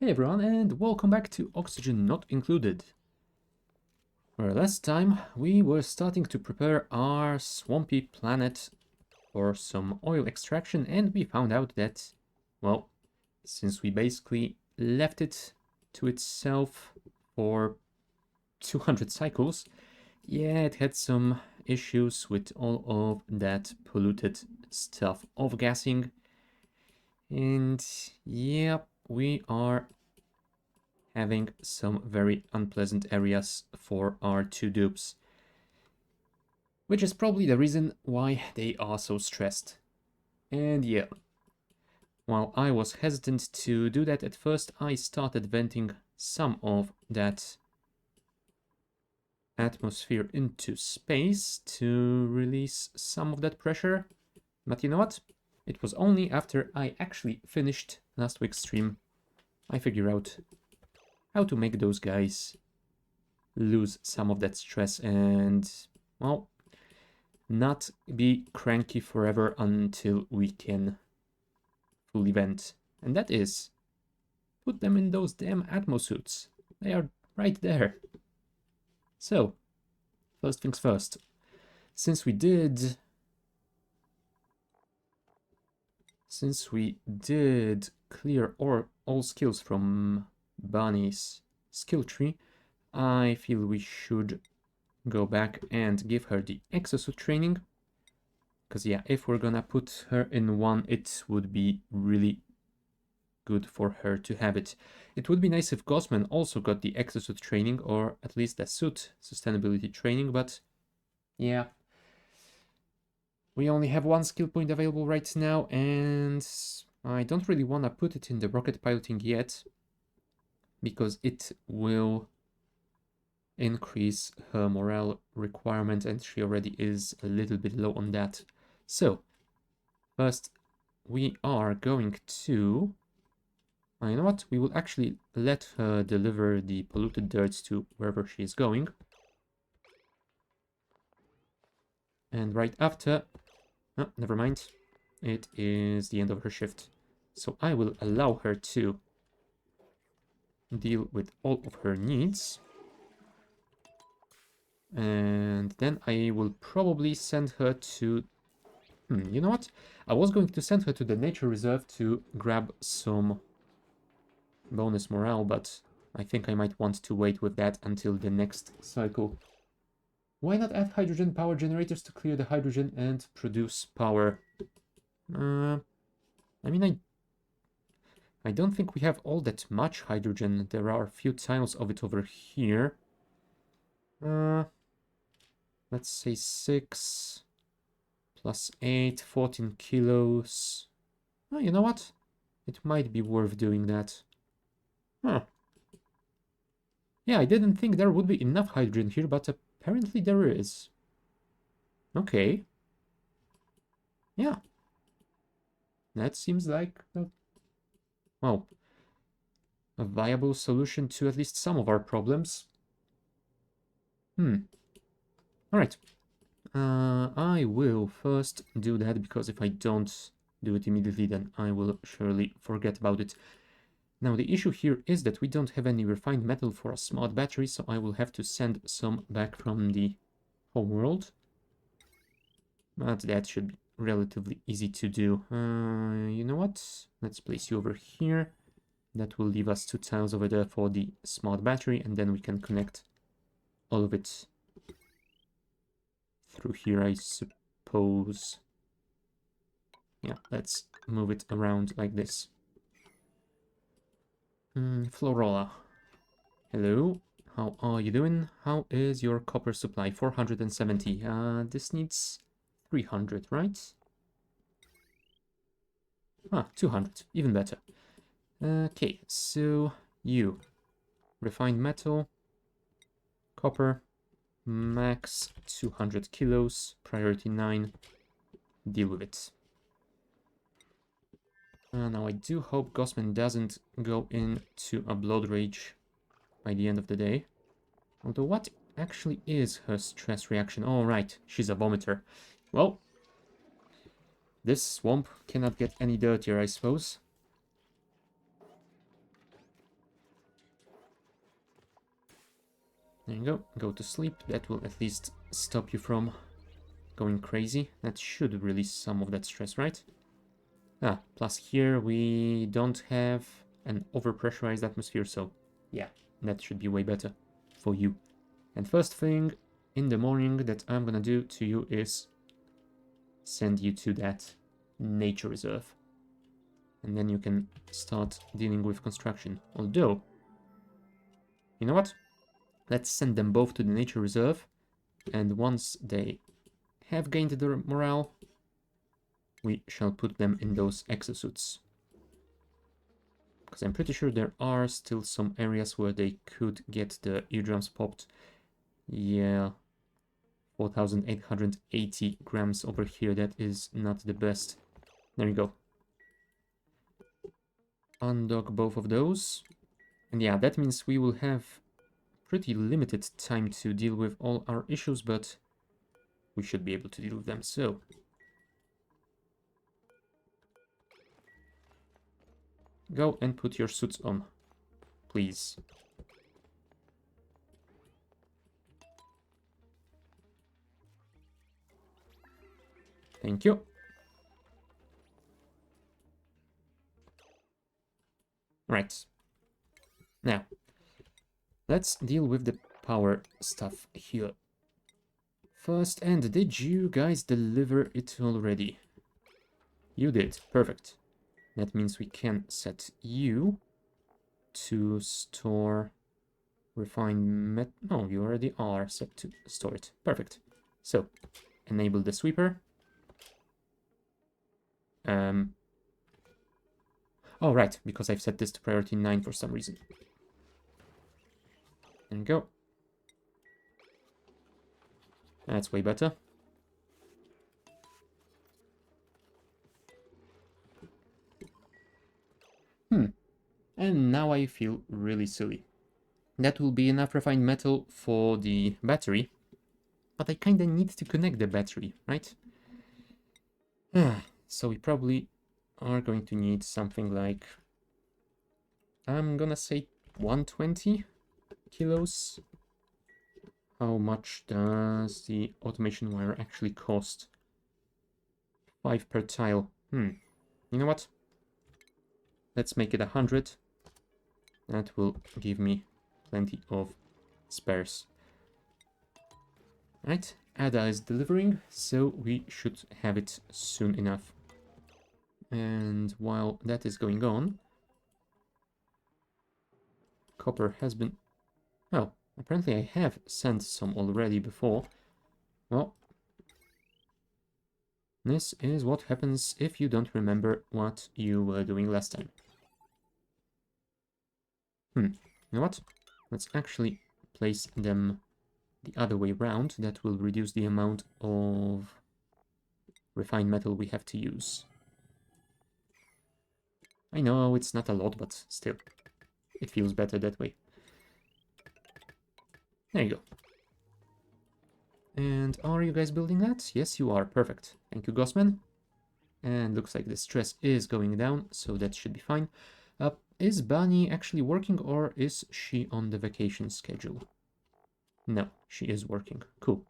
Hey everyone, and welcome back to Oxygen Not Included. Where last time we were starting to prepare our swampy planet for some oil extraction, and we found out that, well, since we basically left it to itself for 200 cycles, yeah, it had some issues with all of that polluted stuff off-gassing. And yeah, we are having some very unpleasant areas for our two dupes. Which is probably the reason why they are so stressed. And yeah, while I was hesitant to do that at first, I started venting some of that atmosphere into space to release some of that pressure. But you know what? It was only after I actually finished last week's stream I figured out how to make those guys lose some of that stress and, well, not be cranky forever until we can fully vent. And that is, put them in those damn atmosuits. They are right there. So, first things first. Since we did clear all skills from Bunny's skill tree, I feel we should go back and give her the exosuit training. Because yeah, if we're gonna put her in one, it would be really good for her to have it. It would be nice if Gosman also got the exosuit training, or at least the suit sustainability training, but yeah. We only have one skill point available right now, and I don't really want to put it in the rocket piloting yet, because it will increase her morale requirement, and she already is a little bit low on that. So, first, we are going to... you know what? We will actually let her deliver the polluted dirt to wherever she is going. And right after... oh, never mind. It is the end of her shift. So I will allow her to deal with all of her needs. And then I will probably send her to... you know what? I was going to send her to the nature reserve to grab some bonus morale, but I think I might want to wait with that until the next cycle. Why not add hydrogen power generators to clear the hydrogen and produce power? I mean, I don't think we have all that much hydrogen. There are a few tiles of it over here. Let's say 6 plus 8, 14 kilos. Oh, you know what? It might be worth doing that. Huh. Yeah, I didn't think there would be enough hydrogen here, but apparently there is. Okay. Yeah. That seems like, well, a viable solution to at least some of our problems. Alright. I will first do that, because if I don't do it immediately, then I will surely forget about it. Now, the issue here is that we don't have any refined metal for a smart battery, so I will have to send some back from the home world. But that should be relatively easy to do. You know what? Let's place you over here. That will leave us 2 tiles over there for the smart battery, and then we can connect all of it through here, I suppose. Yeah, let's move it around like this. Florola. Hello, how are you doing? How is your copper supply? 470. This needs 300, right? 200, even better. Okay, so you. Refined metal, copper, max 200 kilos, priority 9. Deal with it. Now I do hope Gosman doesn't go into a blood rage by the end of the day. Although what actually is her stress reaction? Oh, right, she's a vomiter. Well, this swamp cannot get any dirtier, I suppose. There you go. Go to sleep. That will at least stop you from going crazy. That should release some of that stress, right? Ah, plus here we don't have an overpressurized atmosphere, so yeah, that should be way better for you. And first thing in the morning that I'm gonna do to you is send you to that nature reserve. And then you can start dealing with construction. Although, you know what? Let's send them both to the nature reserve. And once they have gained their morale, we shall put them in those exosuits. Because I'm pretty sure there are still some areas where they could get the eardrums popped. Yeah, 4,880 grams over here. That is not the best. There you go. Undock both of those. And yeah, that means we will have pretty limited time to deal with all our issues, but we should be able to deal with them. So, go and put your suits on, please. Thank you. Right. Now, let's deal with the power stuff here. First, and did you guys deliver it already? You did. Perfect. That means we can set you to store refined met. No, you already are set to store it. Perfect. So, enable the sweeper. Oh, right, because I've set this to priority 9 for some reason. There you go. That's way better. And now I feel really silly. That will be enough refined metal for the battery. But I kinda need to connect the battery, right? So we probably are going to need something like... I'm gonna say 120 kilos. How much does the automation wire actually cost? 5 per tile. You know what? Let's make it 100. That will give me plenty of spares. Right, Ada is delivering, so we should have it soon enough. And while that is going on, copper has been... Well, apparently I have sent some already before. Well, this is what happens if you don't remember what you were doing last time. You know what? Let's actually place them the other way around. That will reduce the amount of refined metal we have to use. I know it's not a lot, but still, it feels better that way. There you go. And are you guys building that? Yes, you are. Perfect. Thank you, Gossman. And looks like the stress is going down, so that should be fine. Is Bunny actually working, or is she on the vacation schedule? No, she is working. Cool.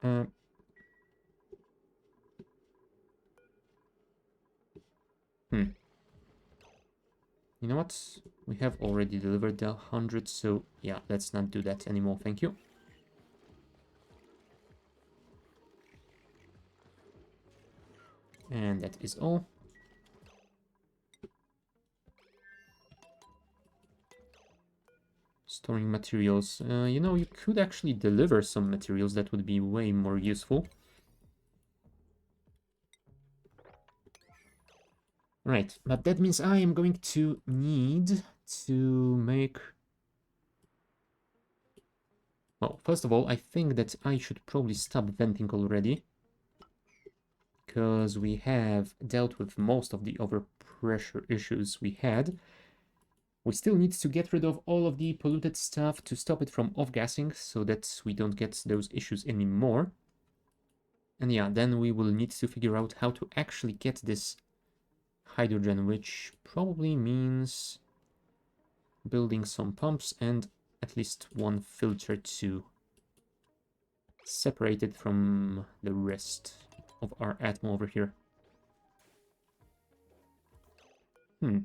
You know what? We have already delivered the 100, so yeah, let's not do that anymore. Thank you. And that is all. Storing materials. You know, you could actually deliver some materials. That would be way more useful. Right, but that means I am going to need to make... Well, first of all, I think that I should probably stop venting already. Because we have dealt with most of the overpressure issues we had. We still need to get rid of all of the polluted stuff to stop it from off-gassing, so that we don't get those issues anymore. And yeah, then we will need to figure out how to actually get this hydrogen, which probably means building some pumps and at least one filter to separate it from the rest of our atmo over here. There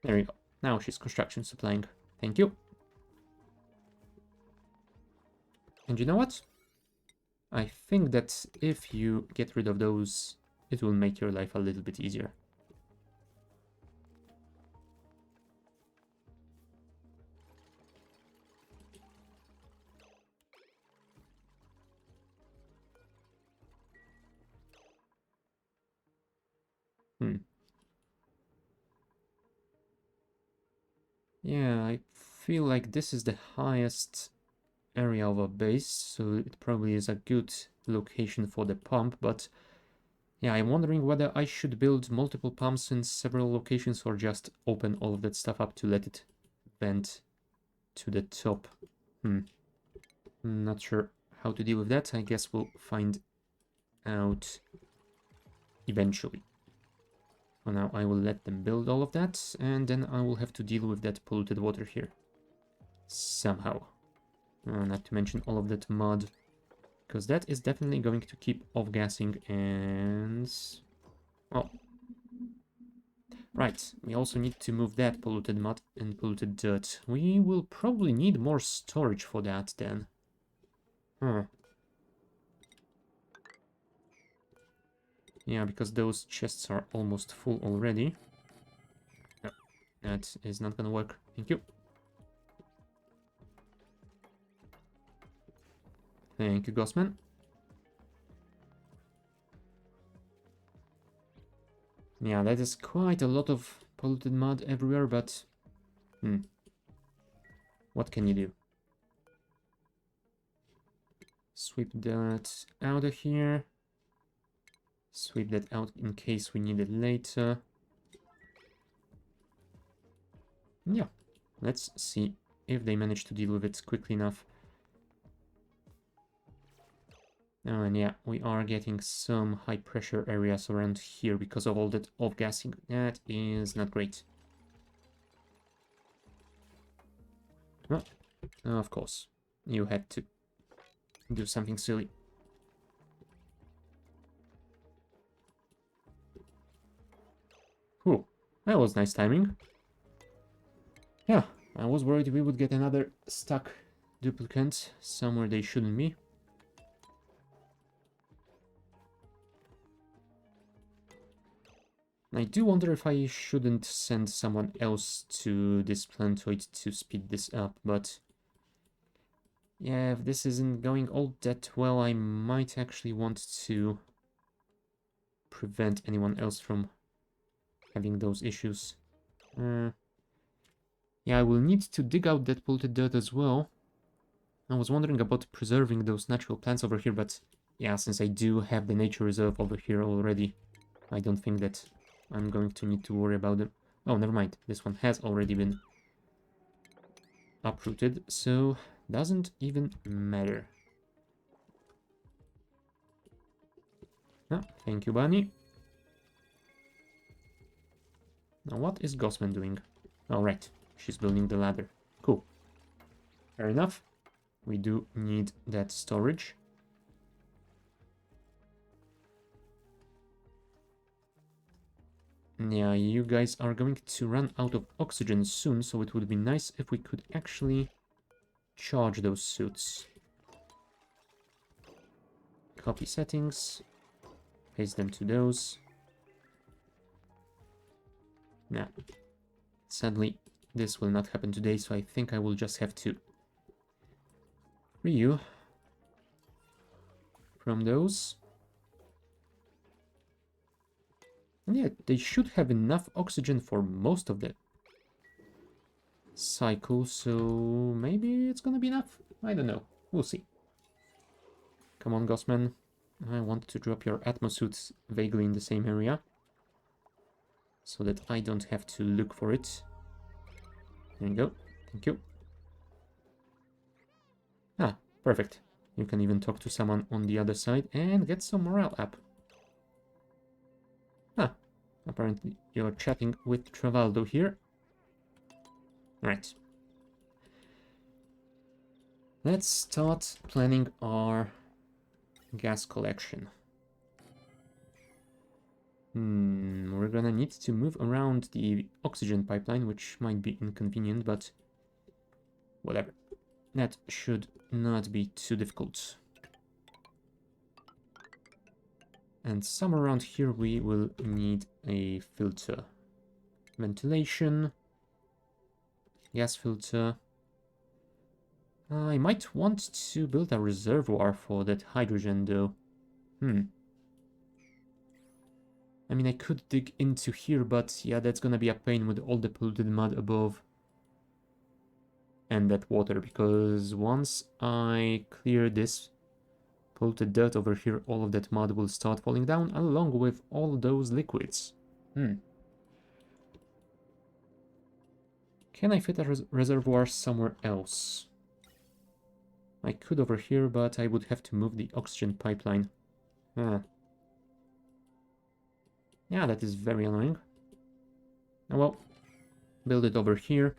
we go. Now she's construction supplying. Thank you. And you know what? I think that if you get rid of those, it will make your life a little bit easier. Yeah, I feel like this is the highest area of a base, so it probably is a good location for the pump, but yeah, I'm wondering whether I should build multiple pumps in several locations or just open all of that stuff up to let it vent to the top. Not sure how to deal with that. I guess we'll find out eventually. For now, I will let them build all of that, and then I will have to deal with that polluted water here. Somehow. Not to mention all of that mud, because that is definitely going to keep off-gassing and... well... right, we also need to move that polluted mud and polluted dirt. We will probably need more storage for that then. Yeah, because those chests are almost full already. No, that is not gonna work. Thank you. Thank you, Gossman. Yeah, that is quite a lot of polluted mud everywhere, but... what can you do? Sweep that out of here. Sweep that out in case we need it later. Yeah, let's see if they manage to deal with it quickly enough. Oh, and yeah, we are getting some high pressure areas around here because of all that off-gassing. That is not great. Oh, of course, you had to do something silly. Ooh, that was nice timing. Yeah, I was worried we would get another stuck duplicant somewhere they shouldn't be. I do wonder if I shouldn't send someone else to this planetoid to speed this up, but... yeah, if this isn't going all that well, I might actually want to prevent anyone else from having those issues. Yeah, I will need to dig out that polluted dirt as well. I was wondering about preserving those natural plants over here, but yeah, since I do have the nature reserve over here already, I don't think that I'm going to need to worry about them. Oh, never mind. This one has already been uprooted, so doesn't even matter. Ah, thank you, Bunny. Now, what is Gossman doing? All right, she's building the ladder. Cool. Fair enough. We do need that storage. Yeah, you guys are going to run out of oxygen soon, so it would be nice if we could actually charge those suits. Copy settings. Paste them to those. Nah. Sadly, this will not happen today, so I think I will just have to free you from those. And yeah, they should have enough oxygen for most of the cycle, so maybe it's gonna be enough. I don't know. We'll see. Come on, Gossman. I want to drop your atmosuits vaguely in the same area, so that I don't have to look for it. There you go. Thank you. Ah, perfect. You can even talk to someone on the other side and get some morale up. Ah, apparently you're chatting with Travaldo here. Right. Let's start planning our gas collection. We're gonna need to move around the oxygen pipeline, which might be inconvenient, but whatever. That should not be too difficult. And somewhere around here we will need a filter. Ventilation. Gas filter. I might want to build a reservoir for that hydrogen though. I mean, I could dig into here, but yeah, that's gonna be a pain with all the polluted mud above. And that water, because once I clear this polluted dirt over here, all of that mud will start falling down along with all those liquids. Can I fit a reservoir somewhere else? I could over here, but I would have to move the oxygen pipeline. Yeah, that is very annoying. Oh well, build it over here.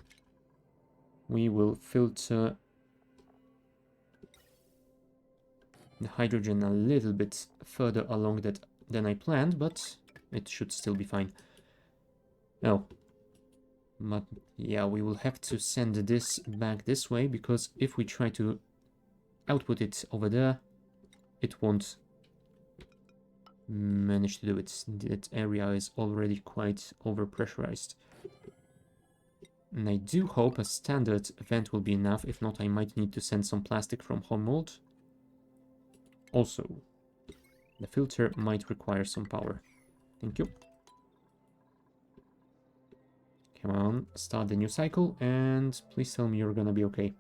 We will filter the hydrogen a little bit further along that than I planned, but it should still be fine. Oh. But yeah, we will have to send this back this way, because if we try to output it over there, it won't manage to do it. That area is already quite overpressurized. And I do hope a standard vent will be enough. If not, I might need to send some plastic from home mold. Also, the filter might require some power. Thank you. Come on, start the new cycle, and please tell me you're gonna be okay.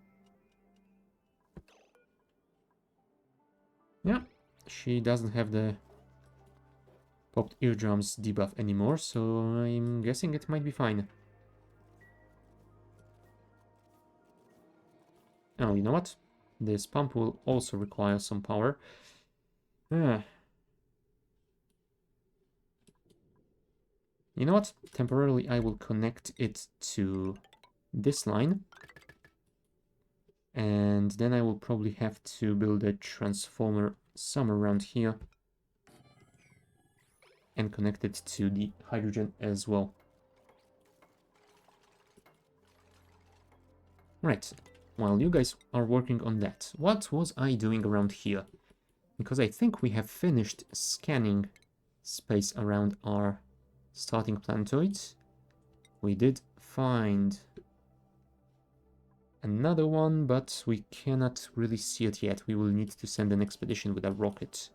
Yeah, she doesn't have the popped eardrums debuff anymore, so I'm guessing it might be fine. Oh, you know what? This pump will also require some power. You know what? Temporarily I will connect it to this line. And then I will probably have to build a transformer somewhere around here. And connect it to the hydrogen as well. Right. While you guys are working on that, what was I doing around here? Because I think we have finished scanning space around our starting planetoids. We did find another one, but we cannot really see it yet. We will need to send an expedition with a rocket.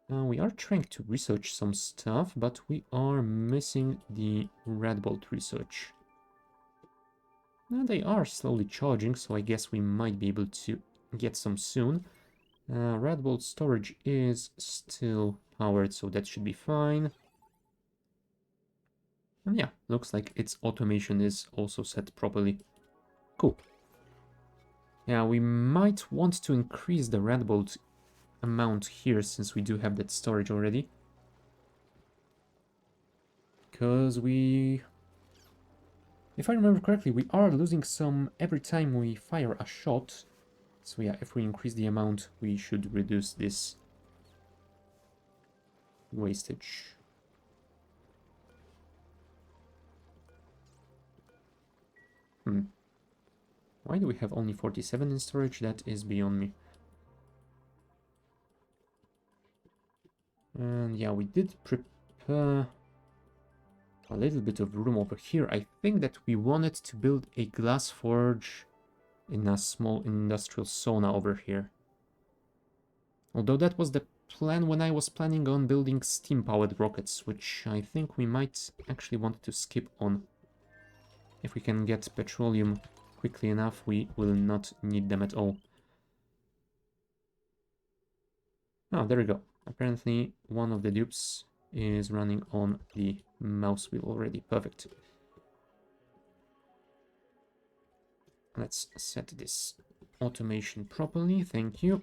We are trying to research some stuff, but we are missing the red bolt research. They are slowly charging, so I guess we might be able to get some soon. Red bolt storage is still powered, so that should be fine. And yeah, looks like its automation is also set properly. Cool. Yeah, we might want to increase the red bolt amount here, since we do have that storage already. Because if I remember correctly, we are losing some every time we fire a shot. So yeah, if we increase the amount, we should reduce this wastage. Why do we have only 47 in storage? That is beyond me. And yeah, we did prepare a little bit of room over here. I think that we wanted to build a glass forge in a small industrial sauna over here. Although that was the plan when I was planning on building steam-powered rockets, which I think we might actually want to skip on. If we can get petroleum quickly enough, we will not need them at all. Oh, there we go. Apparently, one of the dupes is running on the mouse wheel already. Perfect. Let's set this automation properly. Thank you.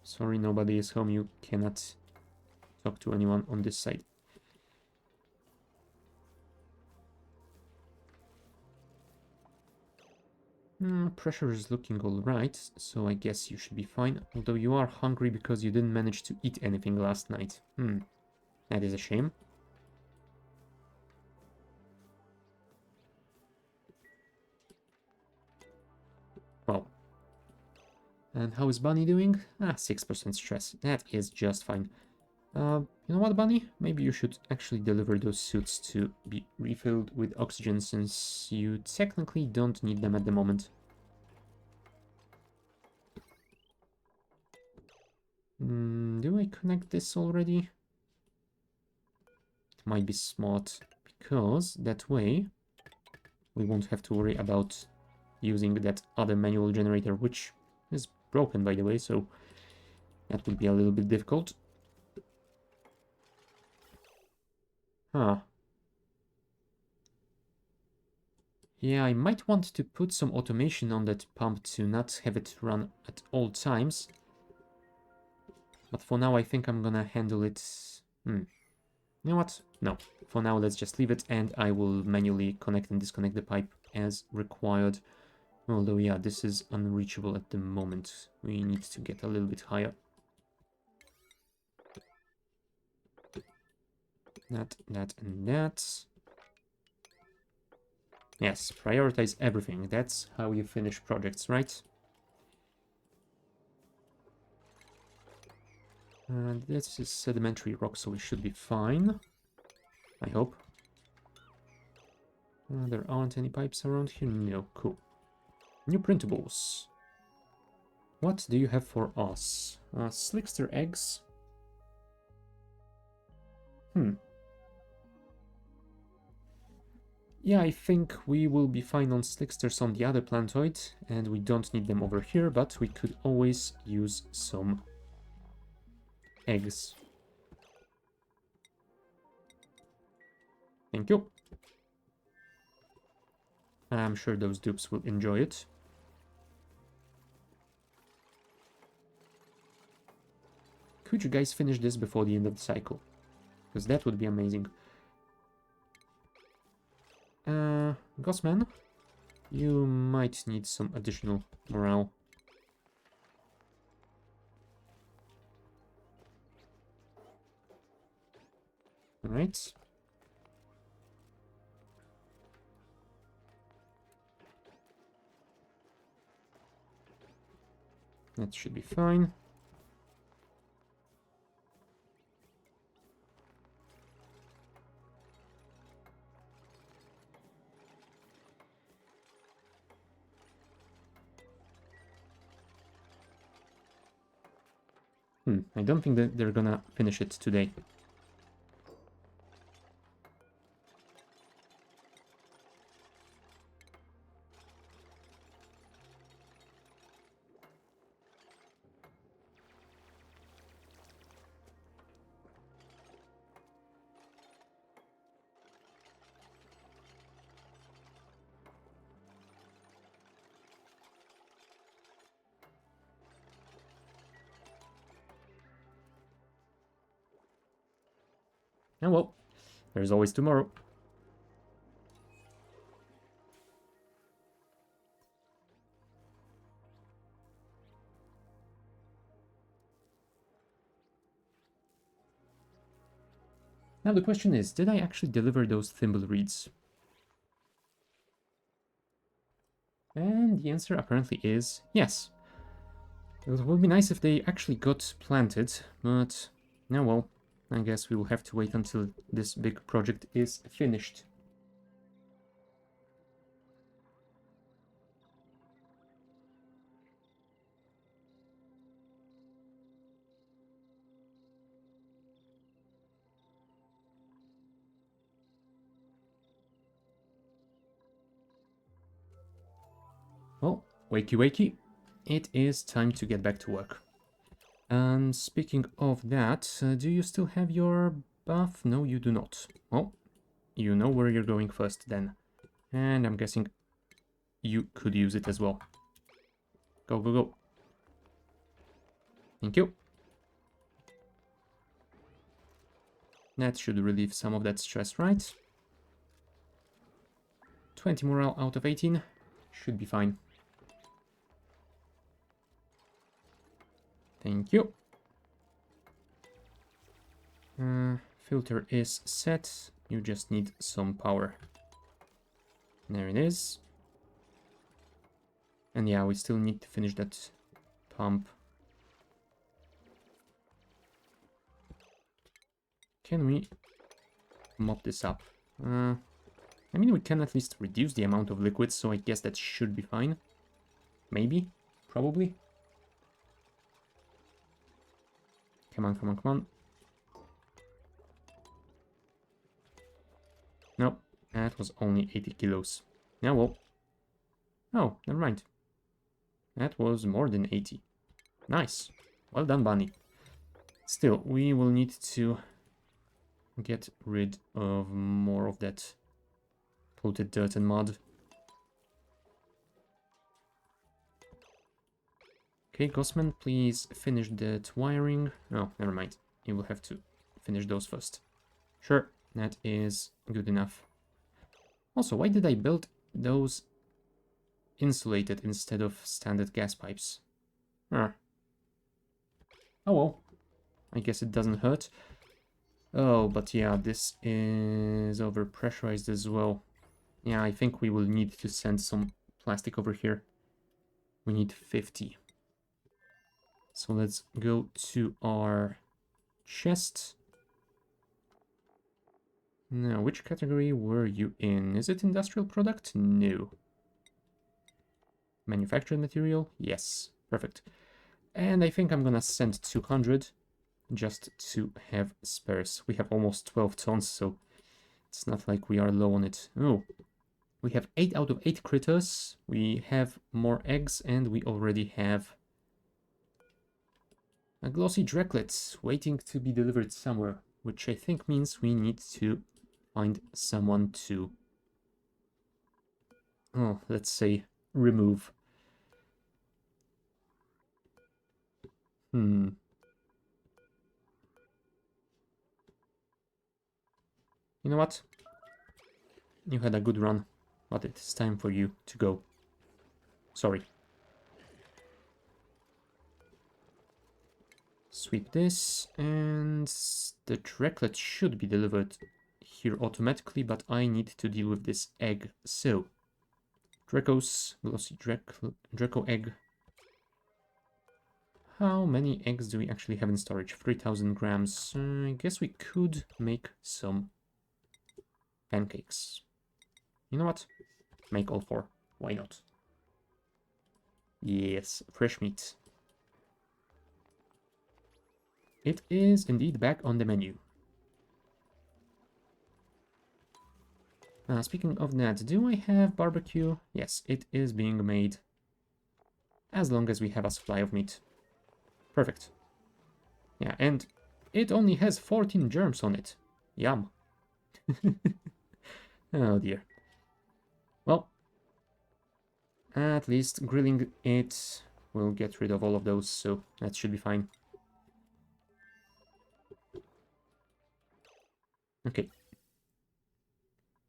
Sorry, nobody is home. You cannot talk to anyone on this side. Pressure is looking alright, so I guess you should be fine. Although you are hungry because you didn't manage to eat anything last night. That is a shame. Well. And how is Bunny doing? 6% stress. That is just fine. You know what, Bunny? Maybe you should actually deliver those suits to be refilled with oxygen, since you technically don't need them at the moment. Do I connect this already? It might be smart, because that way we won't have to worry about using that other manual generator, which is broken, by the way, so that would be a little bit difficult. Yeah, I might want to put some automation on that pump to not have it run at all times. But for now, I think I'm gonna handle it... You know what? No. For now, let's just leave it, and I will manually connect and disconnect the pipe as required. Although, yeah, this is unreachable at the moment. We need to get a little bit higher. That, and that. Yes, prioritize everything. That's how you finish projects, right? And this is sedimentary rock, so we should be fine. I hope. There aren't any pipes around here? No, cool. New printables. What do you have for us? Slickster eggs? Yeah, I think we will be fine on slicksters on the other planetoid, and we don't need them over here, but we could always use some eggs. Thank you. I'm sure those dupes will enjoy it. Could you guys finish this before the end of the cycle? Because that would be amazing. Gossman, you might need some additional morale. Alright. That should be fine. I don't think that they're gonna finish it today. Oh well, there's always tomorrow. Now the question is, did I actually deliver those thimble reeds? And the answer apparently is yes. It would be nice if they actually got planted, but now well, I guess we will have to wait until this big project is finished. Well, wakey wakey, it is time to get back to work. And speaking of that, do you still have your buff? No, you do not. Well, you know where you're going first then. And I'm guessing you could use it as well. Go, go, go. Thank you. That should relieve some of that stress, right? 20 morale out of 18. Should be fine. Thank you. Filter is set. You just need some power. There it is. And yeah, we still need to finish that pump. Can we mop this up? I mean, we can at least reduce the amount of liquids, so I guess that should be fine. Maybe? Probably? Come on, come on, come on. Nope, that was only 80 kilos. Yeah, well. Oh, never mind. That was more than 80. Nice. Well done, Bunny. Still, we will need to get rid of more of that polluted dirt and mud. Okay, Gossman, please finish that wiring. Oh, never mind. You will have to finish those first. Sure, that is good enough. Also, why did I build those insulated instead of standard gas pipes? Oh well. I guess it doesn't hurt. Oh, but yeah, this is overpressurized as well. Yeah, I think we will need to send some plastic over here. We need 50. So let's go to our chest. Now, which category were you in? Is it industrial product? No. Manufactured material? Yes. Perfect. And I think I'm gonna send 200 just to have spares. We have almost 12 tons, so it's not like we are low on it. Oh, we have 8 out of 8 critters. We have more eggs, and we already have a glossy Dreklet waiting to be delivered somewhere, which I think means we need to find someone to, let's say, remove. You know what? You had a good run, but it's time for you to go. Sorry. Sweep this, and the Dreklet should be delivered here automatically, but I need to deal with this egg. So, Draco's glossy Draco egg. How many eggs do we actually have in storage? 3,000 grams. I guess we could make some pancakes. You know what? Make all 4. Why not? Yes, fresh meat. It is indeed back on the menu. Speaking of that, do I have barbecue? Yes, it is being made. As long as we have a supply of meat. Perfect. Yeah, and it only has 14 germs on it. Yum. Oh dear. Well, at least grilling it will get rid of all of those, so that should be fine. Okay.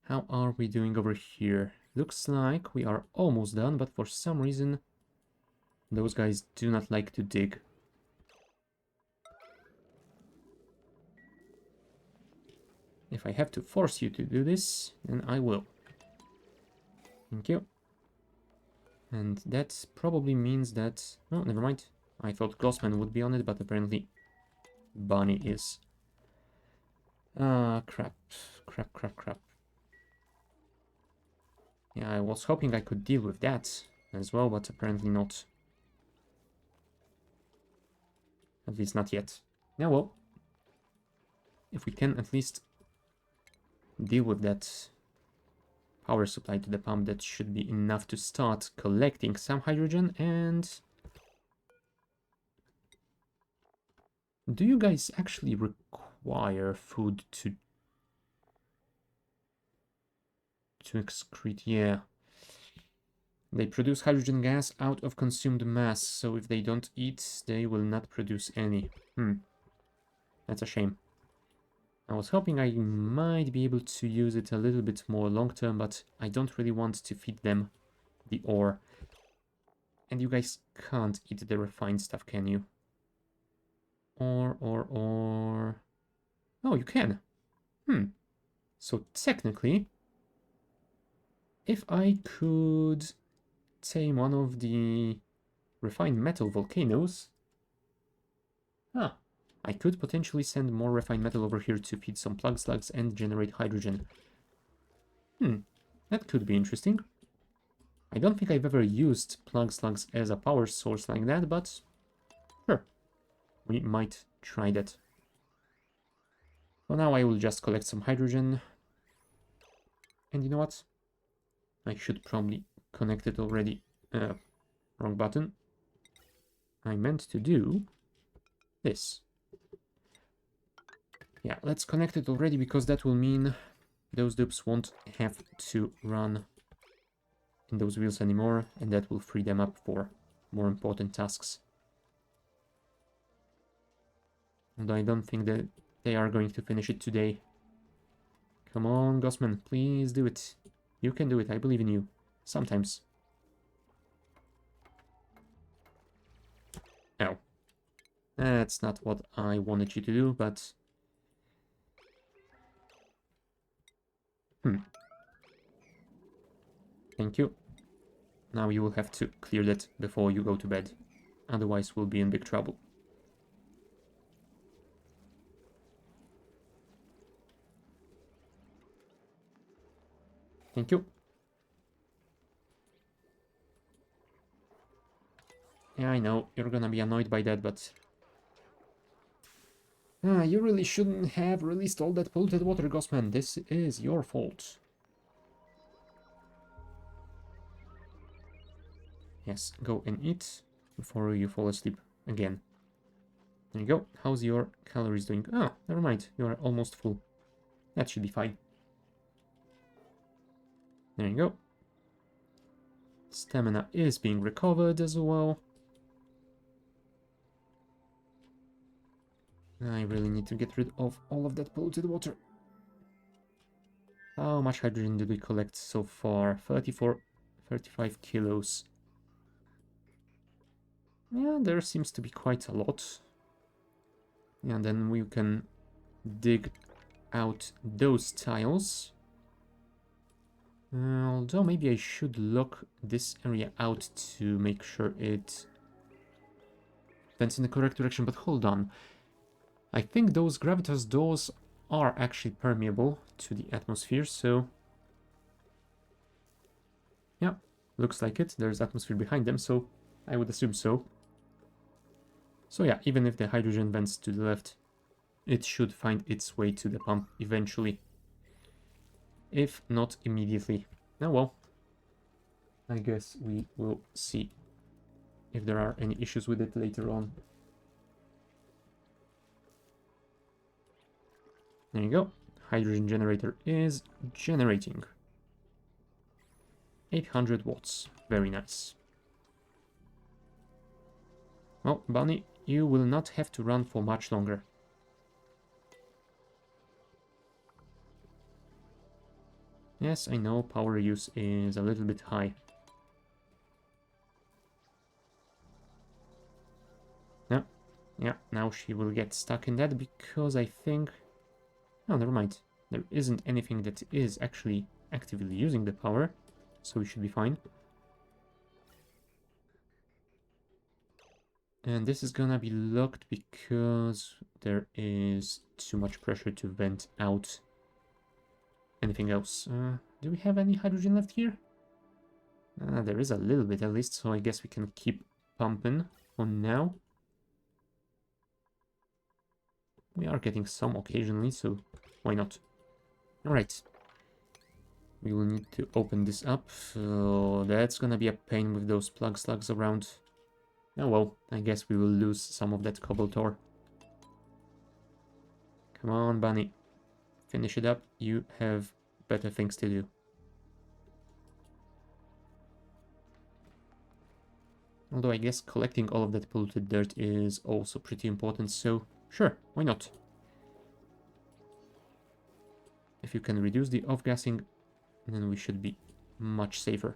How are we doing over here? Looks like we are almost done, but for some reason those guys do not like to dig. If I have to force you to do this, then I will. Thank you. And that probably means that... Oh, never mind. I thought Glossman would be on it, but apparently Bunny is. Crap. Crap. Yeah, I was hoping I could deal with that as well, but apparently not. At least not yet. Yeah, well. If we can at least deal with that power supply to the pump, that should be enough to start collecting some hydrogen. And do you guys actually require food to excrete? Yeah. They produce hydrogen gas out of consumed mass, so if they don't eat, they will not produce any. That's a shame. I was hoping I might be able to use it a little bit more long term, but I don't really want to feed them the ore. And you guys can't eat the refined stuff, can you? Or... Oh, you can. So technically, if I could tame one of the refined metal volcanoes... Ah, I could potentially send more refined metal over here to feed some plug slugs and generate hydrogen. That could be interesting. I don't think I've ever used plug slugs as a power source like that, but sure, we might try that. For now, I will just collect some hydrogen. And you know what? I should probably connect it already. Wrong button. I meant to do this. Yeah, let's connect it already, because that will mean those dupes won't have to run in those wheels anymore, and that will free them up for more important tasks. Although I don't think that they are going to finish it today. Come on, Gossman, please do it. You can do it, I believe in you. Sometimes. Oh. That's not what I wanted you to do, but... Thank you. Now you will have to clear that before you go to bed. Otherwise we'll be in big trouble. Thank you. Yeah, I know, you're gonna be annoyed by that, but... you really shouldn't have released all that polluted water, Gossman. This is your fault. Yes, go and eat before you fall asleep again. There you go. How's your calories doing? Oh, never mind. You are almost full. That should be fine. There you go. Stamina is being recovered as well. I really need to get rid of all of that polluted water. How much hydrogen did we collect so far? 35 kilos. Yeah, there seems to be quite a lot. Yeah, and then we can dig out those tiles. Although maybe I should look this area out to make sure it bends in the correct direction, but hold on. I think those gravitas doors are actually permeable to the atmosphere, so... Yeah, looks like it. There's atmosphere behind them, so I would assume so. So yeah, even if the hydrogen vents to the left, it should find its way to the pump eventually. If not immediately. Oh well. I guess we will see if there are any issues with it later on. There you go. Hydrogen generator is generating. 800 watts. Very nice. Well, Bunny, you will not have to run for much longer. Yes, I know power use is a little bit high. Yeah, now she will get stuck in that because I think... Oh, never mind. There isn't anything that is actually actively using the power, so we should be fine. And this is gonna be locked because there is too much pressure to vent out anything else. Do we have any hydrogen left here? There is a little bit at least, so I guess we can keep pumping for now. We are getting some occasionally, so why not? Alright. We will need to open this up. That's gonna be a pain with those plug slugs around. Oh well, I guess we will lose some of that cobalt ore. Come on, Bunny. Finish it up. You have better things to do. Although I guess collecting all of that polluted dirt is also pretty important, so sure, why not? If you can reduce the off-gassing, then we should be much safer.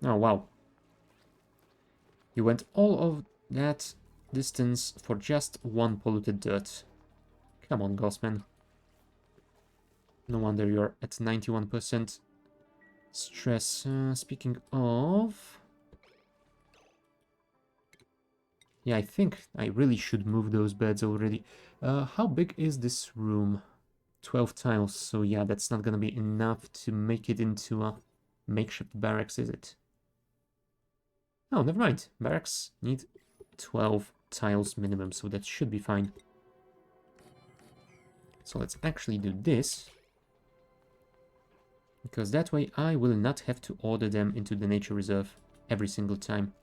Oh, wow. You went all of that distance for just one polluted dirt. Come on, Gossman. No wonder you're at 91% stress. Speaking of... Yeah, I think I really should move those beds already. How big is this room? 12 tiles, so yeah, that's not gonna be enough to make it into a makeshift barracks, is it? Oh, never mind. Barracks need 12 tiles minimum, so that should be fine. So let's actually do this. Because that way I will not have to order them into the nature reserve every single time.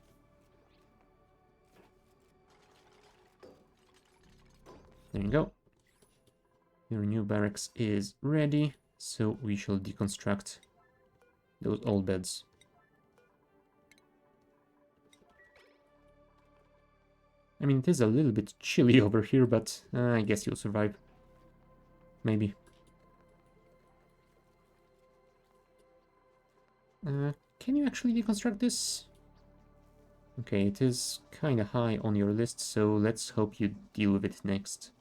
There you go. Your new barracks is ready, so we shall deconstruct those old beds. I mean, it is a little bit chilly over here, but I guess you'll survive. Maybe. Can you actually deconstruct this? Okay, it is kind of high on your list, so let's hope you deal with it next.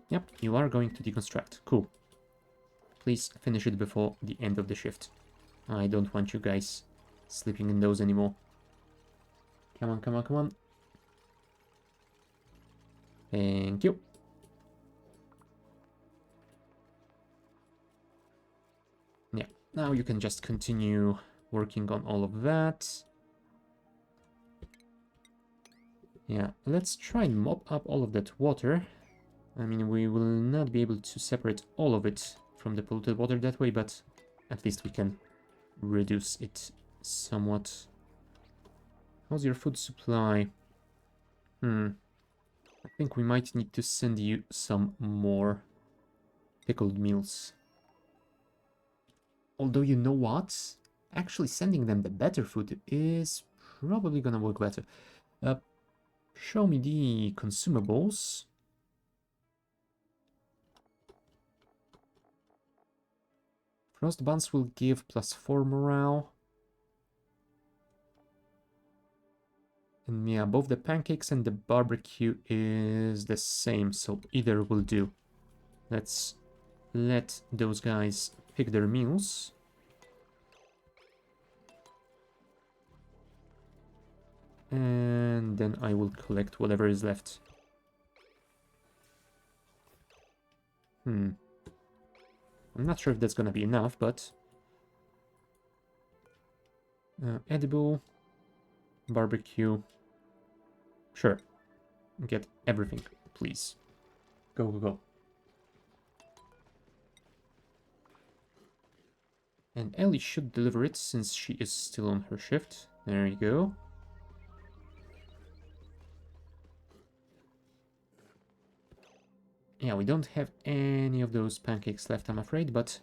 Yep, you are going to deconstruct. Cool. Please finish it before the end of the shift. I don't want you guys sleeping in those anymore. Come on, come on, come on. Thank you. Yeah, now you can just continue working on all of that. Yeah, let's try and mop up all of that water. I mean, we will not be able to separate all of it from the polluted water that way, but at least we can reduce it somewhat. How's your food supply? I think we might need to send you some more pickled meals. Although, you know what? Actually sending them the better food is probably gonna work better. Show me the consumables. Frost buns will give +4 morale. And yeah, both the pancakes and the barbecue is the same, so either will do. Let's let those guys pick their meals. And then I will collect whatever is left. I'm not sure if that's gonna be enough, but... edible, barbecue... Sure. Get everything, please. Go, go, go. And Ellie should deliver it since she is still on her shift. There you go. Yeah, we don't have any of those pancakes left, I'm afraid, but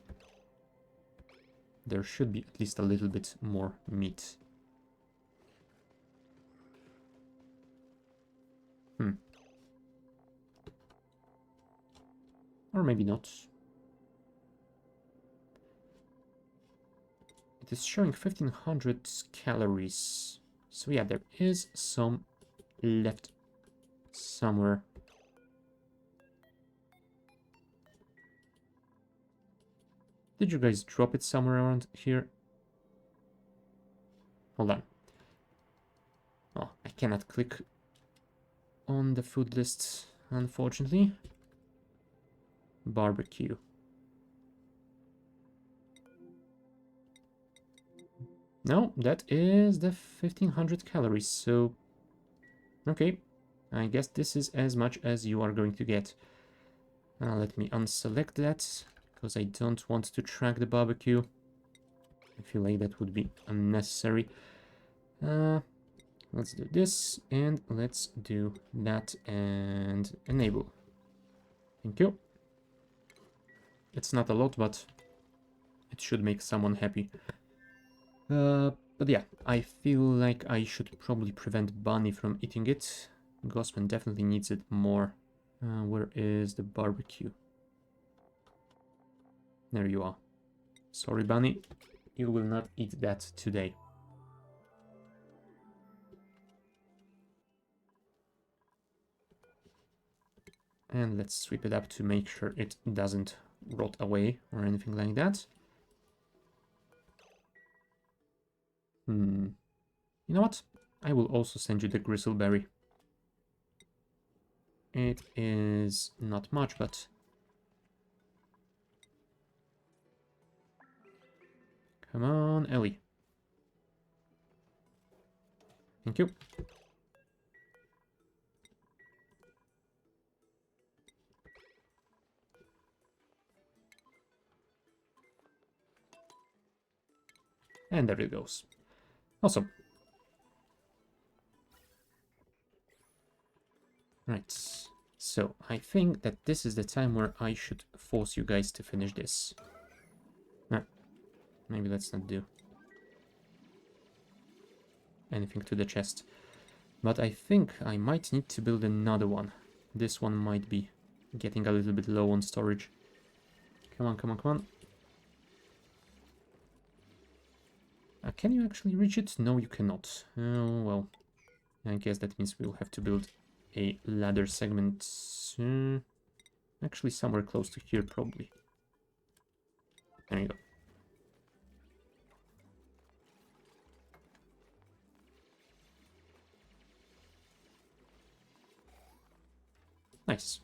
there should be at least a little bit more meat. Or maybe not. It is showing 1500 calories. So yeah, there is some left somewhere. Did you guys drop it somewhere around here? Hold on. Oh, I cannot click on the food list, unfortunately. Barbecue. No, that is the 1500 calories, so... Okay, I guess this is as much as you are going to get. Let me unselect that, because I don't want to track the barbecue. I feel like that would be unnecessary. Let's do this, and let's do that, and enable. Thank you. It's not a lot, but It should make someone happy. But yeah, I feel like I should probably prevent Bunny from eating it. Gossman definitely needs it more. Where is the barbecue? There you are. Sorry, Bunny. You will not eat that today. And let's sweep it up to make sure it doesn't rot away or anything like that. You know what? I will also send you the gristleberry. It is not much, but... Come on, Ellie. Thank you. And there it goes. Awesome. Right. So, I think that this is the time where I should force you guys to finish this. Maybe let's not do anything to the chest. But I think I might need to build another one. This one might be getting a little bit low on storage. Come on, come on, come on. Can you actually reach it? No, you cannot. Oh, well. I guess that means we'll have to build a ladder segment. Actually, somewhere close to here, probably. There you go. Nice.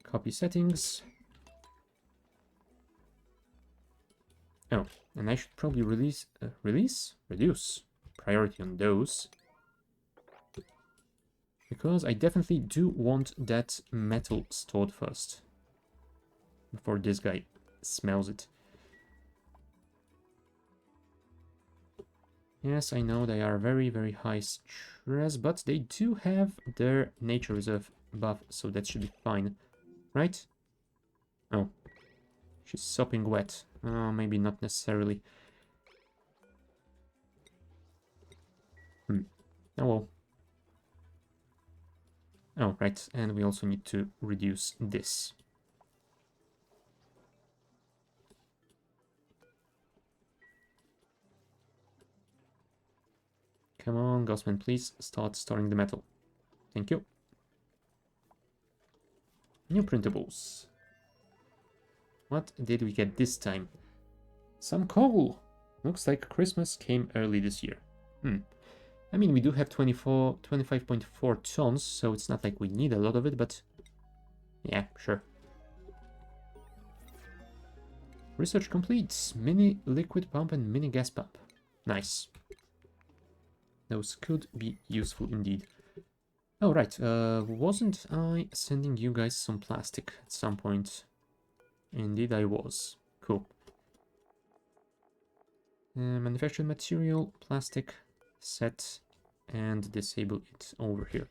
Copy settings. Oh, and I should probably reduce priority on those. Because I definitely do want that metal stored first. Before this guy smells it. Yes, I know they are very, very high stress, but they do have their nature reserve buff, so that should be fine. Right? Oh. She's sopping wet. Maybe not necessarily. Oh well. Oh, right. And we also need to reduce this. Come on, Gossman, please start storing the metal. Thank you. New printables. What did we get this time? Some coal! Looks like Christmas came early this year. I mean, we do have 25.4 tons, so it's not like we need a lot of it, but... yeah, sure. Research complete. Mini liquid pump and mini gas pump. Nice. Those could be useful indeed. Oh, right. Wasn't I sending you guys some plastic at some point? Indeed I was. Cool. Manufactured material, plastic, set, and disable it over here.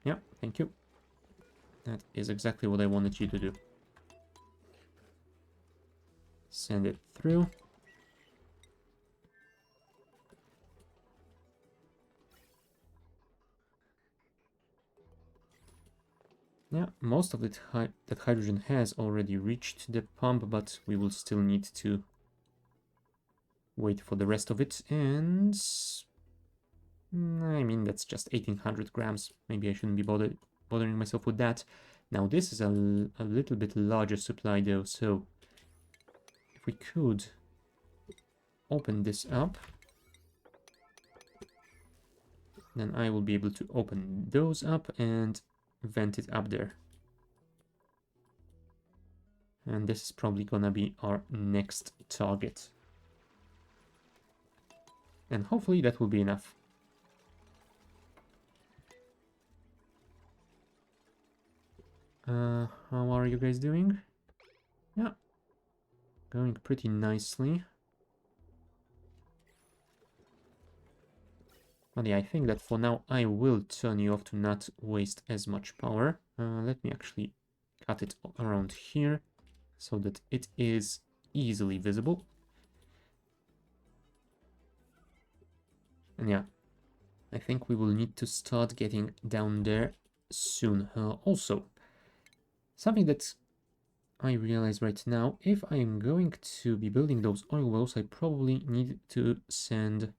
Yeah, thank you. That is exactly what I wanted you to do. Send it through. Yeah, most of it that hydrogen has already reached the pump, but we will still need to wait for the rest of it. And I mean, that's just 1800 grams. Maybe I shouldn't be bothering myself with that. Now, this is a little bit larger supply though, so if we could open this up, then I will be able to open those up and vent it up there. And this is probably gonna be our next target. And hopefully that will be enough. How are you guys doing? Yeah, going pretty nicely. But yeah, I think that for now I will turn you off to not waste as much power. Let me actually cut it around here so that it is easily visible. And yeah, I think we will need to start getting down there soon. Also, something that I realize right now, if I am going to be building those oil wells, I probably need to send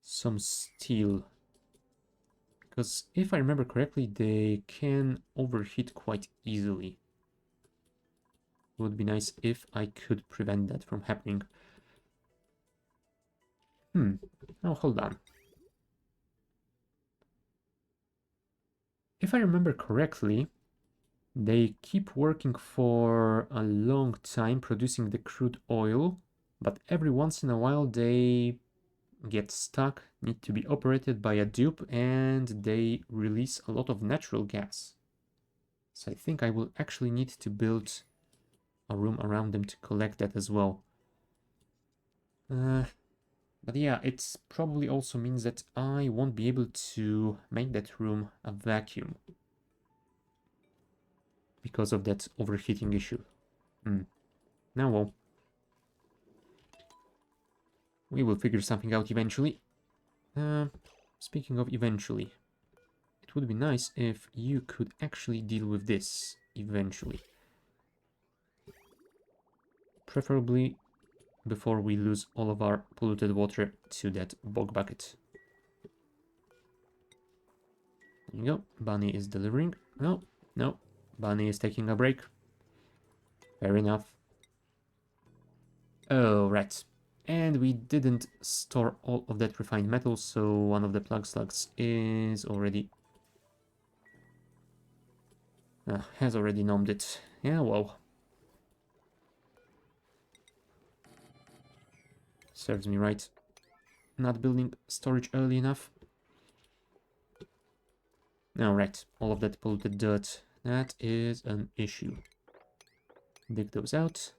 some steel. Because if I remember correctly, they can overheat quite easily. It would be nice if I could prevent that from happening. Oh, hold on. If I remember correctly, they keep working for a long time producing the crude oil, but every once in a while they get stuck, need to be operated by a dupe, and they release a lot of natural gas. So I think I will actually need to build a room around them to collect that as well. But yeah, it probably also means that I won't be able to make that room a vacuum because of that overheating issue. Now, well, we will figure something out eventually. Speaking of eventually, it would be nice if you could actually deal with this eventually. Preferably before we lose all of our polluted water to that bog bucket. There you go. Bunny is delivering. No, no. Bunny is taking a break. Fair enough. Oh, right. And we didn't store all of that refined metal, so one of the plug slugs is already... has already gnomed it. Yeah, well. Serves me right. Not building storage early enough. Alright, all of that polluted dirt. That is an issue. Dig those out.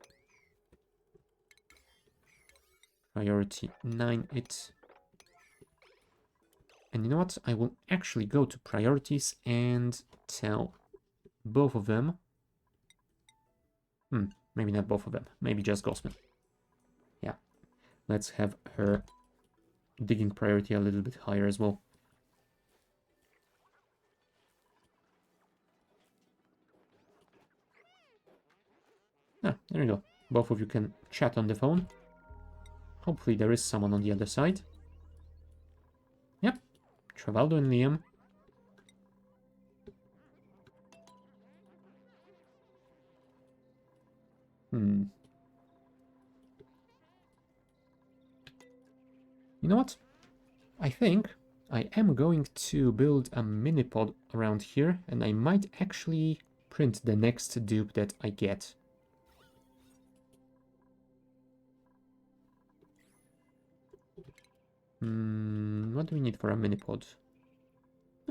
Priority 9 it. And you know what? I will actually go to priorities and tell both of them. Maybe not both of them. Maybe just Gosman. Yeah. Let's have her digging priority a little bit higher as well. Ah, there you go. Both of you can chat on the phone. Hopefully there is someone on the other side. Yep. Travaldo and Liam. You know what? I think I am going to build a mini pod around here, and I might actually print the next dupe that I get. What do we need for a mini pod?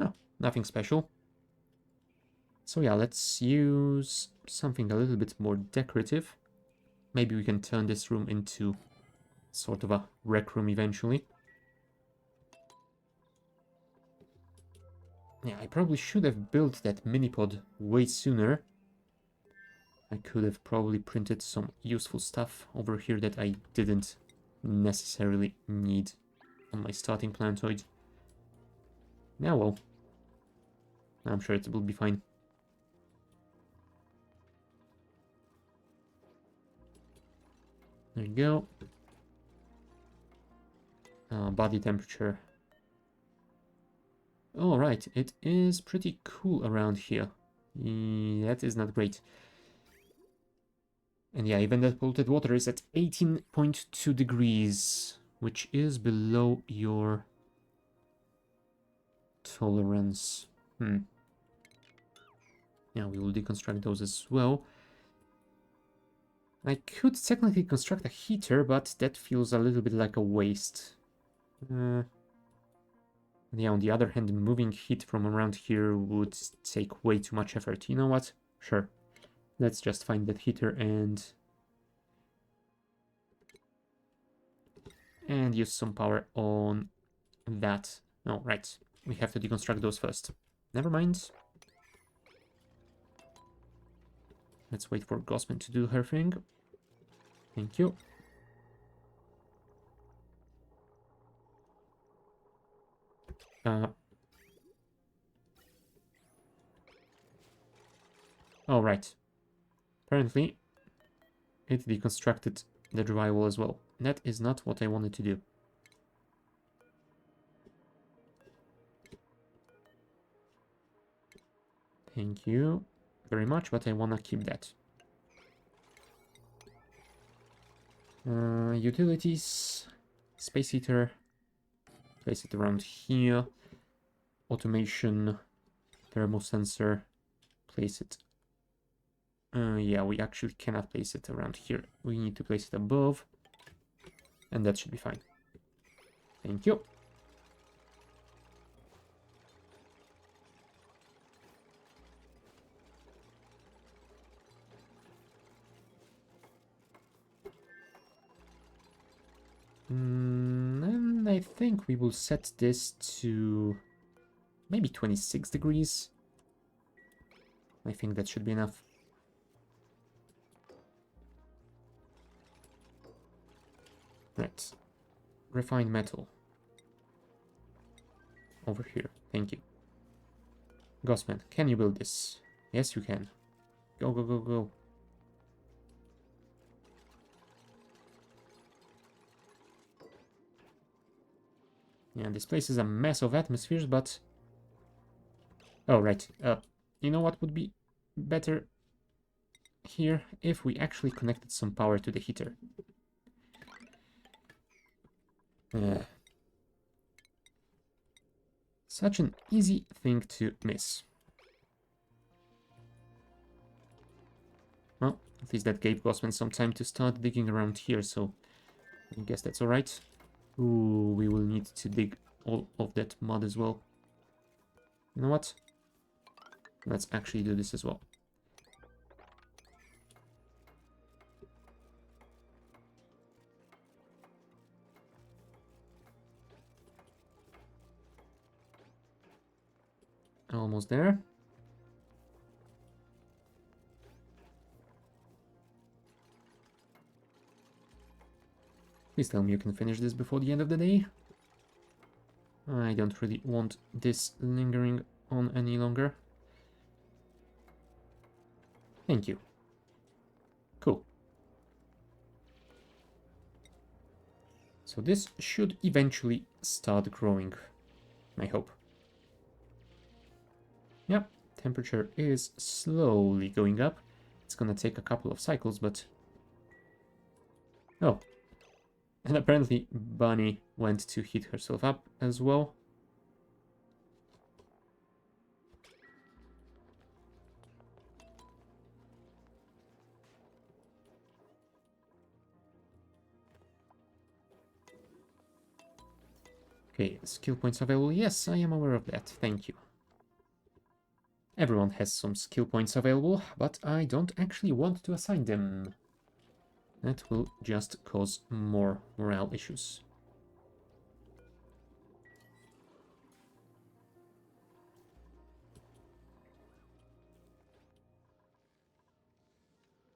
Oh, nothing special. So yeah, let's use something a little bit more decorative. Maybe we can turn this room into sort of a rec room eventually. Yeah, I probably should have built that mini pod way sooner. I could have probably printed some useful stuff over here that I didn't necessarily need on my starting planetoid. Now, well, I'm sure it will be fine. There you go. Body temperature. All right, it is pretty cool around here. That is not great. And yeah, even that polluted water is at 18.2 degrees, which is below your tolerance. Yeah, we will deconstruct those as well. I could technically construct a heater, but that feels a little bit like a waste. Yeah, on the other hand, moving heat from around here would take way too much effort. You know what? Sure. Let's just find that heater and and use some power on that. No, right. We have to deconstruct those first. Never mind. Let's wait for Gossman to do her thing. Thank you. Oh, right. Apparently, it deconstructed the drywall as well. That is not what I wanted to do. Thank you very much, but I want to keep that. Utilities, space heater, place it around here. Automation, thermosensor, place it. Yeah, we actually cannot place it around here. We need to place it above, and that should be fine. Thank you. And I think we will set this to maybe 26 degrees. I think that should be enough. Right. Refined metal. Over here. Thank you. Gossman, can you build this? Yes, you can. Go, go, go, go. Yeah, this place is a mess of atmospheres, but... Oh, right. You know what would be better here? If we actually connected some power to the heater. Such an easy thing to miss. Well, at least that gave Gossman some time to start digging around here, so I guess that's alright. Ooh, we will need to dig all of that mud as well. You know what? Let's actually do this as well. Almost there. Please tell me you can finish this before the end of the day. I don't really want this lingering on any longer. Thank you. Cool. So this should eventually start growing, I hope. Yep, temperature is slowly going up. It's gonna take a couple of cycles, but... Oh. And apparently Bunny went to heat herself up as well. Okay, skill points available. Yes, I am aware of that. Thank you. Everyone has some skill points available, but I don't actually want to assign them. That will just cause more morale issues.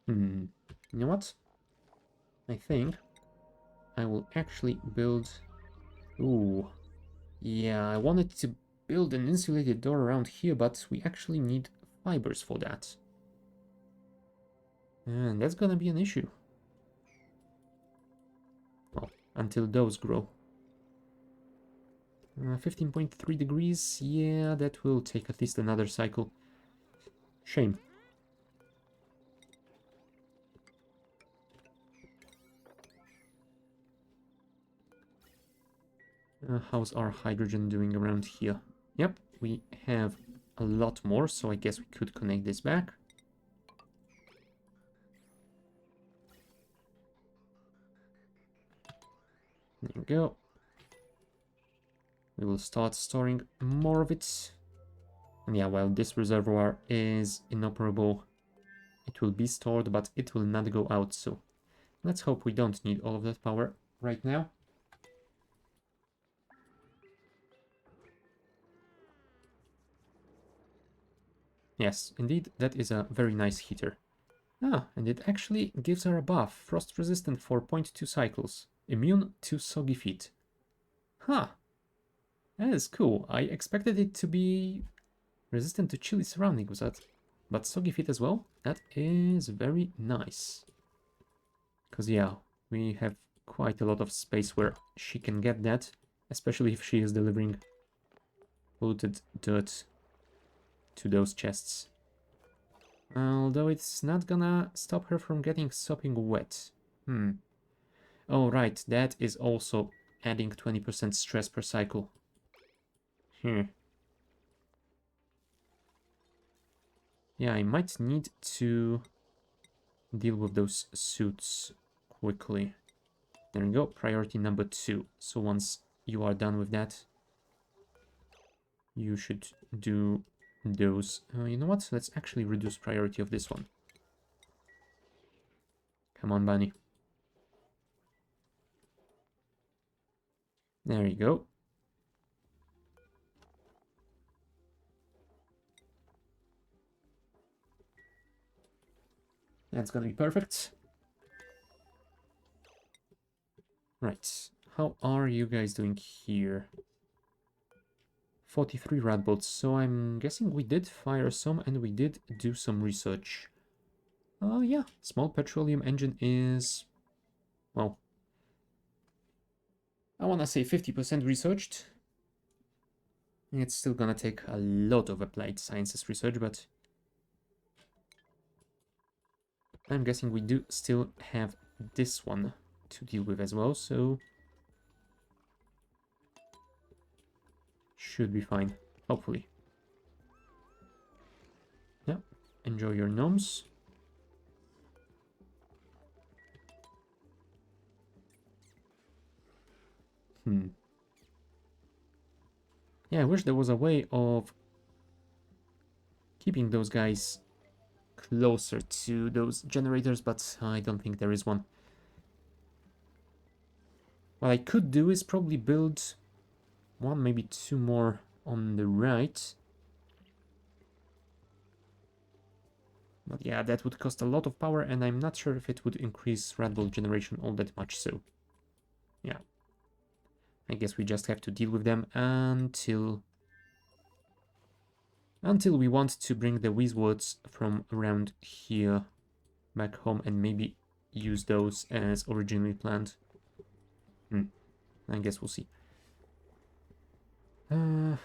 You know what? I think I will actually build... Ooh. Yeah, I wanted to build an insulated door around here, but we actually need fibers for that. And that's gonna be an issue. Well, until those grow. 15.3 degrees, yeah, that will take at least another cycle. Shame. How's our hydrogen doing around here? Yep, we have a lot more, so I guess we could connect this back. There we go. We will start storing more of it. And yeah, while this reservoir is inoperable, it will be stored, but it will not go out, so let's hope we don't need all of that power right now. Yes, indeed, that is a very nice heater. Ah, and it actually gives her a buff. Frost resistant for 0.2 cycles. Immune to soggy feet. Huh. That is cool. I expected it to be resistant to chilly surroundings, but soggy feet as well? That is very nice. Because yeah, we have quite a lot of space where she can get that, especially if she is delivering polluted dirt to those chests. Although it's not gonna stop her from getting sopping wet. Oh right, that is also adding 20% stress per cycle. Yeah, I might need to deal with those suits quickly. There we go, priority number 2. So once you are done with that, you should do those. You know what? Let's actually reduce priority of this one. Come on, bunny. There you go. That's gonna be perfect. Right. How are you guys doing here? 43 rat bolts. So I'm guessing we did fire some and we did do some research. Oh yeah, small petroleum engine is, well, I wanna say 50% researched. It's still gonna take a lot of applied sciences research, but I'm guessing we do still have this one to deal with as well, so should be fine, hopefully. Yeah, enjoy your gnomes. Yeah, I wish there was a way of keeping those guys closer to those generators, but I don't think there is one. What I could do is probably build one, maybe two more on the right. But yeah, that would cost a lot of power, and I'm not sure if it would increase Red Bull generation all that much, so yeah. I guess we just have to deal with them until we want to bring the Weezwoods from around here back home and maybe use those as originally planned. I guess we'll see. Yeah,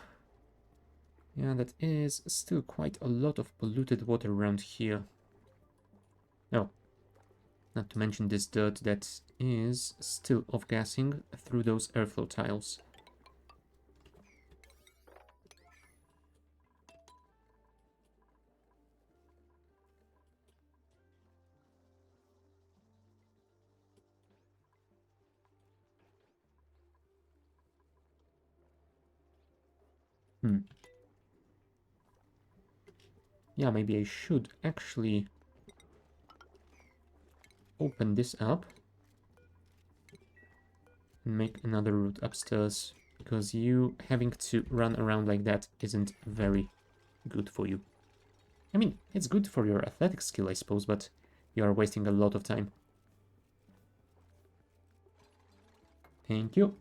that is still quite a lot of polluted water around here. Oh, not to mention this dirt that is still off-gassing through those airflow tiles. Yeah, maybe I should actually open this up and make another route upstairs, because you having to run around like that isn't very good for you. I mean, it's good for your athletic skill, I suppose, but you are wasting a lot of time. Thank you.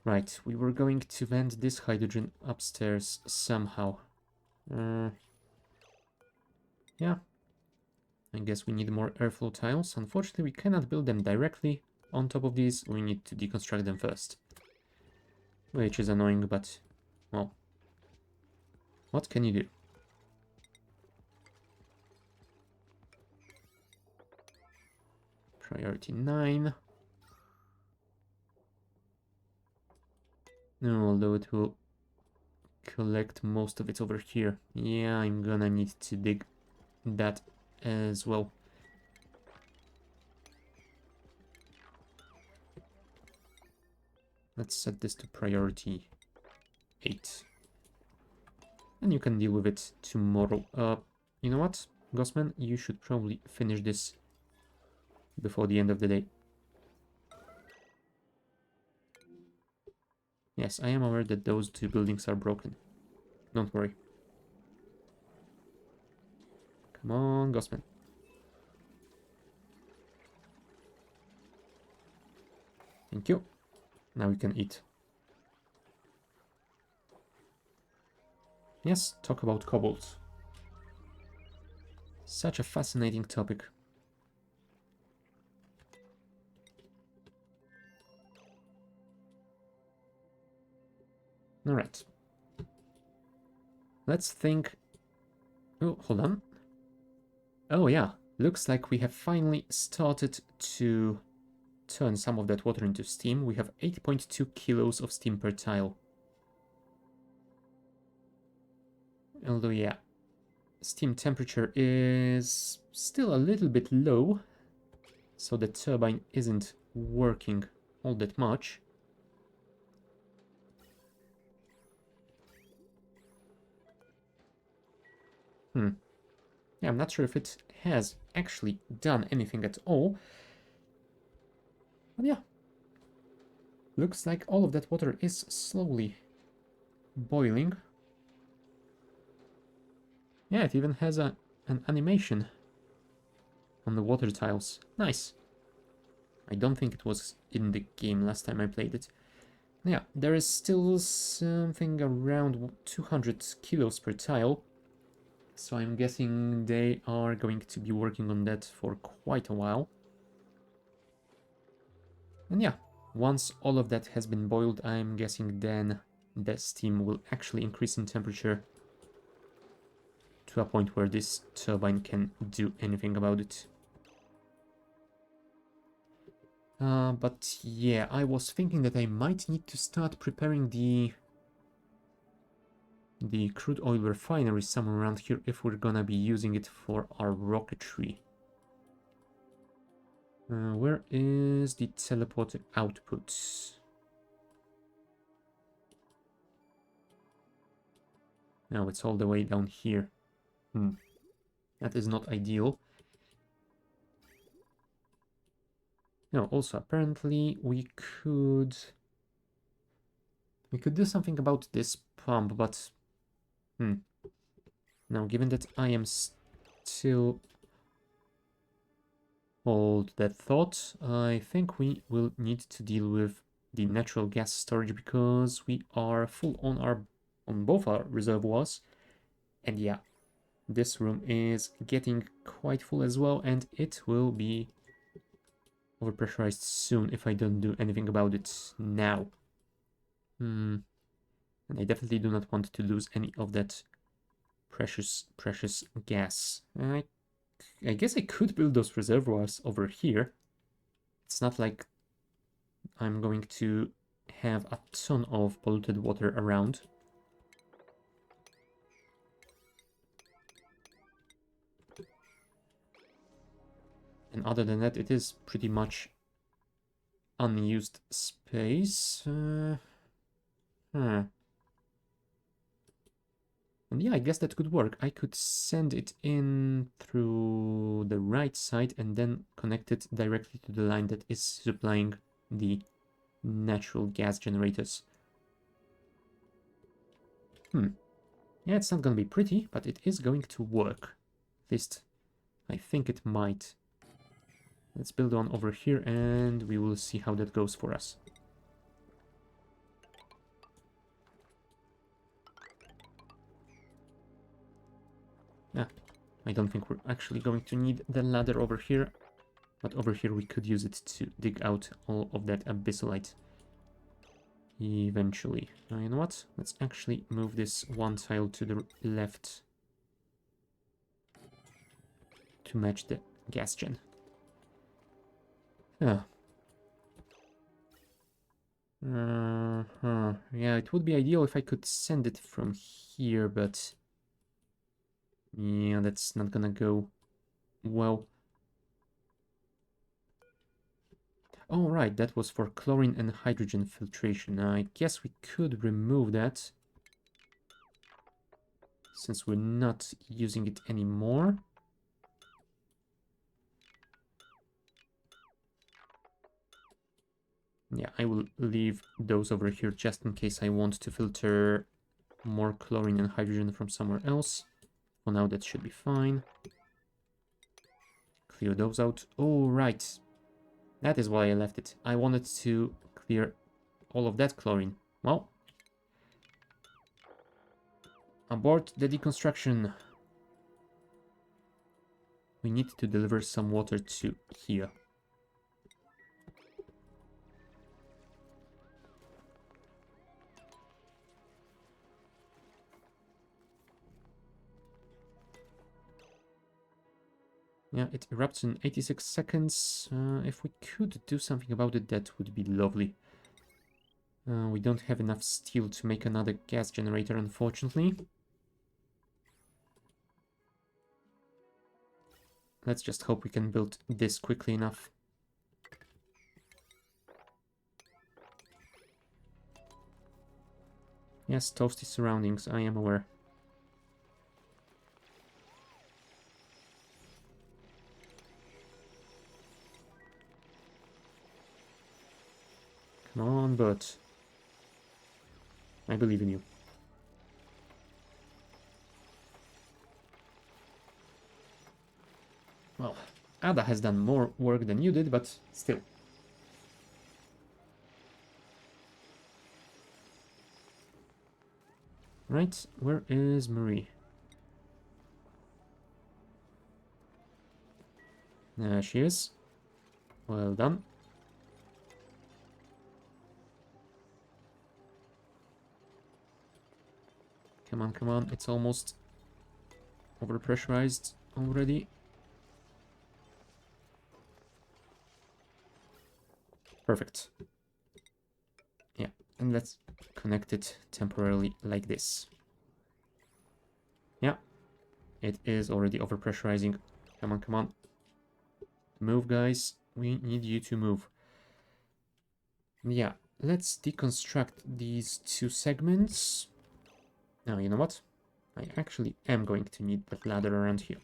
Right, we were going to vent this hydrogen upstairs somehow. Yeah. I guess we need more airflow tiles. Unfortunately, we cannot build them directly on top of these. We need to deconstruct them first. Which is annoying, but, well, what can you do? Priority 9. No, although it will collect most of it over here. Yeah, I'm gonna need to dig that as well. Let's set this to priority 8. and you can deal with it tomorrow. You know what, Gossman? You should probably finish this before the end of the day. Yes, I am aware that those two buildings are broken. Don't worry. Come on, Gossman. Thank you. Now we can eat. Yes, talk about kobolds. Such a fascinating topic. Alright. Let's think... Oh, hold on. Oh yeah, looks like we have finally started to turn some of that water into steam. We have 8.2 kilos of steam per tile. Although yeah, steam temperature is still a little bit low, so the turbine isn't working all that much. Yeah, I'm not sure if it has actually done anything at all. But yeah, looks like all of that water is slowly boiling. Yeah, it even has an animation on the water tiles. Nice. I don't think it was in the game last time I played it. Yeah, there is still something around 200 kilos per tile. So I'm guessing they are going to be working on that for quite a while. And yeah, once all of that has been boiled, I'm guessing then the steam will actually increase in temperature to a point where this turbine can do anything about it. But yeah, I was thinking that I might need to start preparing the crude oil refinery somewhere around here if we're gonna be using it for our rocketry. Where is the teleport output? No, it's all the way down here. That is not ideal. No, also apparently we could do something about this pump, but now given that I am still hold that thought, I think we will need to deal with the natural gas storage because we are full on both our reservoirs, and yeah, this room is getting quite full as well, and it will be overpressurized soon if I don't do anything about it now. And I definitely do not want to lose any of that precious gas. I guess I could build those reservoirs over here. It's not like I'm going to have a ton of polluted water around. And other than that, it is pretty much unused space. And yeah, I guess that could work. I could send it in through the right side and then connect it directly to the line that is supplying the natural gas generators. Yeah, it's not gonna be pretty, but it is going to work. At least, I think it might. Let's build one over here and we will see how that goes for us. Yeah, I don't think we're actually going to need the ladder over here, but over here we could use it to dig out all of that abyssalite eventually. Now, you know what? Let's actually move this one tile to the left to match the gas gen. Yeah. Yeah, it would be ideal if I could send it from here, but yeah, that's not gonna go well. Oh, right, that was for chlorine and hydrogen filtration. I guess we could remove that. since we're not using it anymore. Yeah, I will leave those over here just in case I want to filter more chlorine and hydrogen from somewhere else. For now, that should be fine. Clear those out. Oh, right. That is why I left it. I wanted to clear all of that chlorine. Well, abort the deconstruction. We need to deliver some water to here. Yeah, it erupts in 86 seconds. If we could do something about it, that would be lovely. We don't have enough steel to make another gas generator, unfortunately. Let's just hope we can build this quickly enough. Yes, toasty surroundings, I am aware. Come on, but I believe in you. Well, Ada has done more work than you did, but still. Right, where is Marie? There she is. Well done. Come on, it's almost overpressurized already. Perfect. Yeah, and let's connect it temporarily like this. Yeah, it is already overpressurizing. Come on, come on. Move, guys. We need you to move. Yeah, let's deconstruct these two segments. Now, you know what? I actually am going to need that ladder around here.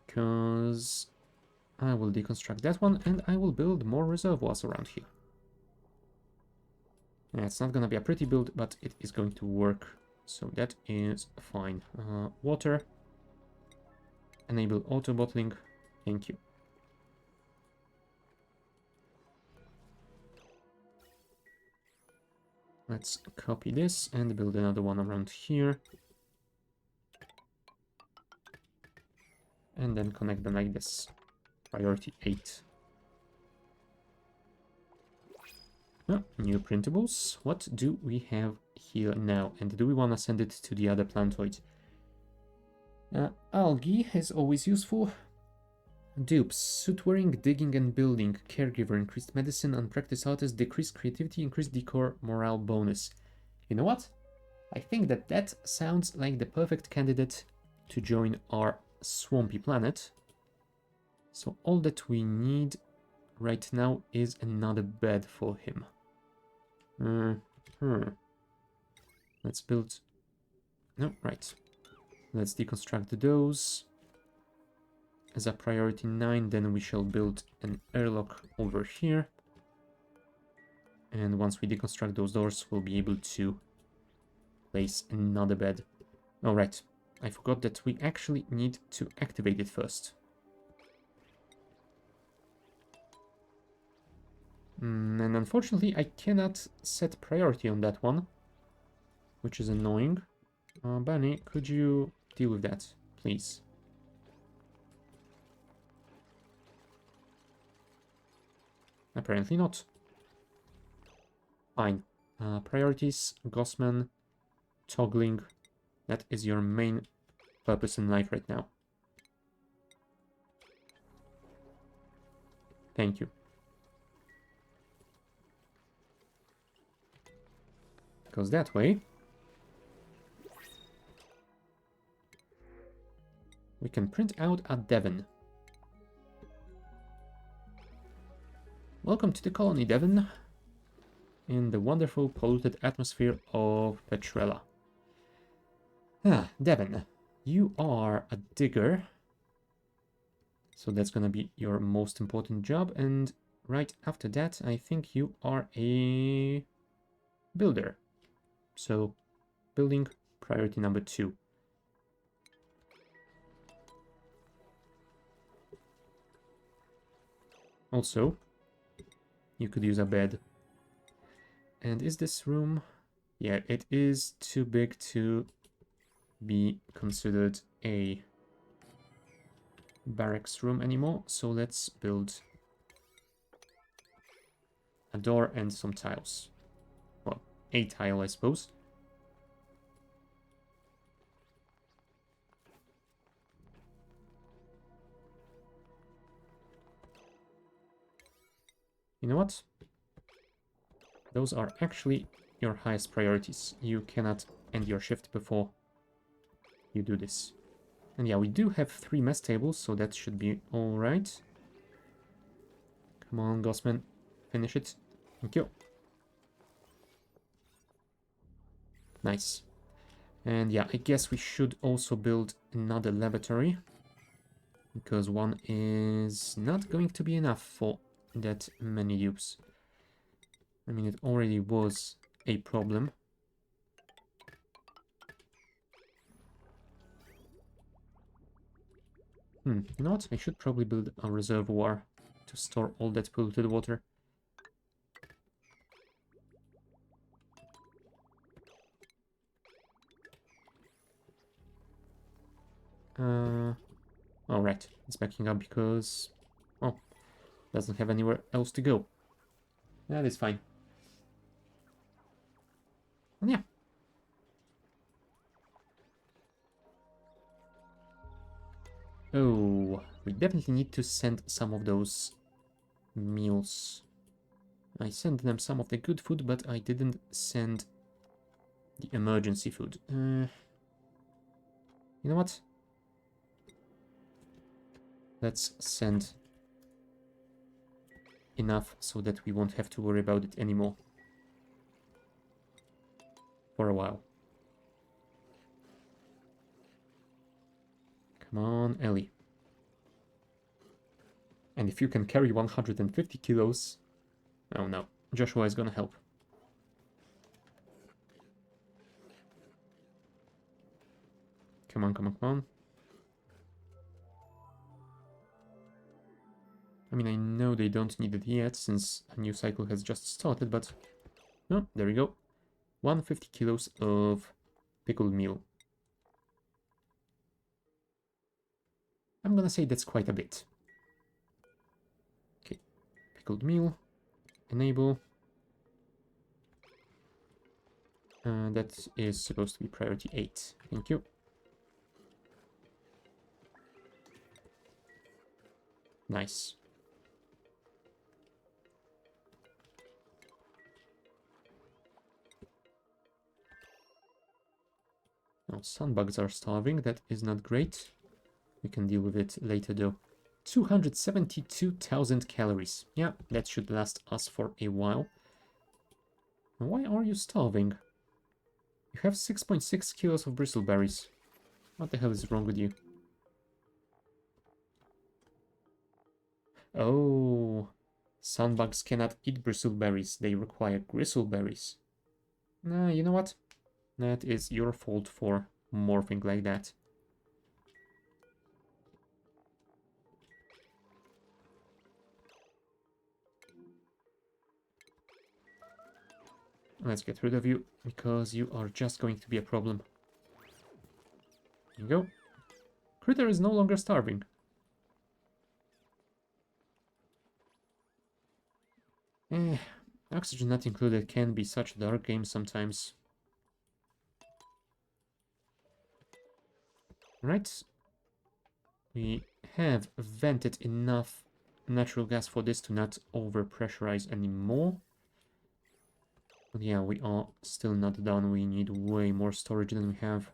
Because I will deconstruct that one and I will build more reservoirs around here. Yeah, it's not gonna be a pretty build, but it is going to work. So that is fine. Water. Enable auto bottling. Thank you. Let's copy this and build another one around here. And then connect them like this. Priority 8. Oh, new printables. What do we have here now? And do we want to send it to the other planetoid? Algae is always useful. Dupes. Suit wearing, digging and building. Caregiver. Increased medicine. Unpracticed artist. Decreased creativity. Increased decor. Morale bonus. You know what? I think that sounds like the perfect candidate to join our swampy planet. So all that we need right now is another bed for him. Let's build... No, right. Let's deconstruct those. As a priority 9, then we shall build an airlock over here. And once we deconstruct those doors, we'll be able to place another bed. Oh, right. I forgot that we actually need to activate it first. And unfortunately, I cannot set priority on that one, which is annoying. Bunny, could you deal with that, please? Apparently not. Fine. Priorities, Gossman, toggling. That is your main purpose in life right now. Thank you. Because that way we can print out a Devon. Welcome to the colony, Devon. in the wonderful polluted atmosphere of Petrella. Ah, Devon, you are a digger. So that's gonna be your most important job. And right after that, I think you are a builder. So building priority number 2. Also, you could use a bed. And is this room? Yeah, it is too big to be considered a barracks room anymore. So let's build a door and some tiles. Well, a tile, I suppose. You know what? Those are actually your highest priorities. You cannot end your shift before you do this. And yeah, we do have 3 mess tables, so that should be alright. Come on, Gossman. Finish it. Thank you. Nice. And yeah, I guess we should also build another laboratory, because one is not going to be enough for that many dupes. I mean, it already was a problem. You know what? I should probably build a reservoir to store all that polluted water. Alright, it's backing up because... oh, doesn't have anywhere else to go. That is fine. And yeah. Oh, we definitely need to send some of those meals. I sent them some of the good food, but I didn't send the emergency food. You know what? Let's send enough so that we won't have to worry about it anymore. For a while. Come on, Ellie. And if you can carry 150 kilos... oh no, Joshua is gonna help. Come on, come on, come on. I mean, I know they don't need it yet, since a new cycle has just started, but... oh, there we go. 150 kilos of pickled meal. I'm gonna say that's quite a bit. Okay, pickled meal. Enable. That is supposed to be priority 8. Thank you. Nice. Now, sunbugs are starving. That is not great. We can deal with it later, though. 272,000 calories. Yeah, that should last us for a while. Why are you starving? You have 6.6 kilos of bristleberries. What the hell is wrong with you? Oh, sunbugs cannot eat bristleberries. They require gristleberries. Nah, you know what? That is your fault for morphing like that. Let's get rid of you, because you are just going to be a problem. There you go. Critter is no longer starving. Oxygen not included can be such a dark game sometimes. Right. We have vented enough natural gas for this to not overpressurize anymore. But yeah, we are still not done. We need way more storage than we have.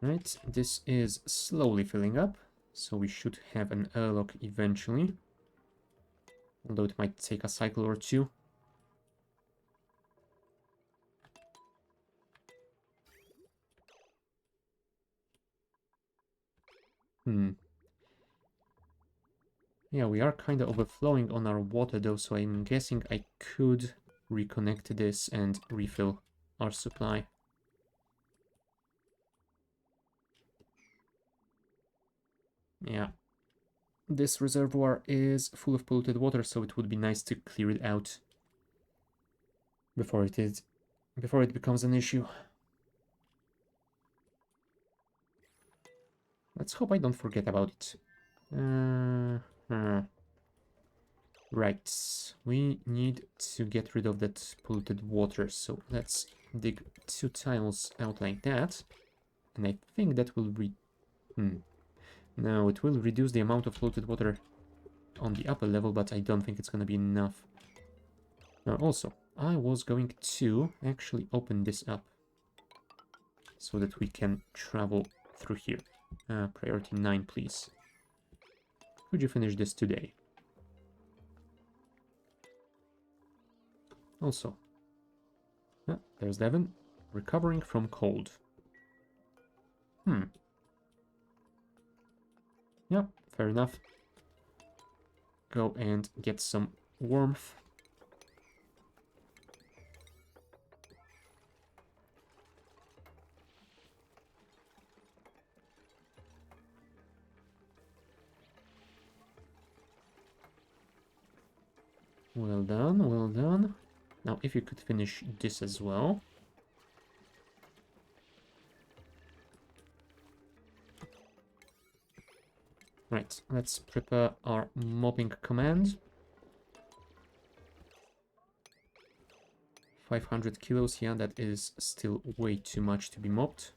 Right, this is slowly filling up, so we should have an airlock eventually. Although it might take a cycle or two. Yeah, we are kind of overflowing on our water though, so I'm guessing I could reconnect this and refill our supply. Yeah. This reservoir is full of polluted water, so it would be nice to clear it out before it becomes an issue. Let's hope I don't forget about it. Right, we need to get rid of that polluted water, so let's dig 2 tiles out like that. And I think that will No, it will reduce the amount of polluted water on the upper level, but I don't think it's gonna be enough. Also, I was going to actually open this up so that we can travel through here. Priority 9, please. Could you finish this today? Also, there's Devon, recovering from cold. Yeah, fair enough. Go and get some warmth. Well done, well done. Now, if you could finish this as well. Right, let's prepare our mopping command. 500 kilos, yeah, that is still way too much to be mopped.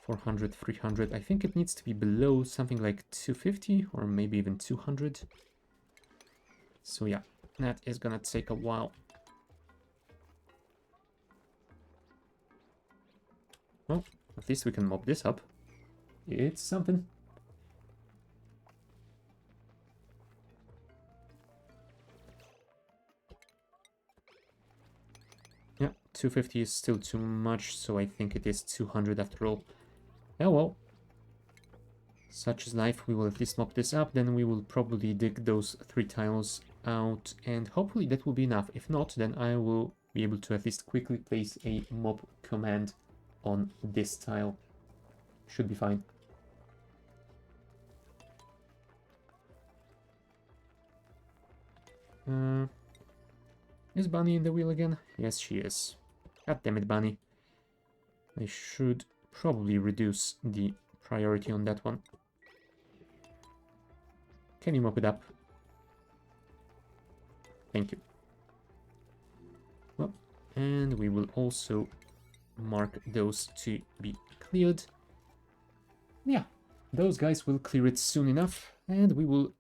400, 300, I think it needs to be below something like 250 or maybe even 200. So yeah, that is gonna take a while. Well, at least we can mop this up. It's something. Yeah, 250 is still too much, so I think it is 200 after all. Oh well. Such is life, we will at least mop this up, then we will probably dig those 3 tiles out, and hopefully that will be enough. If not, then I will be able to at least quickly place a mop command on this tile. Should be fine. Is Bunny in the wheel again? Yes, she is. God damn it, Bunny. I should probably reduce the priority on that one. Can you mop it up? Thank you. Well, and we will also mark those to be cleared. Yeah, those guys will clear it soon enough, and we will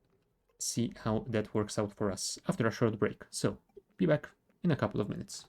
see how that works out for us after a short break. So, be back in a couple of minutes.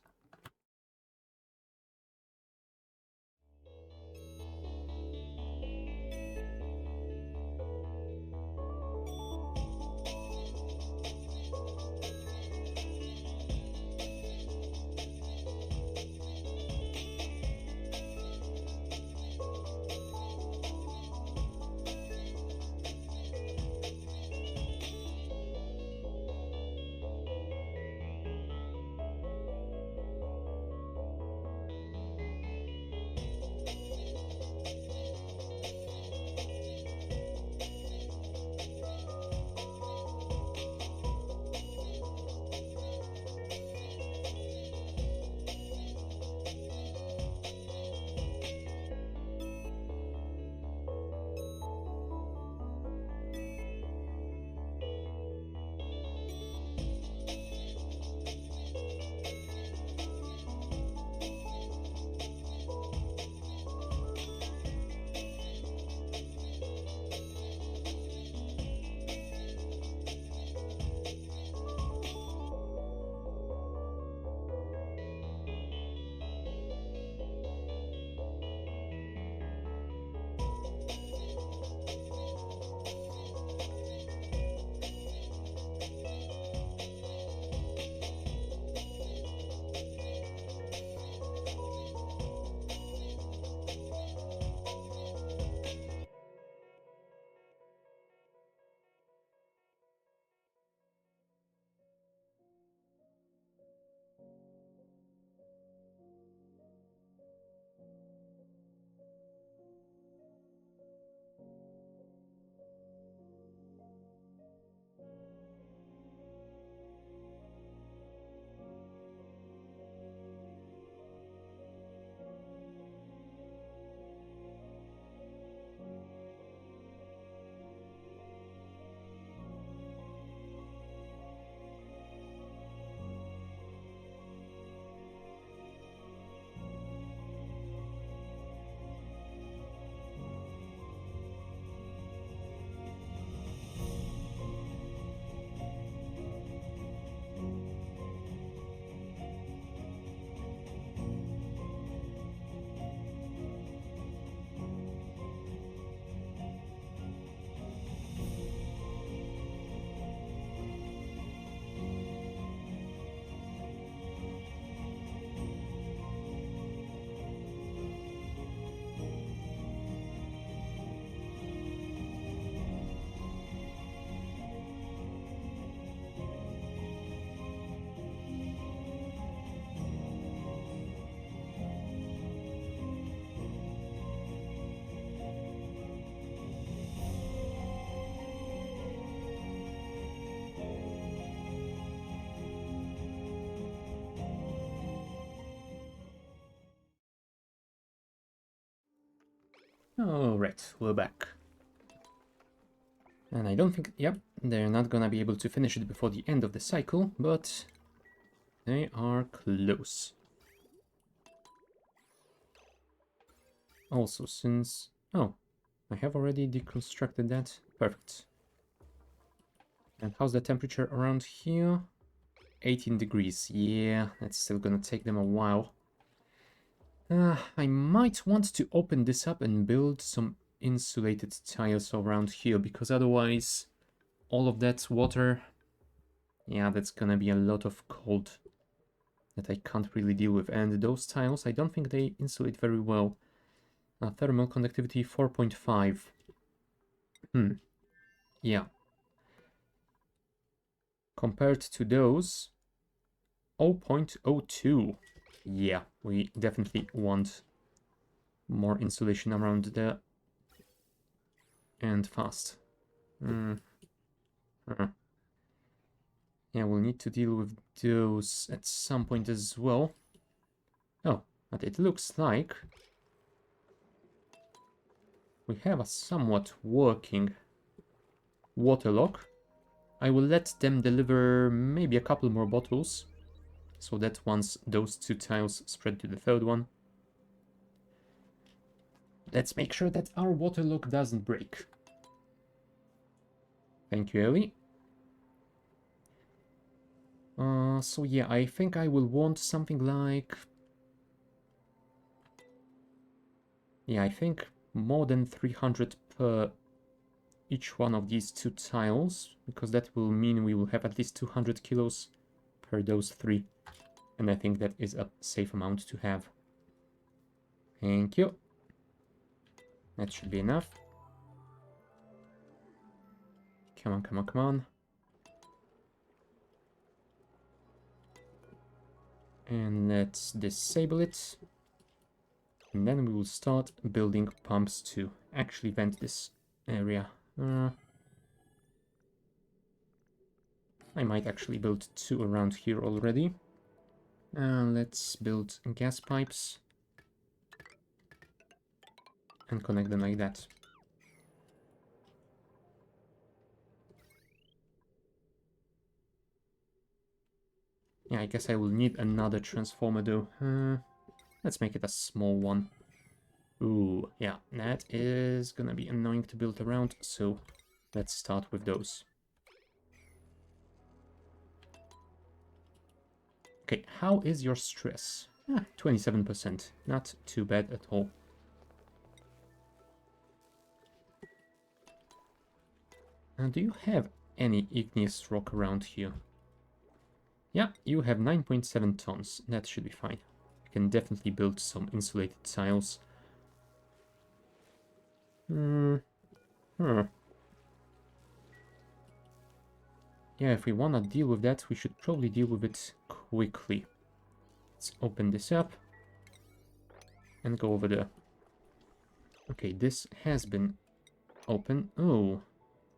Alright, we're back. And I don't think, yep, they're not gonna be able to finish it before the end of the cycle, but they are close. Also, since... Oh, I have already deconstructed that. Perfect. And how's the temperature around here? 18 degrees. Yeah, that's still gonna take them a while. I might want to open this up and build some insulated tiles around here, because otherwise all of that water, yeah, that's gonna be a lot of cold that I can't really deal with. And those tiles, I don't think they insulate very well. Thermal conductivity 4.5. Yeah. Compared to those, 0.02. Yeah, we definitely want more insulation around there. And fast. Yeah, we'll need to deal with those at some point as well. Oh, but it looks like we have a somewhat working waterlock. I will let them deliver maybe a couple more bottles, so that once those two tiles spread to the third one. Let's make sure that our waterlock doesn't break. Thank you, Ellie. So yeah, I think I will want something like... Yeah, I think more than 300 per each one of these two tiles, because that will mean we will have at least 200 kilos per those three. And I think that is a safe amount to have. Thank you. That should be enough. Come on, come on, come on. And let's disable it. And then we will start building pumps to actually vent this area. I might actually build two around here already. Let's build gas pipes and connect them like that. Yeah, I guess I will need another transformer though. Let's make it a small one. Ooh, yeah, that is gonna be annoying to build around, so let's start with those. Okay, how is your stress? 27%. Not too bad at all. Do you have any igneous rock around here? Yeah, you have 9.7 tons. That should be fine. You can definitely build some insulated tiles. Yeah, if we want to deal with that, we should probably deal with it quickly. Let's open this up and go over there. Okay, this has been open. Oh,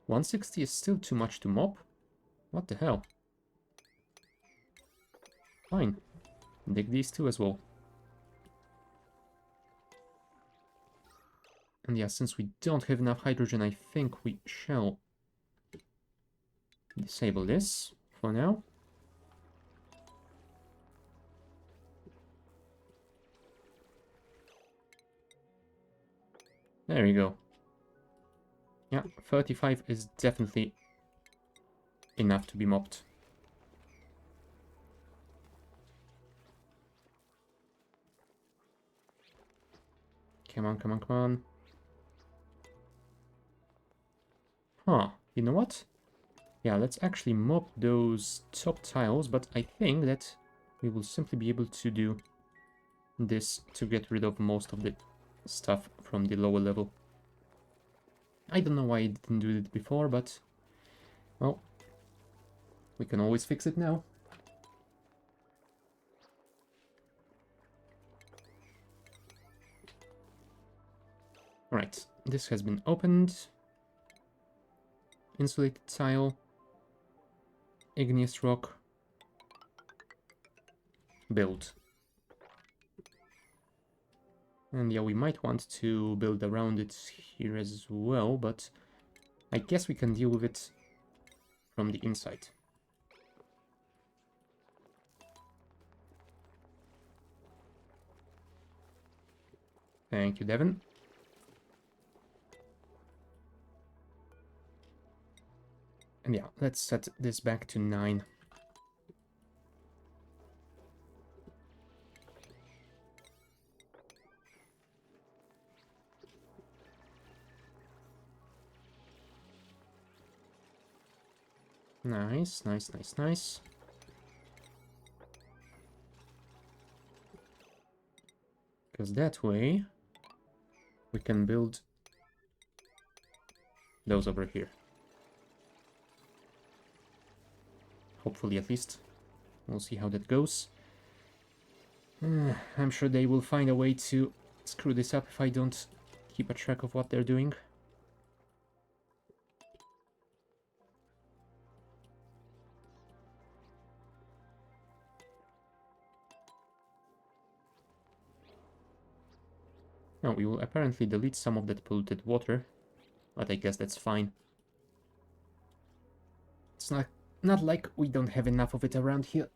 160 is still too much to mop? What the hell? Fine. Dig these two as well. And yeah, since we don't have enough hydrogen, I think we shall disable this for now. There we go. Yeah, 35 is definitely enough to be mopped. Come on, come on, come on. Huh, you know what? Yeah, let's actually mop those top tiles, but I think that we will simply be able to do this to get rid of most of the stuff from the lower level. I don't know why I didn't do it before, but well, we can always fix it now. Alright, this has been opened. Insulated tile. Igneous rock. Build. And yeah, we might want to build around it here as well, but I guess we can deal with it from the inside. Thank you, Devon. And yeah, let's set this back to 9. Nice, nice, nice, nice. Because that way we can build those over here. Hopefully, at least. We'll see how that goes. I'm sure they will find a way to screw this up if I don't keep a track of what they're doing. No, we will apparently delete some of that polluted water, but I guess that's fine. It's not like we don't have enough of it around here.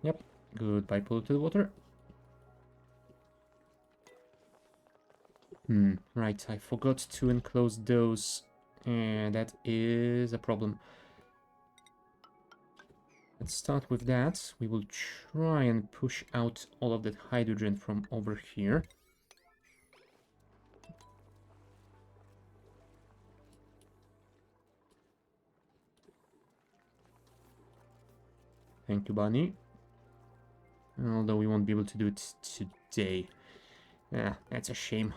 Yep, goodbye polluted water. Right, I forgot to enclose those, and that is a problem. Let's start with that. We will try and push out all of that hydrogen from over here. Thank you, Bunny. Although we won't be able to do it today. Yeah, that's a shame.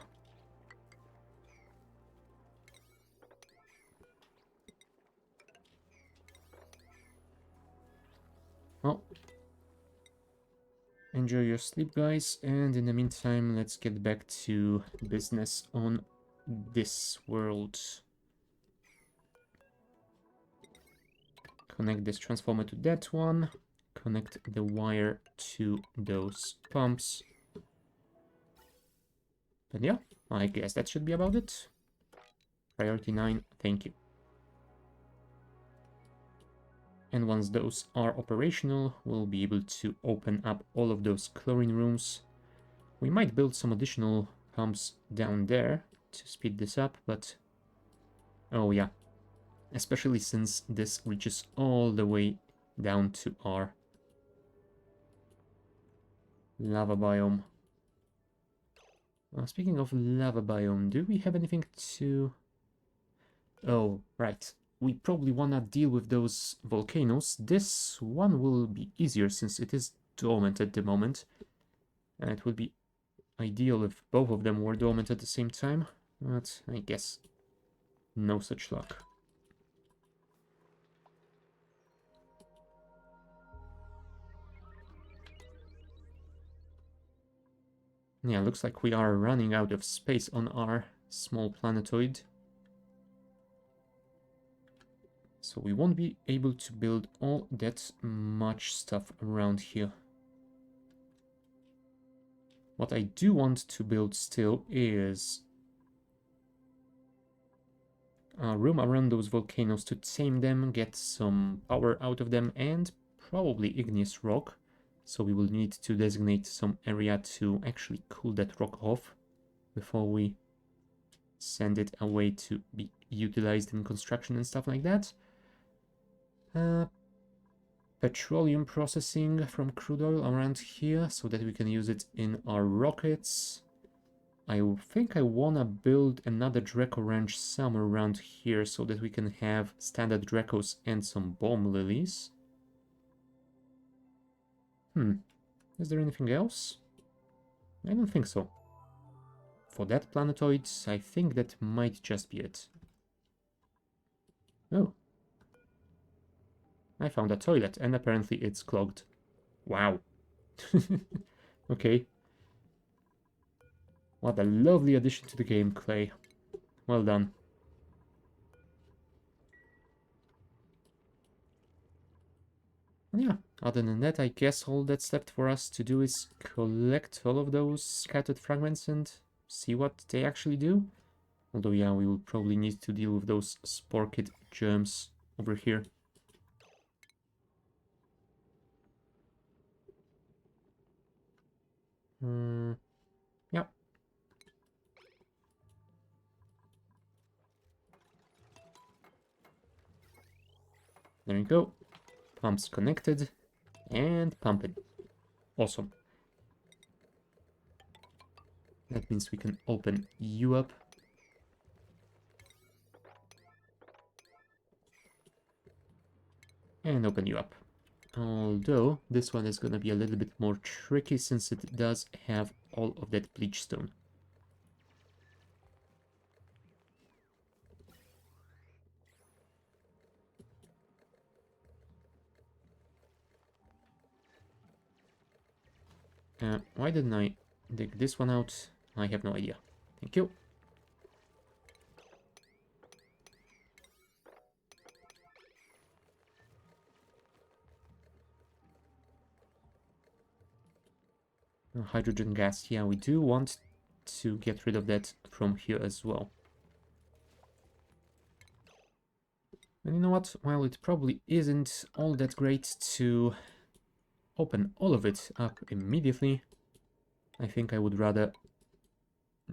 Well, enjoy your sleep, guys, and in the meantime, let's get back to business on this world. Connect this transformer to that one. Connect the wire to those pumps. But yeah, I guess that should be about it. Priority 9, thank you. And once those are operational, we'll be able to open up all of those chlorine rooms. We might build some additional pumps down there to speed this up, but... oh yeah. Especially since this reaches all the way down to our lava biome. Speaking of lava biome, do we have anything to... oh, right. We probably want to deal with those volcanoes. This one will be easier since it is dormant at the moment. And it would be ideal if both of them were dormant at the same time. But I guess no such luck. Yeah, looks like we are running out of space on our small planetoid. So we won't be able to build all that much stuff around here. What I do want to build still is a room around those volcanoes to tame them, get some power out of them, and probably igneous rock. So we will need to designate some area to actually cool that rock off before we send it away to be utilized in construction and stuff like that. Petroleum processing from crude oil around here so that we can use it in our rockets. I think I wanna build another Draco ranch somewhere around here so that we can have standard Dracos and some bomb lilies. Is there anything else? I don't think so. For that planetoid, I think that might just be it. Oh. I found a toilet, and apparently it's clogged. Wow. Okay. What a lovely addition to the game, Clay. Well done. And yeah, other than that, I guess all that's left for us to do is collect all of those scattered fragments and see what they actually do. Although, yeah, we will probably need to deal with those spore kid germs over here. Yeah. There you go. Pumps connected and pumping. Awesome. That means we can open you up. And open you up. Although, this one is gonna be a little bit more tricky since it does have all of that bleach stone. Why didn't I dig this one out? I have no idea. Thank you. Hydrogen gas. Yeah, we do want to get rid of that from here as well. And you know what? While it probably isn't all that great to open all of it up immediately, I think I would rather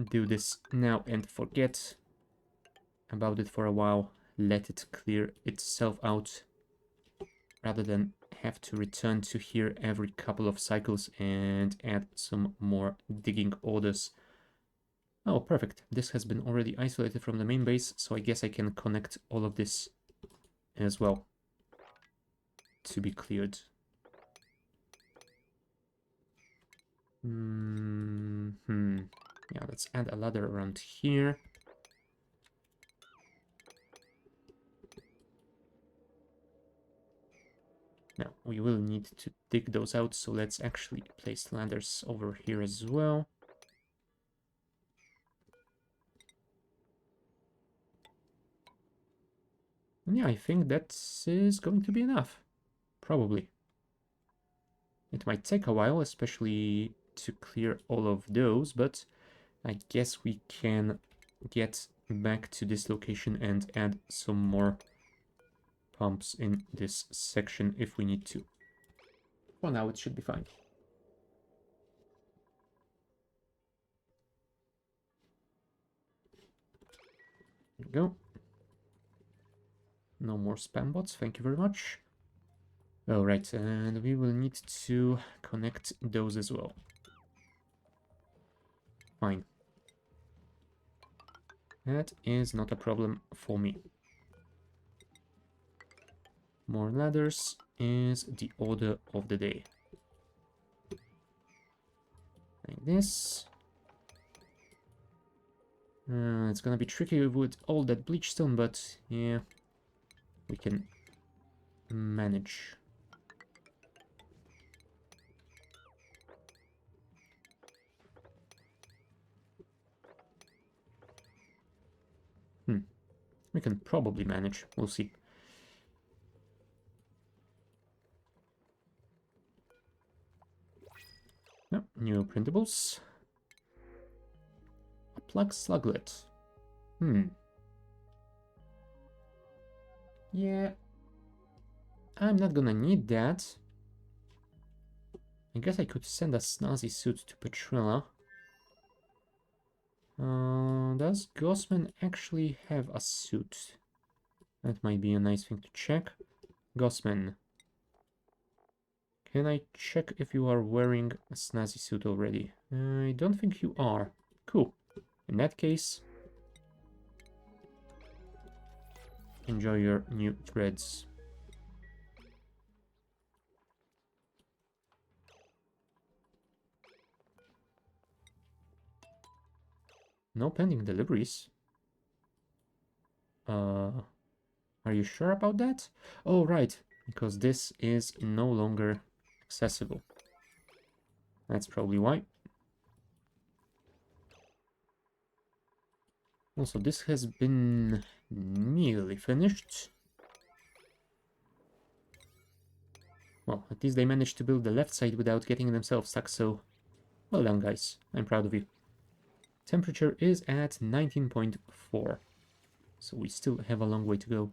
do this now and forget about it for a while, let it clear itself out, rather than have to return to here every couple of cycles and add some more digging orders. Oh, perfect. This has been already isolated from the main base, so I guess I can connect all of this as well to be cleared. Yeah, let's add a ladder around here. Now, we will need to dig those out, so let's actually place ladders over here as well. And yeah, I think that is going to be enough. Probably. It might take a while, especially to clear all of those, but I guess we can get back to this location and add some more pumps in this section if we need to. For now, it should be fine. There we go. No more spam bots, thank you very much. Alright, and we will need to connect those as well. Fine. That is not a problem for me. More ladders is the order of the day. Like this. It's gonna be tricky with all that bleach stone, but yeah, we can manage. We can probably manage, we'll see. Yep, new printables. A plug sluglet. Yeah, I'm not gonna need that. I guess I could send a snazzy suit to Petrella. Does Gossman actually have a suit? That might be a nice thing to check. Gossman, can I check if you are wearing a snazzy suit already? I don't think you are. Cool. In that case, enjoy your new threads. No pending deliveries. Are you sure about that? Oh, right, because this is no longer accessible. That's probably why. Also, this has been nearly finished. Well, at least they managed to build the left side without getting themselves stuck, so well done, guys. I'm proud of you. Temperature is at 19.4, so we still have a long way to go.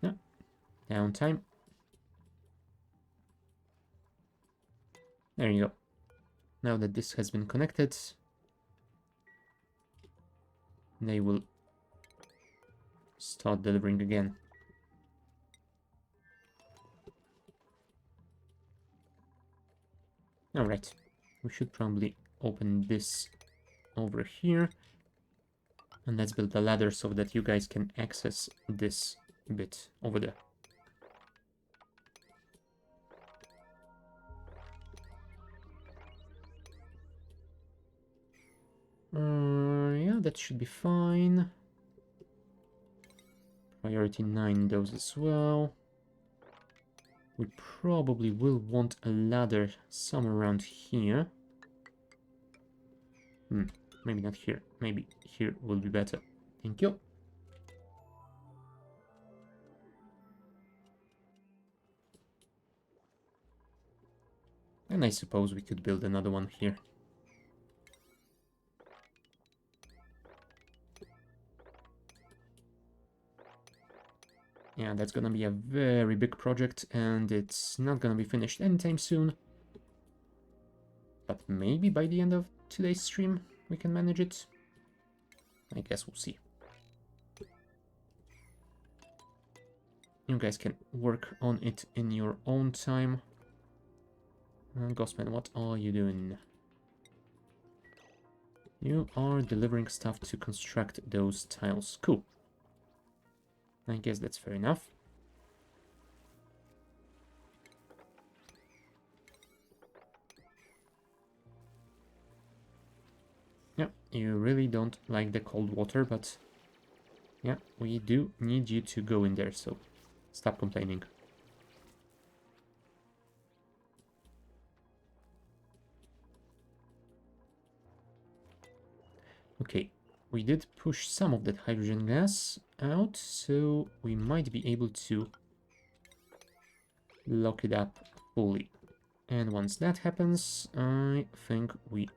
Yeah, downtime. There you go. Now that this has been connected, they will start delivering again. Alright, we should probably open this over here. And let's build a ladder so that you guys can access this bit over there. Yeah, that should be fine. Priority 9 those as well. We probably will want a ladder somewhere around here. Maybe not here. Maybe here will be better. Thank you. And I suppose we could build another one here. Yeah, that's gonna be a very big project, and it's not gonna be finished anytime soon. But maybe by the end of today's stream, we can manage it. I guess we'll see. You guys can work on it in your own time. Ghostman, what are you doing? You are delivering stuff to construct those tiles. Cool. I guess that's fair enough. Yeah, you really don't like the cold water, but yeah, we do need you to go in there, so stop complaining. Okay, we did push some of that hydrogen gas out, so we might be able to lock it up fully. And once that happens, I think we...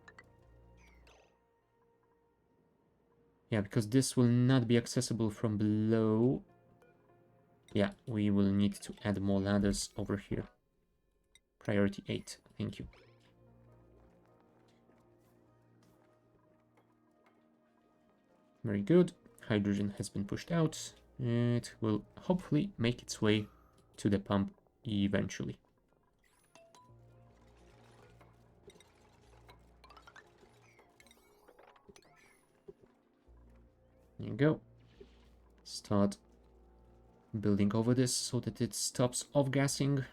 Yeah, because this will not be accessible from below. Yeah, we will need to add more ladders over here. Priority 8, thank you. Very good. Hydrogen has been pushed out. It will hopefully make its way to the pump eventually. There you go. Start building over this so that it stops off-gassing.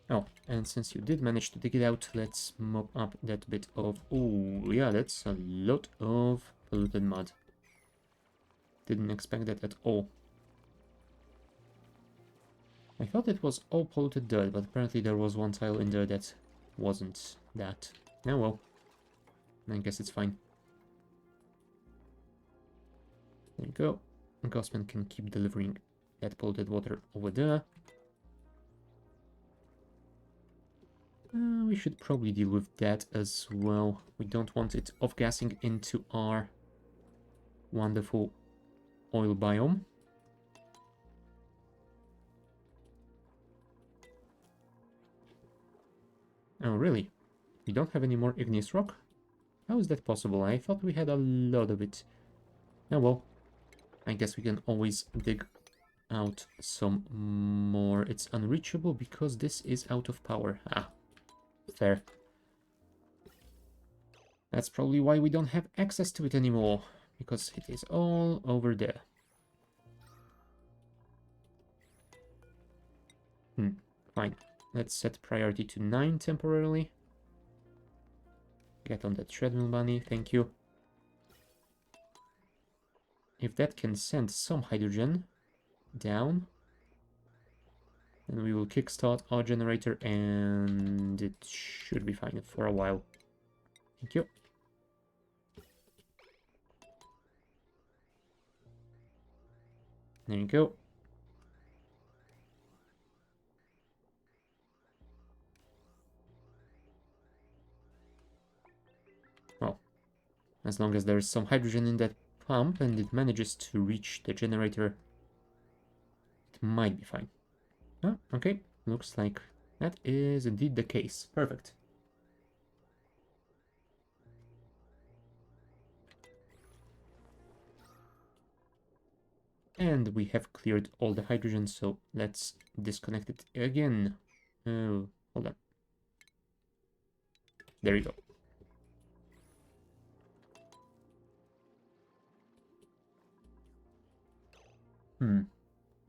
Oh, and since you did manage to dig it out, let's mop up that bit of... Oh, yeah, that's a lot of polluted mud. Didn't expect that at all. I thought it was all polluted dirt, but apparently there was one tile in there that wasn't that. Oh well, I guess it's fine. There you go. Gossman can keep delivering that polluted water over there. We should probably deal with that as well. We don't want it off-gassing into our wonderful oil biome. Oh, really? We don't have any more igneous rock? How is that possible? I thought we had a lot of it. Oh well, I guess we can always dig out some more. It's unreachable because this is out of power. Ah, fair. That's probably why we don't have access to it anymore, because it is all over there. Fine. Let's set priority to 9 temporarily. Get on that treadmill, bunny. Thank you. If that can send some hydrogen down. And we will kickstart our generator, and it should be fine for a while. Thank you. There you go. Well, as long as there is some hydrogen in that pump and it manages to reach the generator, it might be fine. Oh, okay. Looks like that is indeed the case. Perfect. And we have cleared all the hydrogen, so let's disconnect it again. Oh, hold on. There you go.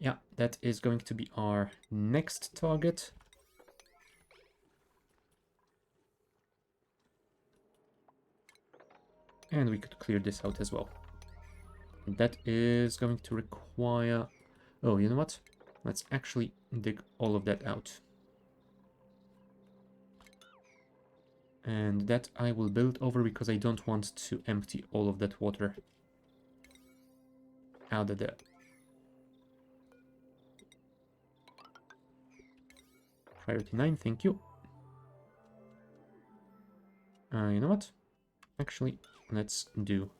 Yeah, that is going to be our next target. And we could clear this out as well. That is going to require... Oh, you know what? Let's actually dig all of that out. And that I will build over because I don't want to empty all of that water out of there. Priority 9, thank you. You know what? Actually, let's do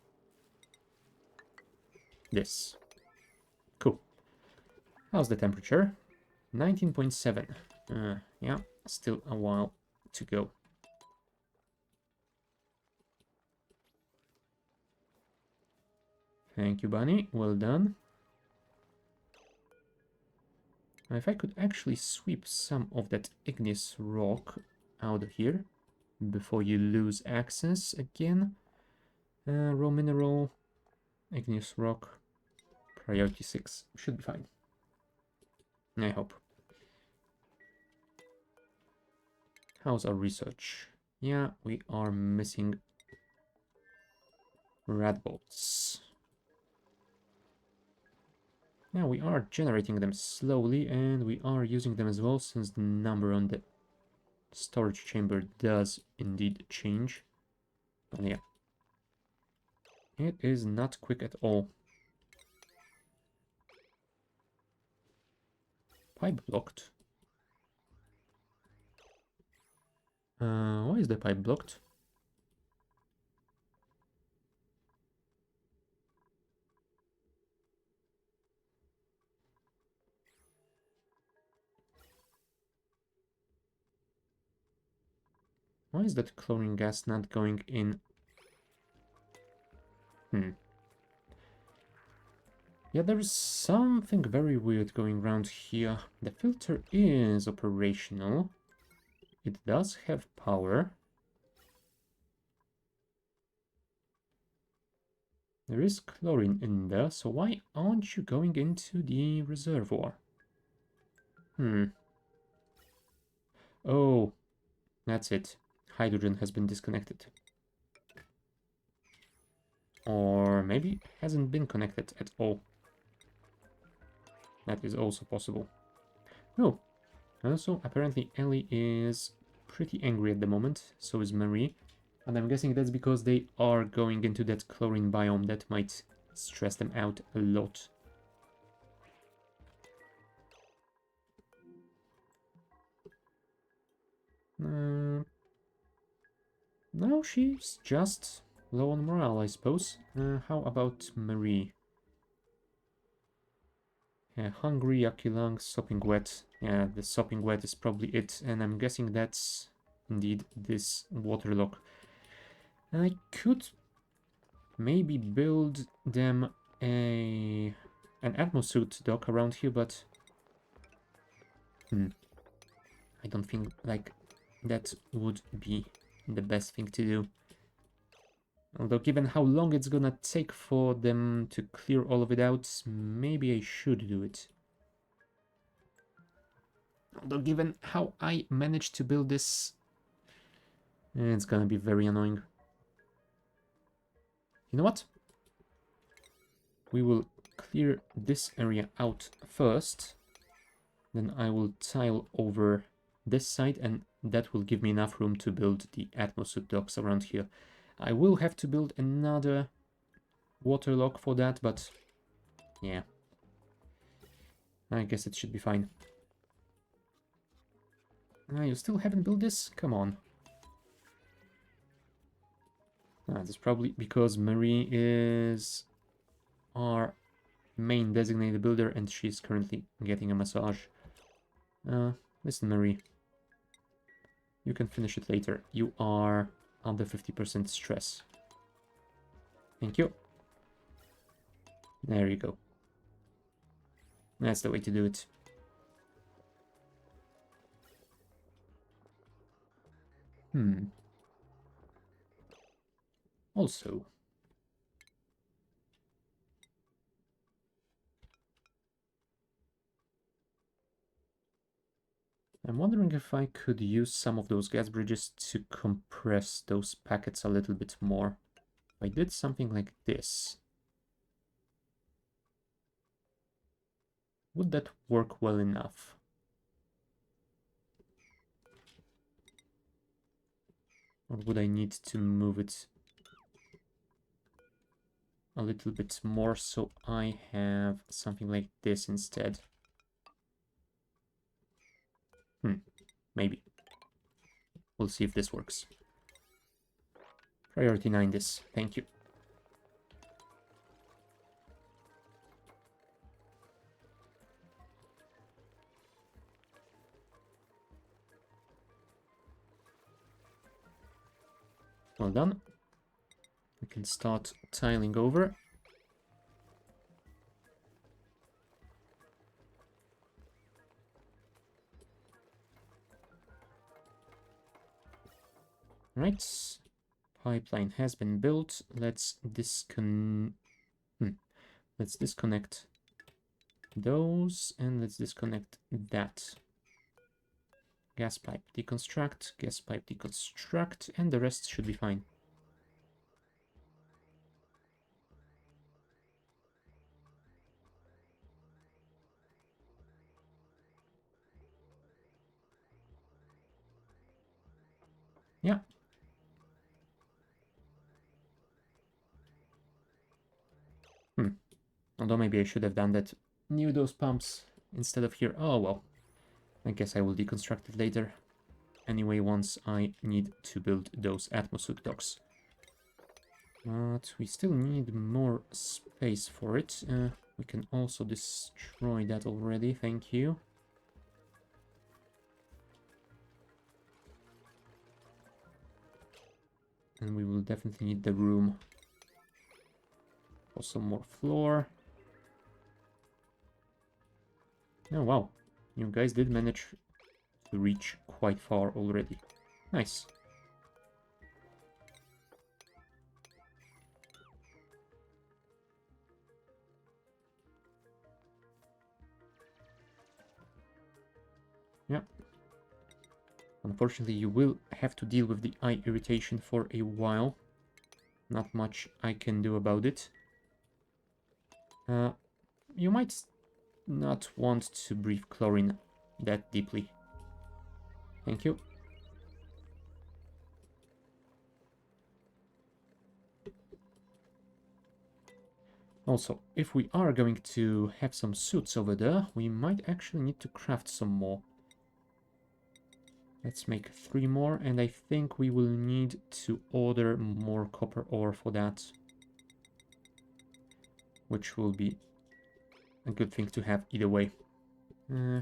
this. Cool. How's the temperature? 19.7. Yeah, still a while to go. Thank you, Bunny. Well done. If I could actually sweep some of that igneous rock out of here before you lose access again. Raw mineral, igneous rock, priority 6. Should be fine. I hope. How's our research? Yeah, we are missing rat bolts. Yeah, we are generating them slowly, and we are using them as well, since the number on the storage chamber does indeed change. But yeah, it is not quick at all. Pipe blocked. Why is the pipe blocked? Why is that chlorine gas not going in? Yeah, there is something very weird going around here. The filter is operational. It does have power. There is chlorine in there, so why aren't you going into the reservoir? Oh, that's it. Hydrogen has been disconnected. Or maybe hasn't been connected at all. That is also possible. Oh, also apparently Ellie is pretty angry at the moment, so is Marie. And I'm guessing that's because they are going into that chlorine biome that might stress them out a lot. No, she's just low on morale, I suppose. How about Marie? Hungry, yucky lungs, sopping wet. Yeah, the sopping wet is probably it, and I'm guessing that's indeed this waterlock. I could maybe build them an atmosuit dock around here, but I don't think like that would be the best thing to do. Although given how long it's gonna take for them to clear all of it out, maybe I should do it. Although given how I managed to build this, it's gonna be very annoying. You know what? We will clear this area out first. Then I will tile over this side, and that will give me enough room to build the atmosuit docks around here. I will have to build another water lock for that, but yeah, I guess it should be fine. You still haven't built this? Come on. That's probably because Marie is our main designated builder and she's currently getting a massage. Listen, Marie. You can finish it later. You are under 50% stress. Thank you. There you go. That's the way to do it. Also, I'm wondering if I could use some of those gas bridges to compress those packets a little bit more. If I did something like this, would that work well enough? Or would I need to move it a little bit more so I have something like this instead? Maybe. We'll see if this works. Priority 9 this. Thank you. Well done. We can start tiling over. Right. Pipeline has been built. Let's disconnect those and let's disconnect that. Gas pipe deconstruct, gas pipe deconstruct, and the rest should be fine. Yeah. Although maybe I should have done that near those pumps instead of here. Oh well. I guess I will deconstruct it later. Anyway, once I need to build those atmosuit docks. But we still need more space for it. We can also destroy that already, thank you. And we will definitely need the room for some more floor. Oh wow, you guys did manage to reach quite far already. Nice. Yeah. Unfortunately, you will have to deal with the eye irritation for a while. Not much I can do about it. You might not want to breathe chlorine that deeply. Thank you. Also, if we are going to have some suits over there, we might actually need to craft some more. Let's make 3 more, and I think we will need to order more copper ore for that. Which will be a good thing to have either way.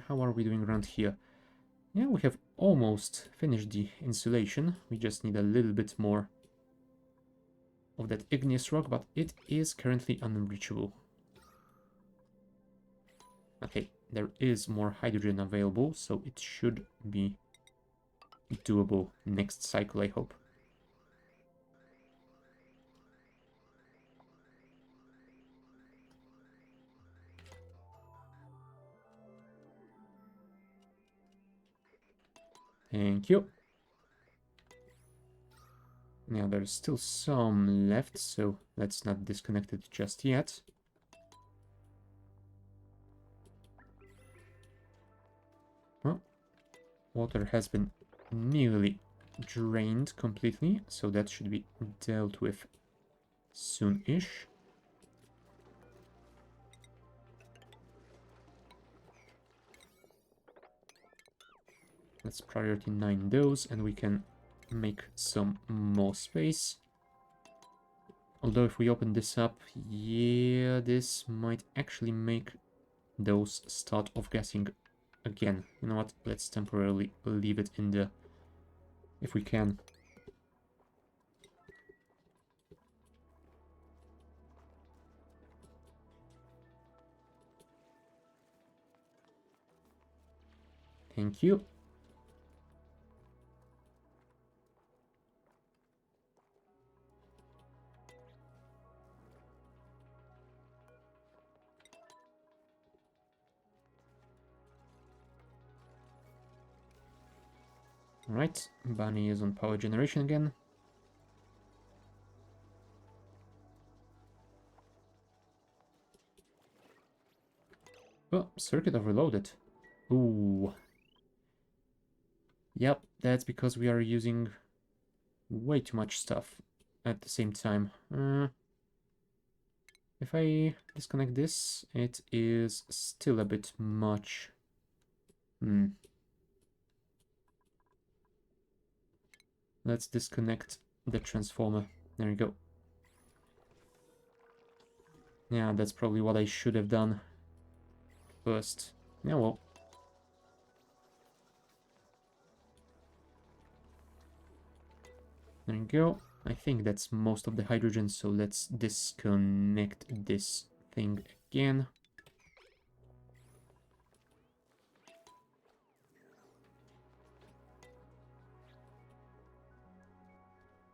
How are we doing around here? Yeah, we have almost finished the insulation. We just need a little bit more of that igneous rock, but it is currently unreachable. Okay, there is more hydrogen available, so it should be doable next cycle, I hope. Thank you. Now there's still some left, so let's not disconnect it just yet. water has been nearly drained completely, so that should be dealt with soon-ish. Let's priority 9 those, and we can make some more space. Although if we open this up, yeah, this might actually make those start off-gassing again. You know what? Let's temporarily leave it in the... if we can. Thank you. Alright, Bunny is on power generation again. Oh, circuit overloaded. Ooh. Yep, that's because we are using way too much stuff at the same time. If I disconnect this, it is still a bit much. Let's disconnect the transformer. There we go. Yeah, that's probably what I should have done first. Yeah, well. There you go. I think that's most of the hydrogen, so let's disconnect this thing again.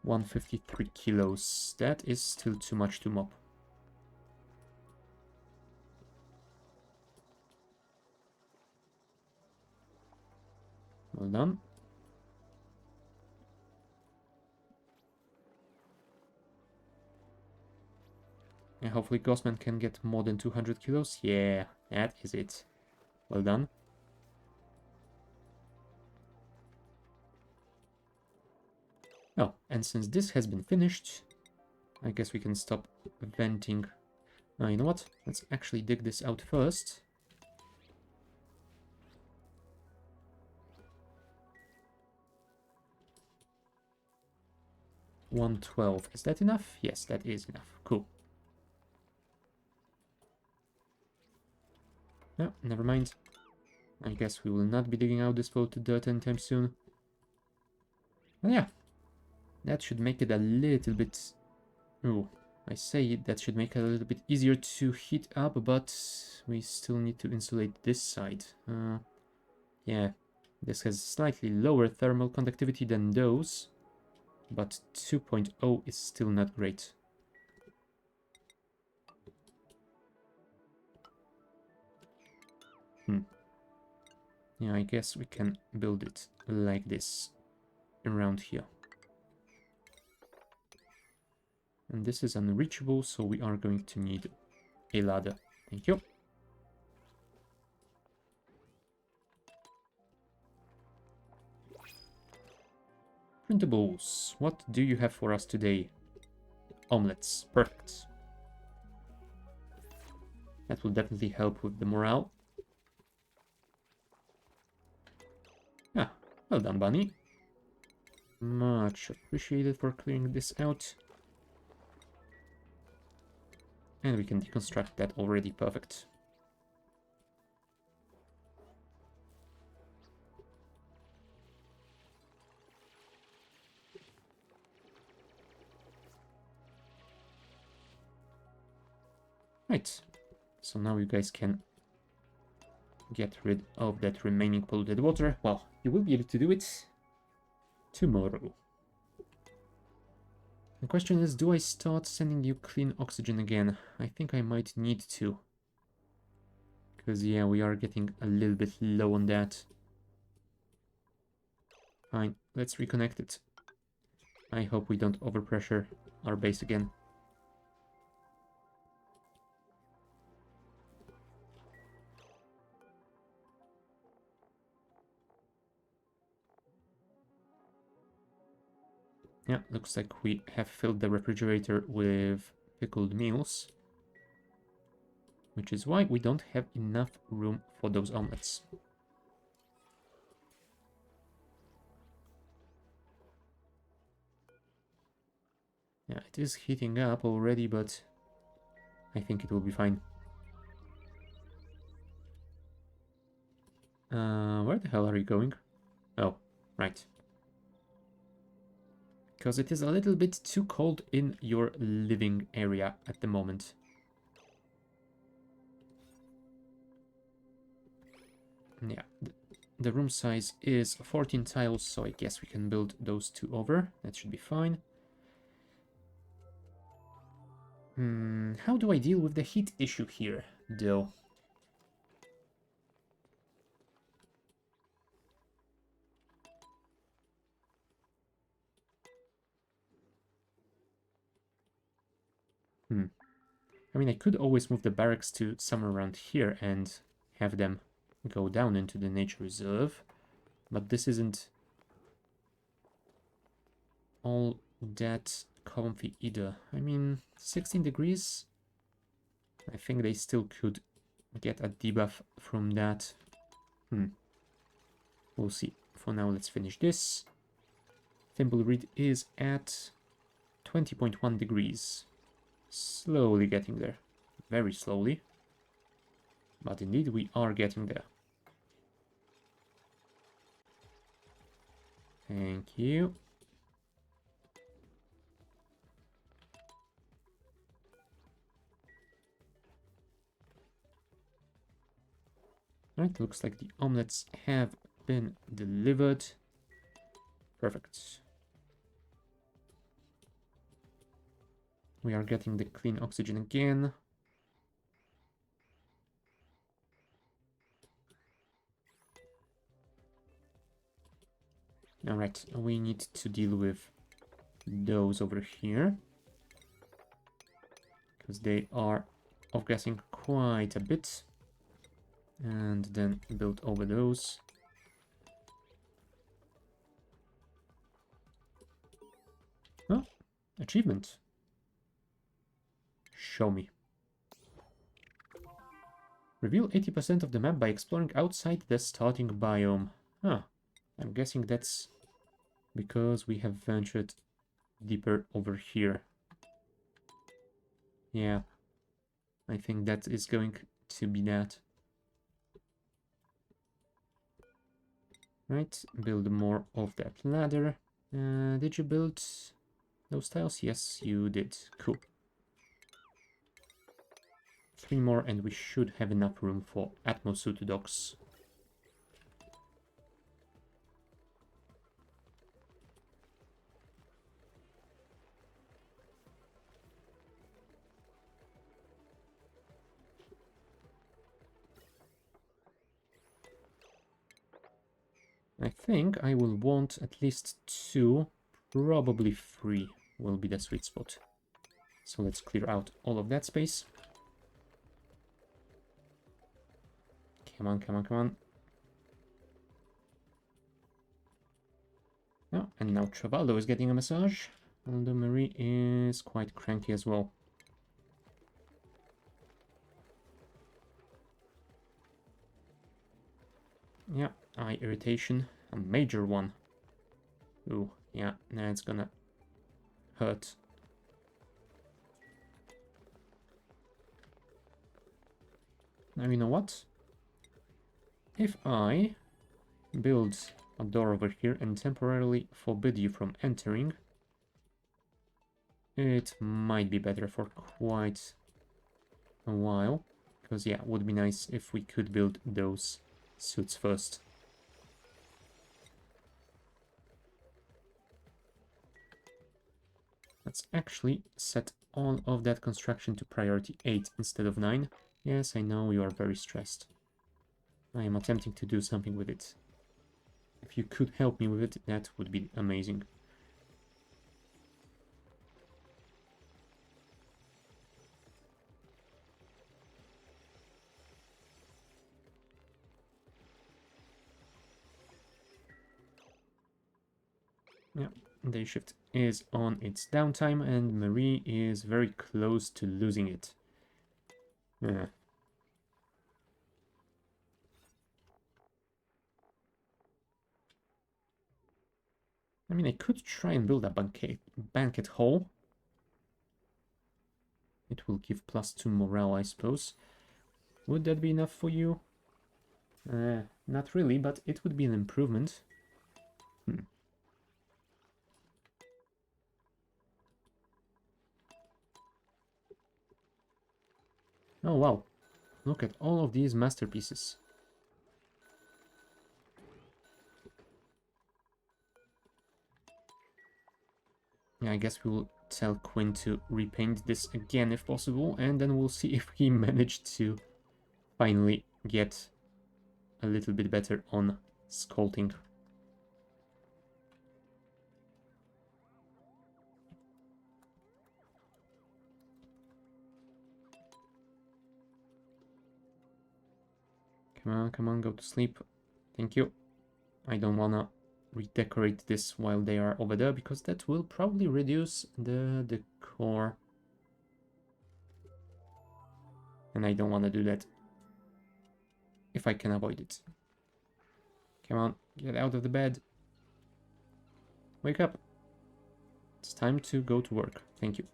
$153 kilos. That is still too much to mop. Well done. And hopefully Gossman can get more than 200 kilos. Yeah, that is it. Well done. Oh, and since this has been finished, I guess we can stop venting. You know what? Let's actually dig this out first. $112. Is that enough? Yes, that is enough. Cool. No, never mind. I guess we will not be digging out this floated dirt anytime soon. Well, yeah. That should make it a little bit... Oh, I say that should make it a little bit easier to heat up, but we still need to insulate this side. Yeah, this has slightly lower thermal conductivity than those, but 2.0 is still not great. Yeah, I guess we can build it like this around here. And this is unreachable, so we are going to need a ladder. Thank you. Printables. What do you have for us today? Omelets. Perfect. That will definitely help with the morale. Ah, well done, Bunny. Much appreciated for clearing this out. And we can deconstruct that already. Perfect. Right. So now you guys can get rid of that remaining polluted water. Well, you will be able to do it tomorrow. The question is, do I start sending you clean oxygen again? I think I might need to. Because, yeah, we are getting a little bit low on that. Fine, let's reconnect it. I hope we don't overpressure our base again. Yeah, looks like we have filled the refrigerator with pickled meals. Which is why we don't have enough room for those omelets. Yeah, it is heating up already, but I think it will be fine. Where the hell are you going? Oh, right. Because it is a little bit too cold in your living area at the moment. Yeah, the room size is 14 tiles, so I guess we can build those two over. That should be fine. How do I deal with the heat issue here, though? I mean, I could always move the barracks to somewhere around here and have them go down into the nature reserve, but this isn't all that comfy either. I mean, 16 degrees, I think they still could get a debuff from that. We'll see. For now, let's finish this. Thimble read is at 20.1 degrees. Slowly getting there. Very slowly. But indeed, we are getting there. Thank you. Right, looks like the omelets have been delivered. Perfect. We are getting the clean oxygen again. Alright, we need to deal with those over here. Because they are off-gassing quite a bit. And then build over those. Oh, achievement. Show me. Reveal 80% of the map by exploring outside the starting biome. Huh. I'm guessing that's because we have ventured deeper over here. Yeah. I think that is going to be that. Right, build more of that ladder. Did you build those tiles? Yes, you did. Cool. 3 more and we should have enough room for atmosuit docks. I think I will want at least 2, probably 3 will be the sweet spot. So let's clear out all of that space. Come on, come on, come on. Oh, and now Travaldo is getting a massage. Although Marie is quite cranky as well. Yeah, eye irritation. A major one. Ooh, yeah, now it's gonna hurt. Now you know what? If I build a door over here and temporarily forbid you from entering, it might be better for quite a while. Because yeah, it would be nice if we could build those suits first. Let's actually set all of that construction to priority 8 instead of 9. Yes, I know you are very stressed. I am attempting to do something with it. If you could help me with it, that would be amazing. Yeah, Day shift is on its downtime, and Marie is very close to losing it. Yeah. I mean, I could try and build a banquet hall. It will give +2 morale, I suppose. Would that be enough for you? Not really, but it would be an improvement. Oh wow, look at all of these masterpieces. Yeah, I guess we will tell Quinn to repaint this again if possible, and then we'll see if he managed to finally get a little bit better on sculpting. Come on, go to sleep. Thank you. I don't wanna redecorate this while they are over there, because that will probably reduce the decor. And I don't wanna do that if I can avoid it. Come on, get out of the bed. Wake up. It's time to go to work. Thank you.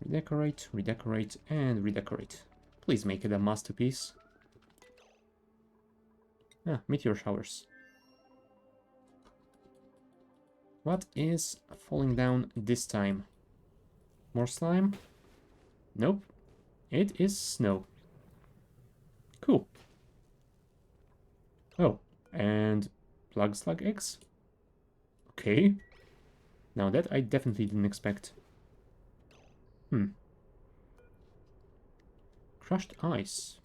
Redecorate, redecorate, and redecorate. Please make it a masterpiece. Ah, meteor showers. What is falling down this time? More slime? Nope. It is snow. Cool. Oh, and plug slug eggs? Okay. Now that I definitely didn't expect. Crushed ice.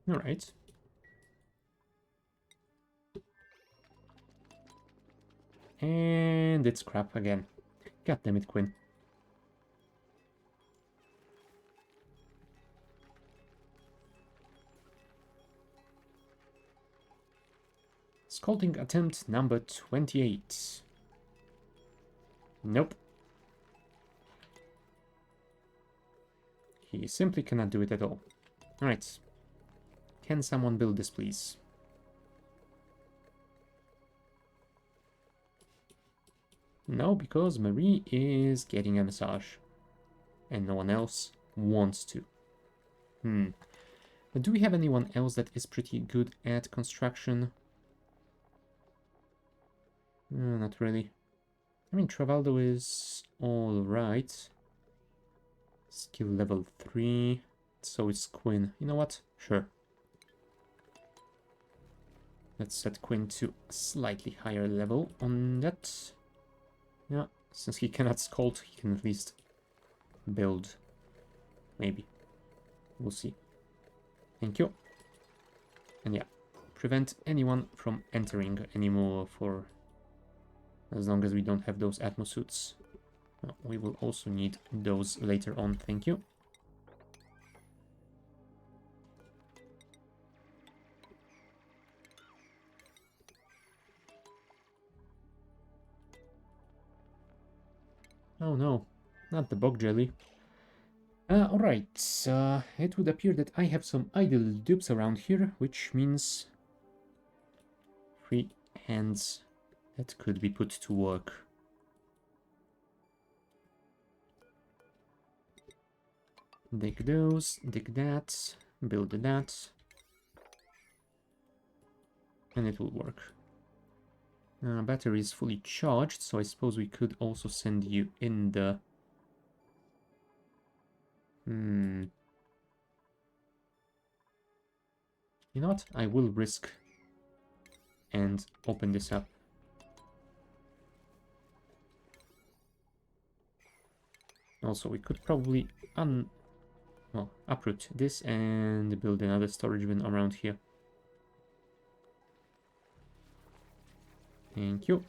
Alright. And it's crap again. God damn it, Quinn. Sculpting attempt number 28. Nope. He simply cannot do it at all. Alright. Can someone build this, please? No, because Marie is getting a massage. And no one else wants to. But do we have anyone else that is pretty good at construction? Not really. I mean, Travaldo is alright. Skill level 3. So is Quinn. You know what? Sure. Let's set Quinn to a slightly higher level on that. Yeah, since he cannot sculpt, he can at least build. Maybe. We'll see. Thank you. And yeah, prevent anyone from entering anymore for as long as we don't have those atmosuits. We will also need those later on. Thank you. Oh no, not the bog jelly. Alright, it would appear that I have some idle dupes around here, which means free hands that could be put to work. Dig those, dig that, build that, and it will work. Battery is fully charged, so I suppose we could also send you in the... You know what? I will risk and open this up. Also, we could probably uproot this and build another storage bin around here. Thank you.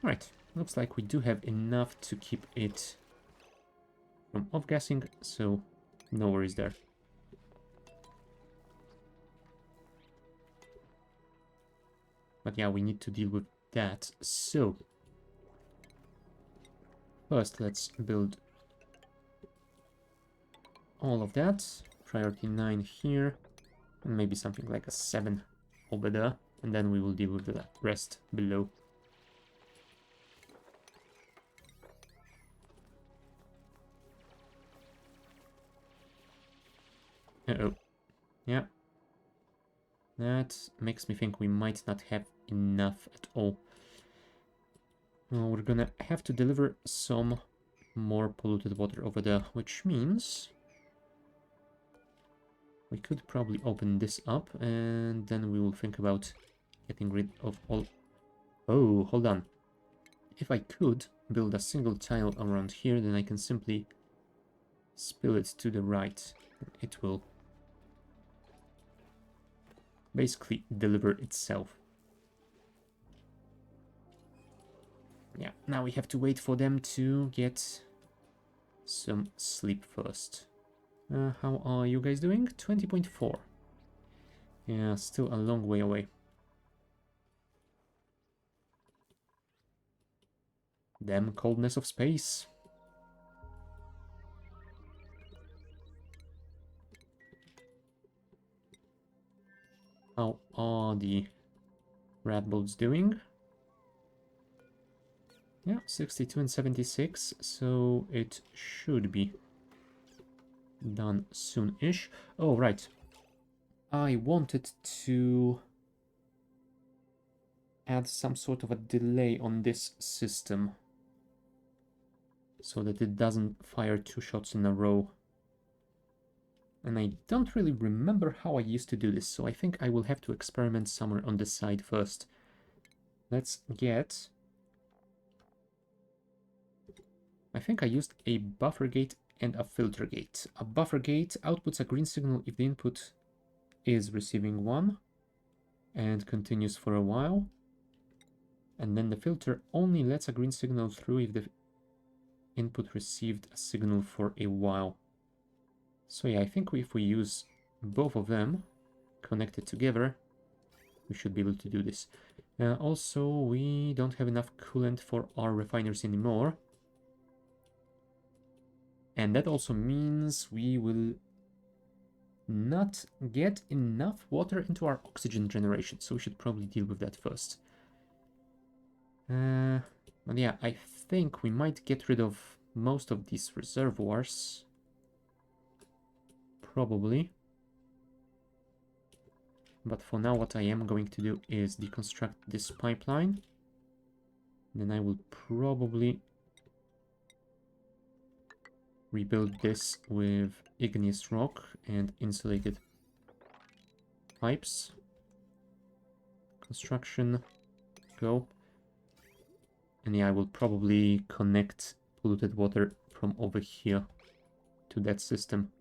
Right, looks like we do have enough to keep it from off-gassing, so no worries there. But yeah, we need to deal with that. So, first let's build all of that. Priority 9 here, and maybe something like a 7 over there, and then we will deal with the rest below. Uh-oh. Yeah. That makes me think we might not have enough at all. We're gonna have to deliver some more polluted water over there, which means we could probably open this up, and then we will think about getting rid of all... Oh, hold on. If I could build a single tile around here, then I can simply spill it to the right. It will basically deliver itself. Yeah, now we have to wait for them to get some sleep first. How are you guys doing? 20.4. Yeah, still a long way away. Damn coldness of space. How are the rat bulbs doing? Yeah, 62 and 76, so it should be done soon-ish. Oh, right. I wanted to add some sort of a delay on this system so that it doesn't fire 2 shots in a row. And I don't really remember how I used to do this, so I think I will have to experiment somewhere on the side first. Let's get... I think I used a buffer gate and a filter gate. A buffer gate outputs a green signal if the input is receiving 1 and continues for a while. And then the filter only lets a green signal through if the input received a signal for a while. So yeah, I think if we use both of them connected together, we should be able to do this. Also, we don't have enough coolant for our refiners anymore. And that also means we will not get enough water into our oxygen generation, so we should probably deal with that first. But yeah, I think we might get rid of most of these reservoirs. Probably. But for now, what I am going to do is deconstruct this pipeline. Then I will probably rebuild this with igneous rock and insulated pipes. Construction, go. And yeah, I will probably connect polluted water from over here to that system.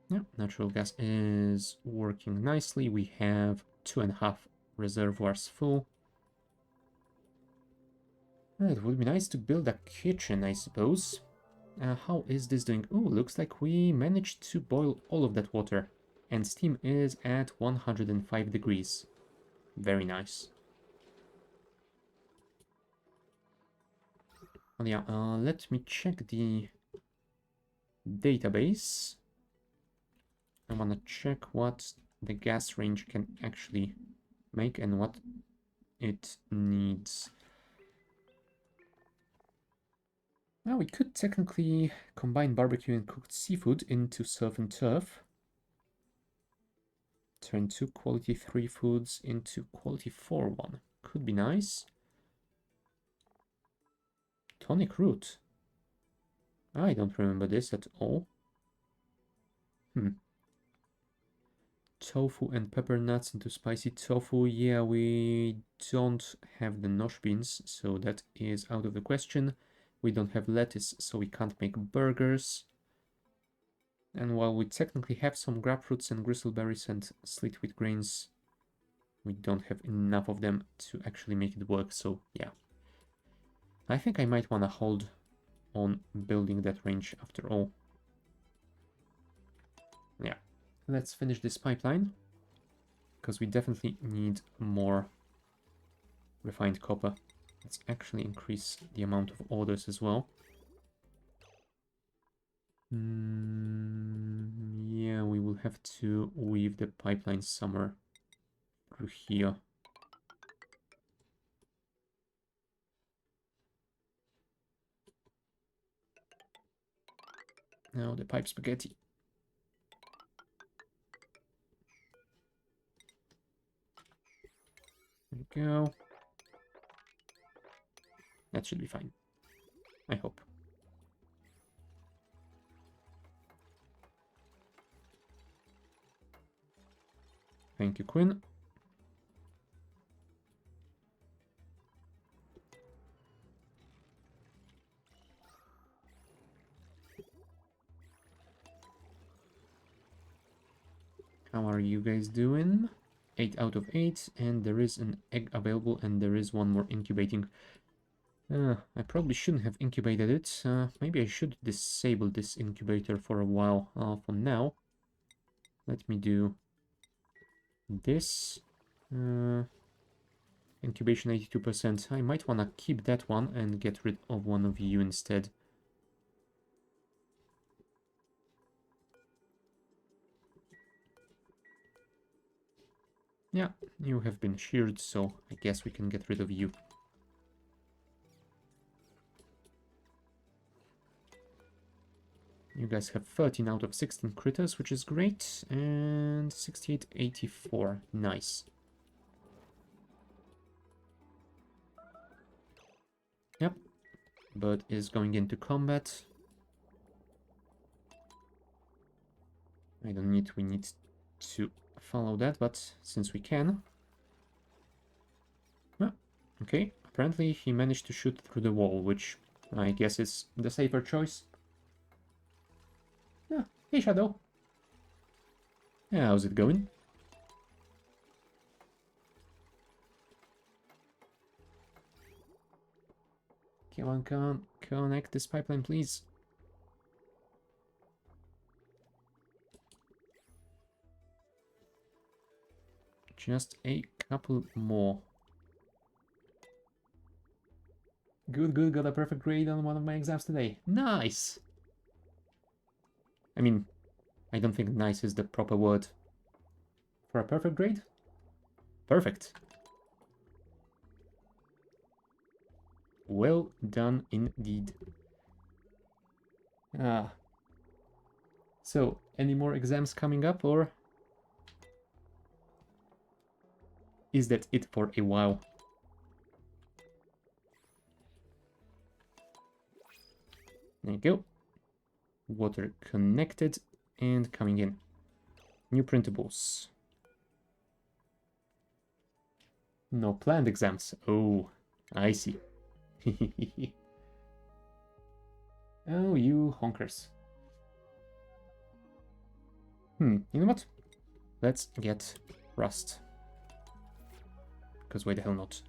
Yeah, natural gas is working nicely. We have 2.5 reservoirs full. It would be nice to build a kitchen, I suppose. How is this doing? Ooh, looks like we managed to boil all of that water. And steam is at 105 degrees. Very nice. Oh yeah, let me check the database. I want to check what the gas range can actually make and what it needs. Now we could technically combine barbecue and cooked seafood into surf and turf. Turn 2 quality 3 foods into quality 4 one. Could be nice. Tonic root. I don't remember this at all. Tofu and pepper nuts into spicy tofu. Yeah, we don't have the nosh beans, so that is out of the question. We don't have lettuce, so we can't make burgers. And while we technically have some grapefruits and gristleberries and slit wheat grains, we don't have enough of them to actually make it work, so yeah. I think I might want to hold on building that range after all. Yeah, let's finish this pipeline, because we definitely need more refined copper. Let's actually increase the amount of orders as well. Yeah, we will have to weave the pipeline somewhere through here. Now the pipe spaghetti. There we go. That should be fine. I hope. Thank you, Quinn. How are you guys doing? 8 out of 8, and there is an egg available, and there is one more incubating. I probably shouldn't have incubated it. Maybe I should disable this incubator for a while. For now, let me do this. Incubation 82%. I might want to keep that one and get rid of one of you instead. Yeah, you have been sheared, so I guess we can get rid of you. You guys have 13 out of 16 critters, which is great, and 6884. Nice. Yep, bird is going into combat. We need to follow that, but since we can... Well, okay, apparently he managed to shoot through the wall, which I guess is the safer choice. Yeah, hey Shadow. Yeah, how's it going? Come on, connect this pipeline, please. Just a couple more. Good, got a perfect grade on one of my exams today. Nice! I mean, I don't think nice is the proper word for a perfect grade. Perfect. Well done indeed. So, any more exams coming up, or is that it for a while? There you go. Water connected and coming in. New printables. No planned exams. Oh, I see. Oh, you honkers. You know what? Let's get rust. Because why the hell not?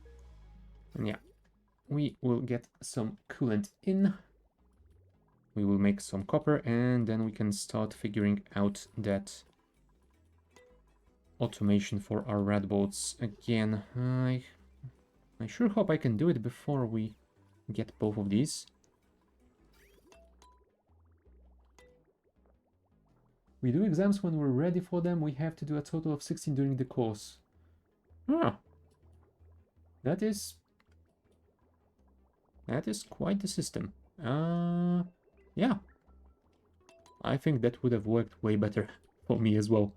And yeah, we will get some coolant in. We will make some copper, and then we can start figuring out that automation for our rat boats again. I sure hope I can do it before we get both of these. We do exams when we're ready for them. We have to do a total of 16 during the course. Ah, that is quite the system. Yeah. I think that would have worked way better for me as well.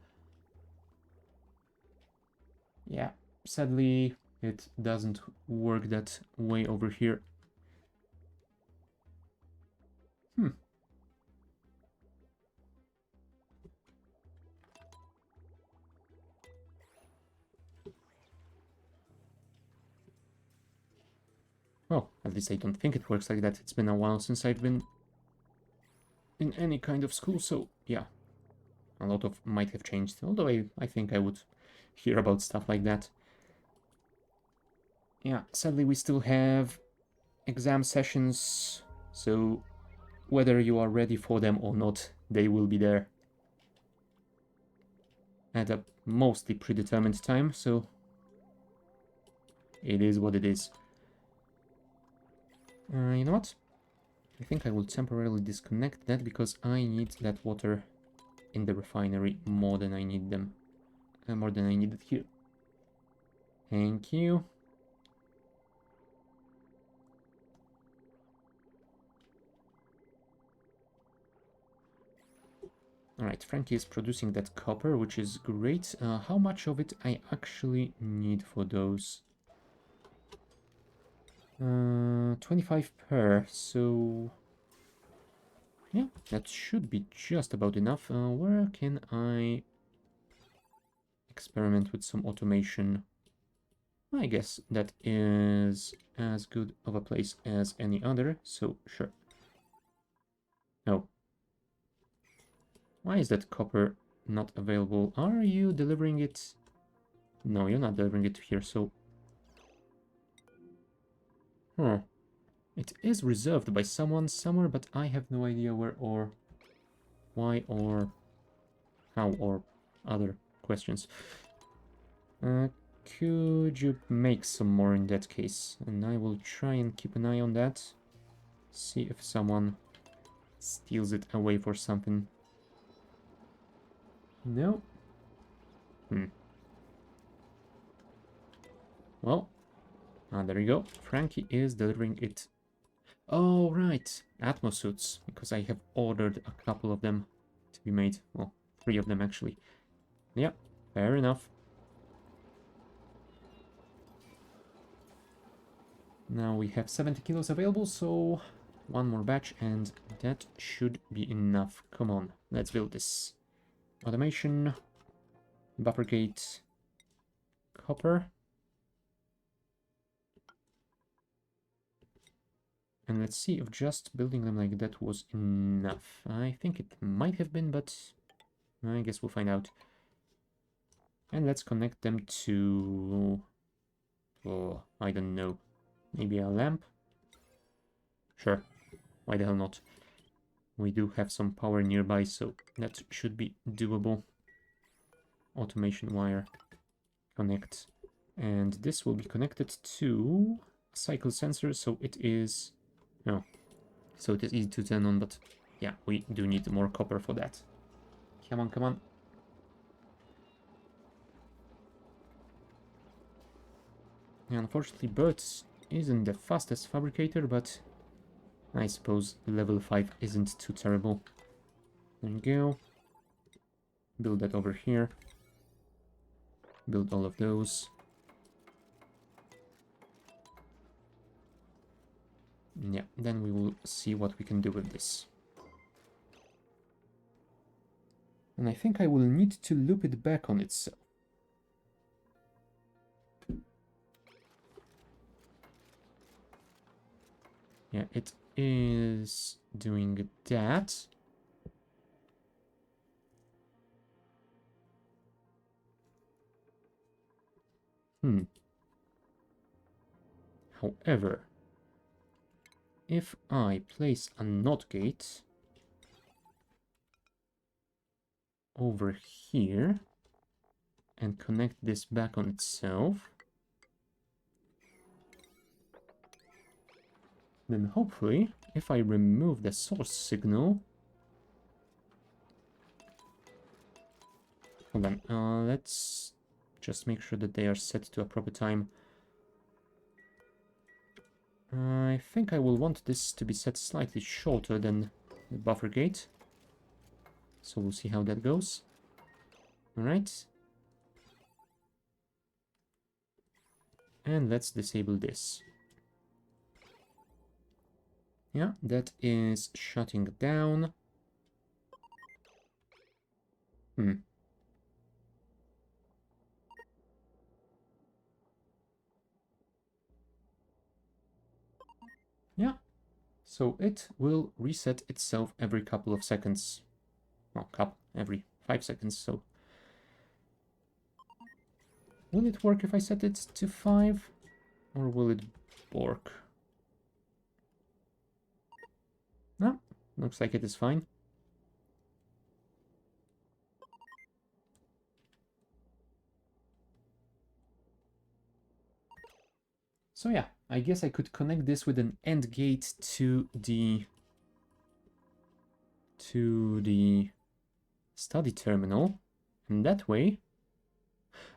Yeah, sadly, it doesn't work that way over here. Well, at least I don't think it works like that. It's been a while since I've been in any kind of school, so yeah. A lot of might have changed, although I think I would hear about stuff like that. Yeah, sadly we still have exam sessions, so whether you are ready for them or not, they will be there at a mostly predetermined time, so it is what it is. You know what? I think I will temporarily disconnect that because I need that water in the refinery more than I need them. More than I need it here. Thank you. Alright, Frankie is producing that copper, which is great. How much of it I actually need for those? 25 per, so... yeah, that should be just about enough. Where can I experiment with some automation? I guess that is as good of a place as any other, so sure. Oh. Why is that copper not available? Are you delivering it? No, you're not delivering it here, so... huh. It is reserved by someone somewhere, but I have no idea where or why or how or other questions. Could you make some more in that case? And I will try and keep an eye on that. See if someone steals it away for something. No? Well, there you go. Frankie is delivering it. Oh, right. Atmosuits, because I have ordered a couple of them to be made. Well, 3 of them actually. Yeah, fair enough. Now we have 70 kilos available, so one more batch and that should be enough. Come on, let's build this. Automation, buffer gate, copper. And let's see if just building them like that was enough. I think it might have been, but I guess we'll find out. And let's connect them to... oh, I don't know. Maybe a lamp? Sure, why the hell not? We do have some power nearby, so that should be doable. Automation wire, connect. And this will be connected to a cycle sensor, so it is... no. So it is easy to turn on, but yeah, we do need more copper for that. Come on, come on. Yeah, unfortunately, Birds isn't the fastest fabricator, but I suppose level 5 isn't too terrible. There you go. Build that over here. Build all of those. Yeah, then we will see what we can do with this. And I think I will need to loop it back on itself. Yeah, it is doing that. However, if I place a NOT gate over here and connect this back on itself, then hopefully, if I remove the source signal... hold on, let's just make sure that they are set to a proper time. I think I will want this to be set slightly shorter than the buffer gate. So we'll see how that goes. Alright. And let's disable this. Yeah, that is shutting down. So it will reset itself every couple of seconds. Well, every 5 seconds, so... Will it work if I set it to 5? Or will it work? No, looks like it is fine. So yeah, I guess I could connect this with an AND gate to the study terminal, and that way...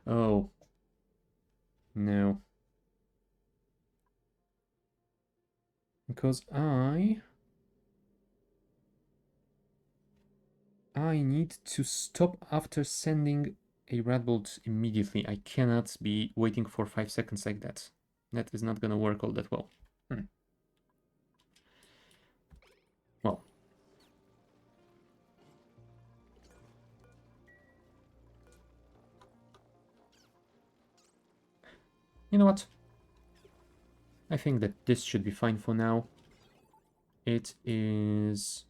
Oh, no. Because I need to stop after sending a red bolt immediately. I cannot be waiting for 5 seconds like that. That is not gonna work all that well. Well. You know what? I think that this should be fine for now. It is...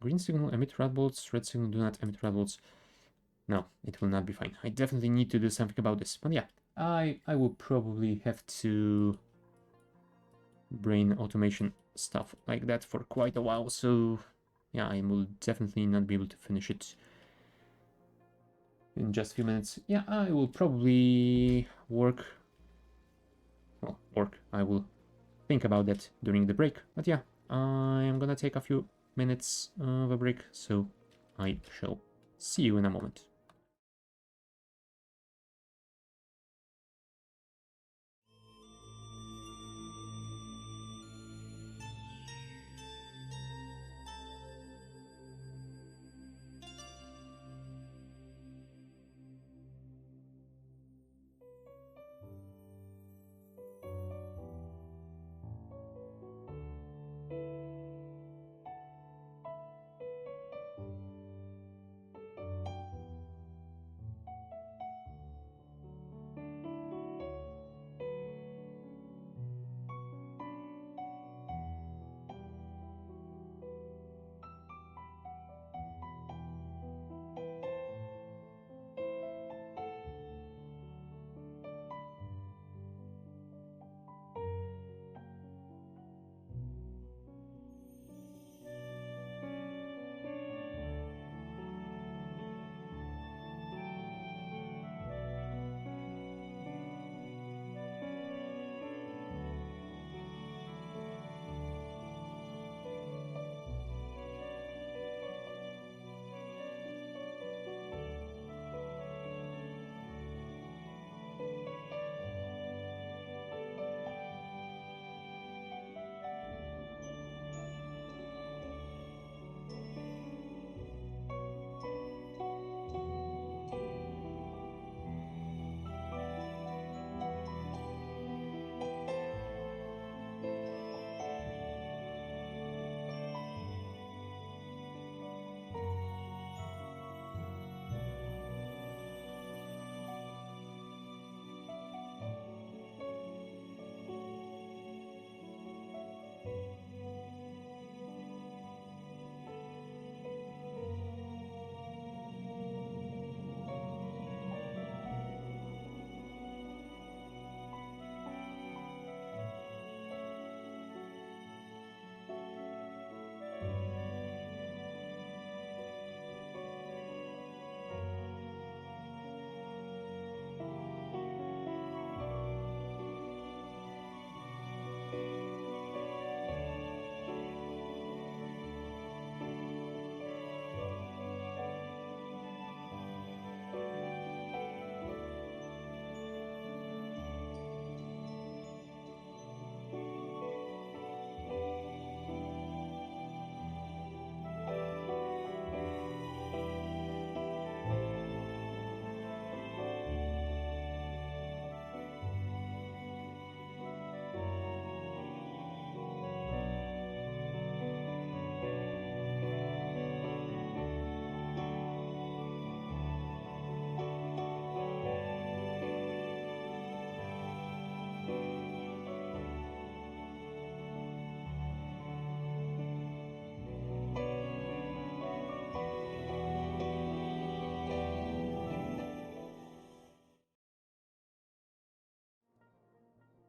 Green signal emit red bolts, red signal do not emit red bolts. No, it will not be fine. I definitely need to do something about this. But yeah, I will probably have to brain automation stuff like that for quite a while. So yeah, I will definitely not be able to finish it in just a few minutes. Yeah, I will probably work. Well, I will think about that during the break. But yeah, I am gonna take a few minutes of a break. So I shall see you in a moment.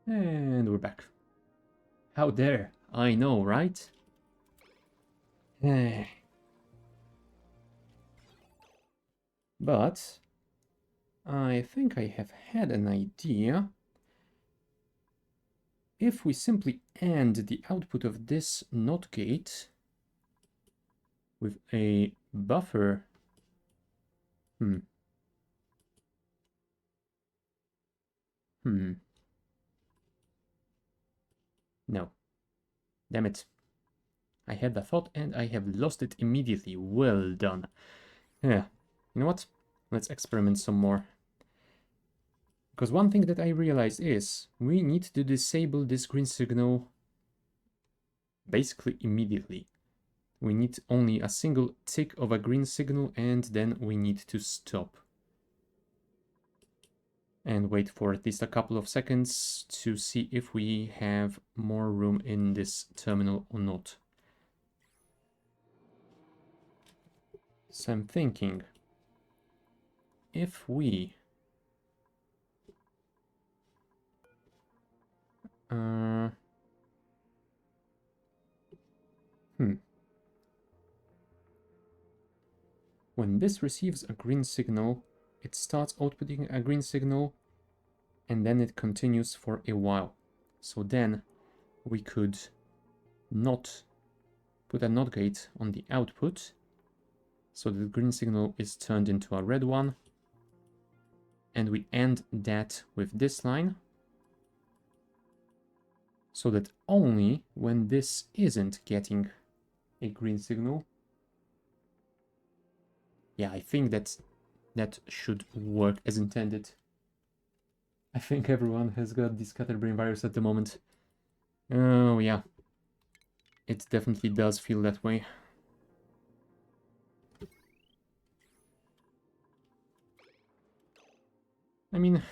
And we're back. How dare! I know, right? But I think I have had an idea. If we simply AND the output of this NOT gate with a buffer... Hmm. No. Damn it. I had the thought and I have lost it immediately. Well done. Yeah. You know what? Let's experiment some more. Because one thing that I realized is we need to disable this green signal basically immediately. We need only a single tick of a green signal and then we need to stop. And wait for at least a couple of seconds to see if we have more room in this terminal or not. So I'm thinking, if we when this receives a green signal, it starts outputting a green signal and then it continues for a while. So then we could not put a NOT gate on the output so the green signal is turned into a red one, and we AND that with this line so that only when this isn't getting a green signal. Yeah, I think that should work as intended. I think everyone has got the scatterbrain virus at the moment. Oh yeah, it definitely does feel that way. I mean,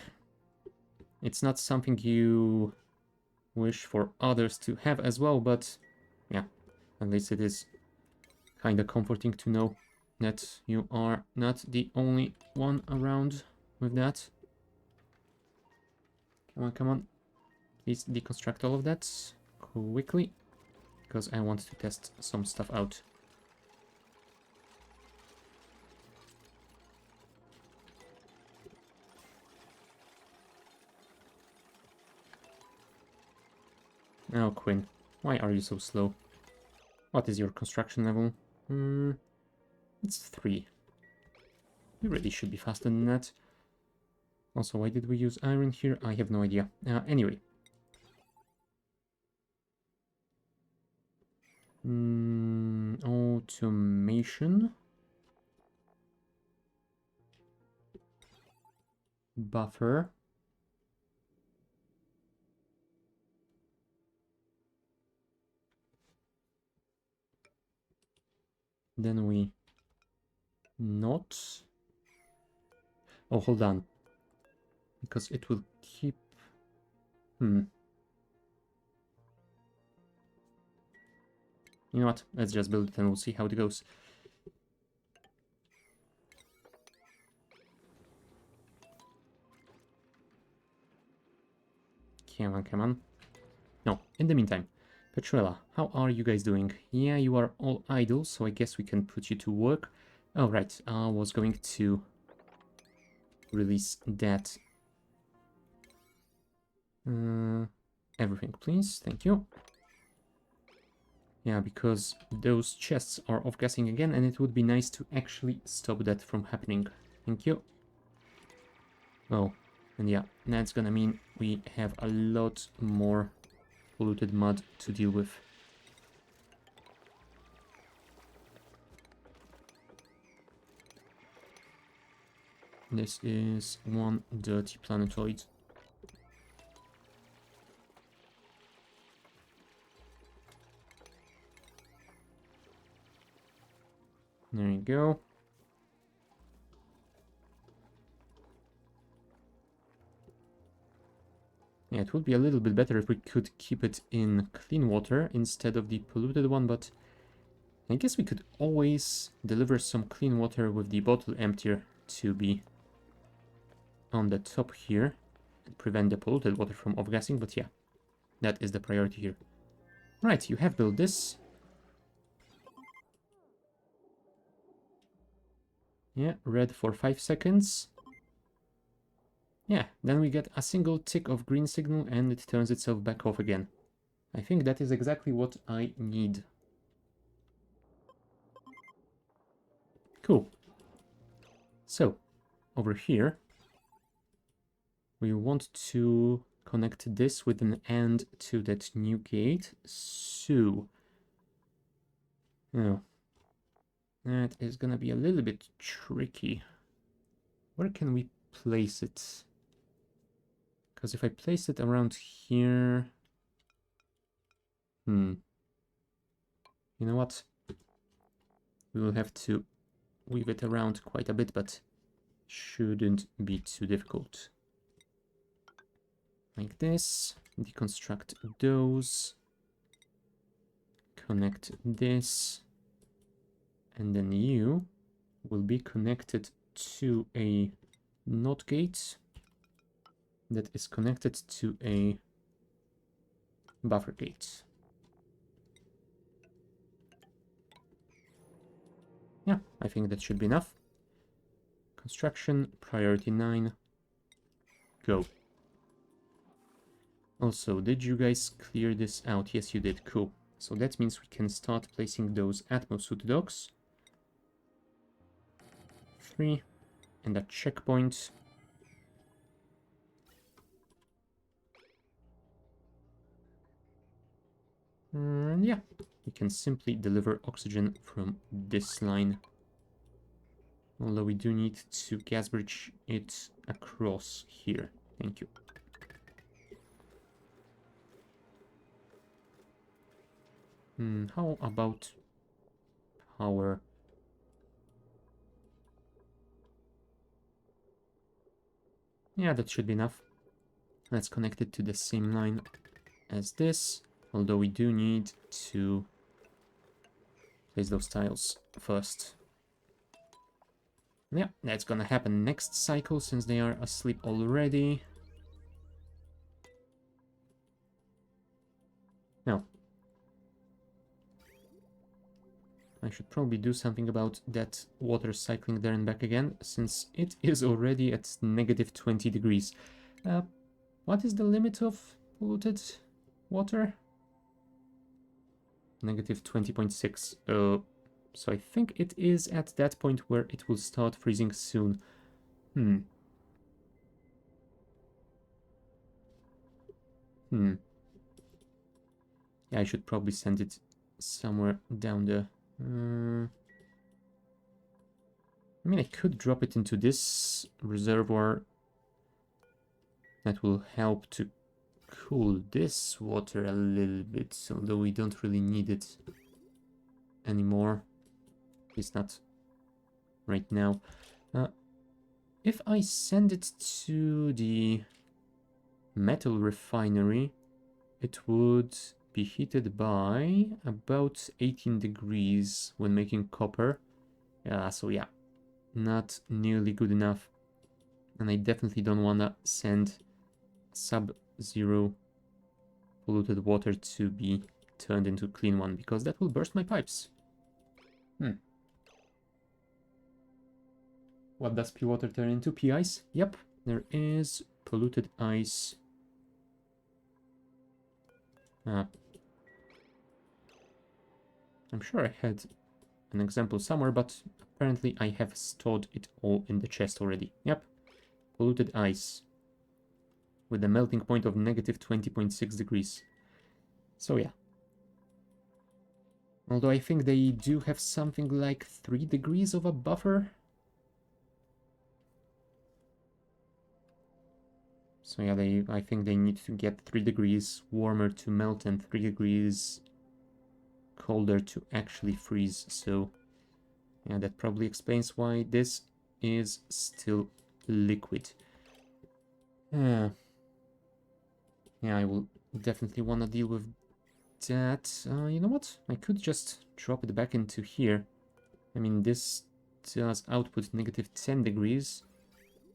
it's not something you wish for others to have as well, but yeah, at least it is kind of comforting to know that you are not the only one around with that. Come on, come on. Please deconstruct all of that quickly, because I want to test some stuff out. Oh, Quinn, why are you so slow? What is your construction level? It's 3. You really should be faster than that. Also, why did we use iron here? I have no idea. Anyway. Automation. Buffer. Then we not. Oh, hold on. Because it will keep... You know what? Let's just build it and we'll see how it goes. Come on, come on. No, in the meantime. Petrella, how are you guys doing? Yeah, you are all idle, so I guess we can put you to work. Oh, right. I was going to release that. Everything, please. Thank you. Yeah, because those chests are off-gassing again, and it would be nice to actually stop that from happening. Thank you. Oh, and yeah, that's gonna mean we have a lot more polluted mud to deal with. This is one dirty planetoid. There you go. Yeah, it would be a little bit better if we could keep it in clean water instead of the polluted one, but I guess we could always deliver some clean water with the bottle emptier to be on the top here. and prevent the polluted water from off-gassing, but yeah, that is the priority here. Right, you have built this. Yeah, red for 5 seconds. Yeah, then we get a single tick of green signal and it turns itself back off again. I think that is exactly what I need. Cool. So, over here, we want to connect this with an end to that new gate. So, oh, that is gonna be a little bit tricky. Where can we place it? Because if I place it around here... You know what? We will have to weave it around quite a bit, but shouldn't be too difficult. Like this. Deconstruct those. Connect this. And then you will be connected to a NOT gate that is connected to a buffer gate. Yeah, I think that should be enough. Construction, priority 9. Go. Also, did you guys clear this out? Yes, you did. Cool. So that means we can start placing those atmosuit docks. 3. And a checkpoint. And yeah, we can simply deliver oxygen from this line. Although we do need to gas bridge it across here. Thank you. How about power? Yeah, that should be enough. Let's connect it to the same line as this. Although we do need to place those tiles first. Yeah, that's gonna happen next cycle since they are asleep already. Now, I should probably do something about that water cycling there and back again, since it is already at negative 20 degrees. What is the limit of polluted water? Negative 20.6. So I think it is at that point where it will start freezing soon. Yeah, I should probably send it somewhere down the... I mean, I could drop it into this reservoir. That will help to cool this water a little bit, although we don't really need it anymore. At least not right now. If I send it to the metal refinery, it would be heated by about 18 degrees when making copper. So yeah, not nearly good enough. And I definitely don't want to send sub-zero polluted water to be turned into clean one, because that will burst my pipes. What does pea water turn into? Pea ice? Yep, there is polluted ice. I'm sure I had an example somewhere, but apparently I have stored it all in the chest already. Yep, polluted ice with a melting point of negative 20.6 degrees. So yeah. Although I think they do have something like 3 degrees of a buffer. So yeah, I think they need to get 3 degrees warmer to melt and 3 degrees colder to actually freeze. So yeah, that probably explains why this is still liquid. Yeah, I will definitely want to deal with that. You know what? I could just drop it back into here. I mean, this does output negative 10 degrees.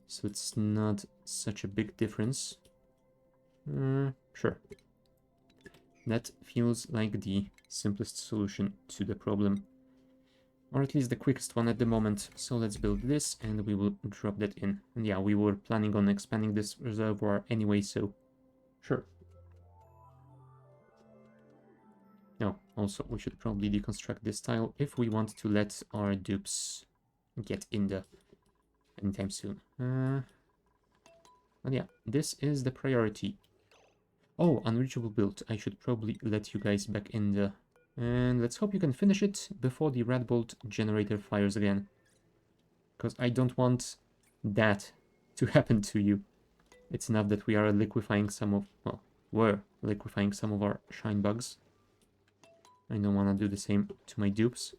so it's not such a big difference. Sure. That feels like the simplest solution to the problem. Or at least the quickest one at the moment. So let's build this and we will drop that in. And yeah, we were planning on expanding this reservoir anyway, so sure. No, also we should probably deconstruct this tile if we want to let our dupes get in the anytime soon. But yeah, this is the priority. Oh, unreachable build. I should probably let you guys back in the... And let's hope you can finish it before the red bolt generator fires again. Because I don't want that to happen to you. It's enough that we are liquefying some of... Well, were liquefying some of our shine bugs. I don't want to do the same to my dupes.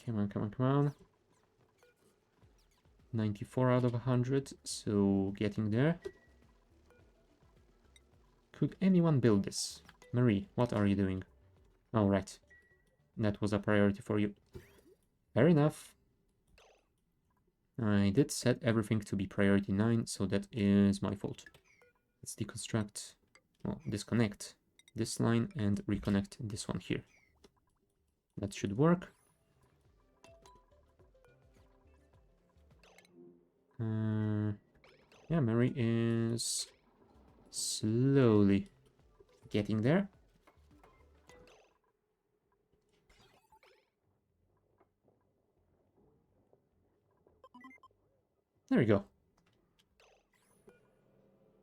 Come on, come on, come on. 94 out of 100, so getting there. Could anyone build this? Marie, what are you doing? Oh, right. That was a priority for you. Fair enough. I did set everything to be priority 9, so that is my fault. Let's deconstruct, well, disconnect this line and reconnect this one here. That should work. Yeah, Mary is slowly getting there. There we go.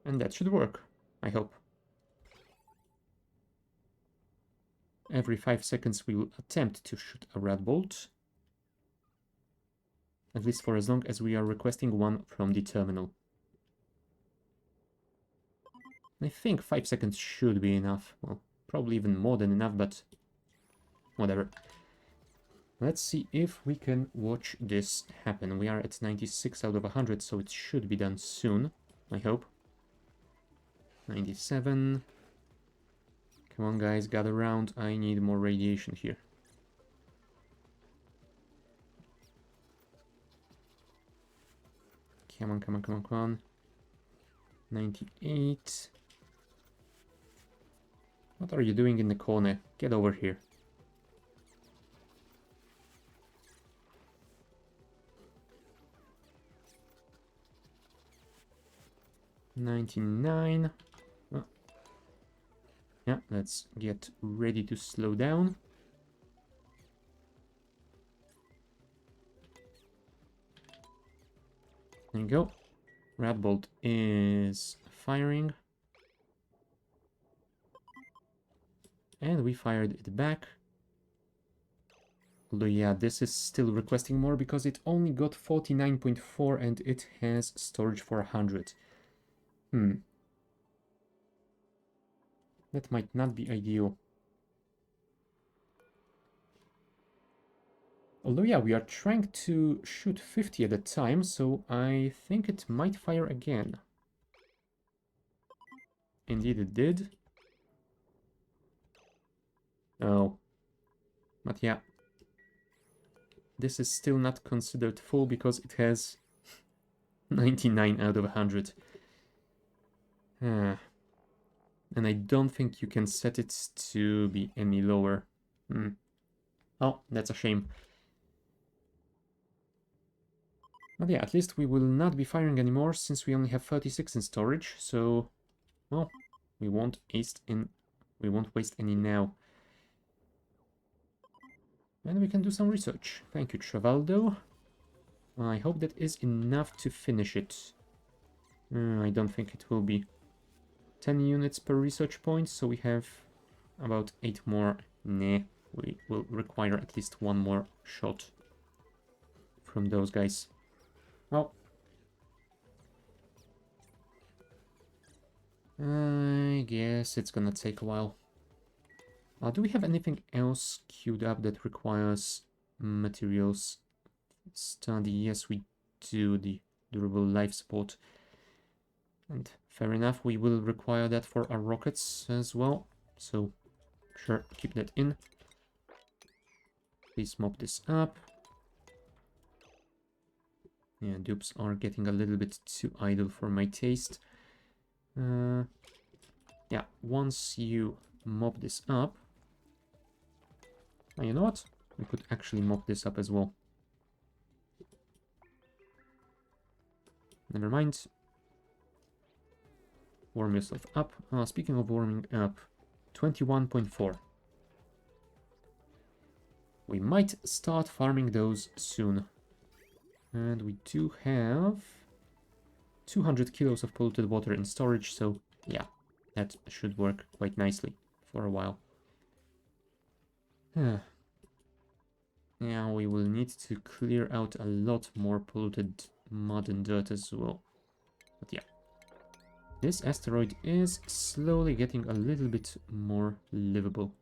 And that should work, I hope. Every 5 seconds we will attempt to shoot a red bolt. At least for as long as we are requesting one from the terminal. I think 5 seconds should be enough. Well, probably even more than enough, but whatever. Let's see if we can watch this happen. We are at 96 out of 100, so it should be done soon, I hope. 97. Come on, guys, gather around. I need more radiation here. Come on, come on, come on, come on. 98. What are you doing in the corner? Get over here. $99. Oh. Yeah, let's get ready to slow down. There you go. Red bolt is firing. And we fired it back. Although, yeah, this is still requesting more because it only got 49.4 and it has storage for 100. That might not be ideal. Although, yeah, we are trying to shoot 50 at a time, so I think it might fire again. Indeed it did. Oh. But yeah. This is still not considered full because it has 99 out of 100. And I don't think you can set it to be any lower. Oh, that's a shame. But yeah, at least we will not be firing anymore since we only have 36 in storage, so well, we won't waste any now. And we can do some research. Thank you, Travaldo. I hope that is enough to finish it. I don't think it will be. 10 units per research point, so we have about 8 more. Nah, we will require at least one more shot from those guys. Well, I guess it's gonna take a while. Do we have anything else queued up that requires materials study? Yes, we do. The durable life support. And fair enough, we will require that for our rockets as well. So, sure, keep that in. Please mop this up. Yeah, dupes are getting a little bit too idle for my taste. Yeah, once you mop this up... Oh, you know what? We could actually mop this up as well. Never mind. Warm yourself up. Speaking of warming up, 21.4. We might start farming those soon. And we do have 200 kilos of polluted water in storage, so yeah, that should work quite nicely for a while. Yeah, we will need to clear out a lot more polluted mud and dirt as well. But yeah, this asteroid is slowly getting a little bit more livable.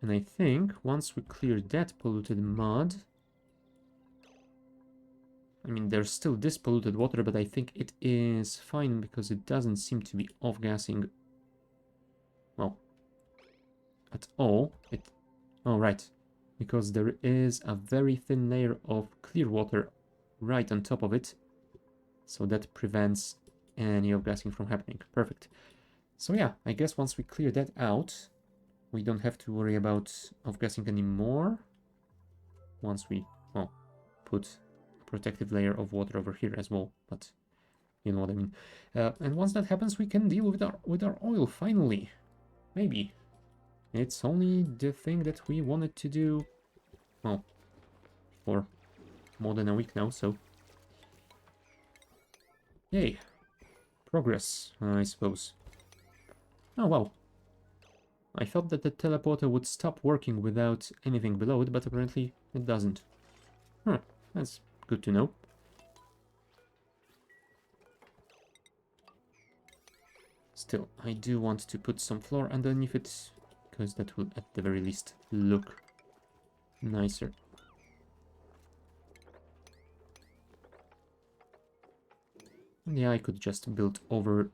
And I think once we clear that polluted mud... I mean, there's still this polluted water, but I think it is fine because it doesn't seem to be off-gassing, well, at all. Oh, right. Because there is a very thin layer of clear water right on top of it. So that prevents any off-gassing from happening. Perfect. So yeah, I guess once we clear that out, we don't have to worry about off-gassing anymore. Once we, well, put a protective layer of water over here as well, but you know what I mean. And once that happens, we can deal with our oil finally. Maybe. It's only the thing that we wanted to do, well, for more than a week now, so... Yay. Progress, I suppose. Oh, wow. I thought that the teleporter would stop working without anything below it, but apparently it doesn't. Huh, that's good to know. Still, I do want to put some floor underneath it, because that will at the very least look nicer. Yeah, I could just build over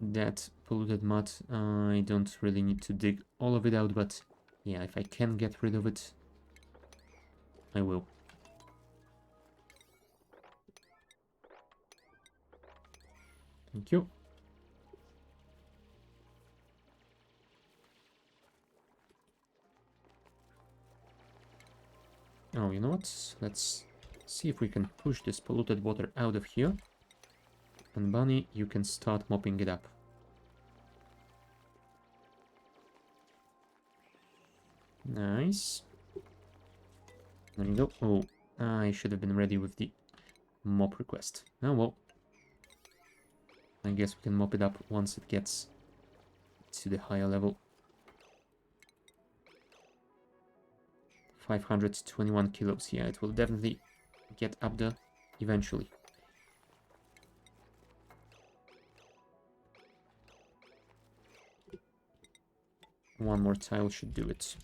that polluted mud. I don't really need to dig all of it out, but yeah, if I can get rid of it, I will. Thank you. Oh, you know what? Let's see if we can push this polluted water out of here. And Bunny, you can start mopping it up. Nice. There you go. Oh, I should have been ready with the mop request. Oh well. I guess we can mop it up once it gets to the higher level. 521 kilos. Yeah, it will definitely get up there eventually. One more tile should do it.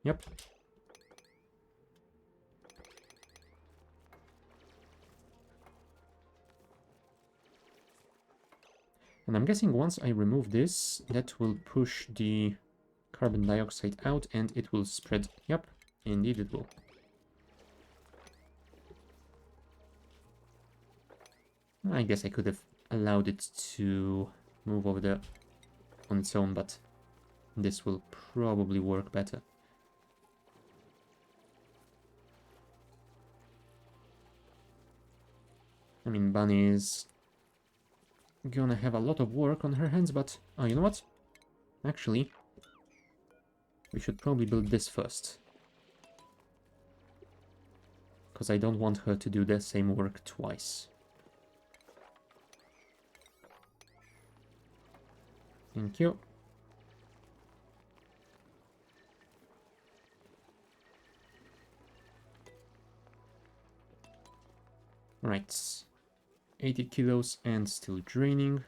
Yep. And I'm guessing once I remove this, that will push the carbon dioxide out and it will spread. Yep, indeed it will. I guess I could have allowed it to move over there on its own, but this will probably work better. I mean, Bunny is gonna have a lot of work on her hands, but... Oh, you know what? Actually, we should probably build this first. Because I don't want her to do the same work twice. Thank you. Right. 80 kilos and still draining.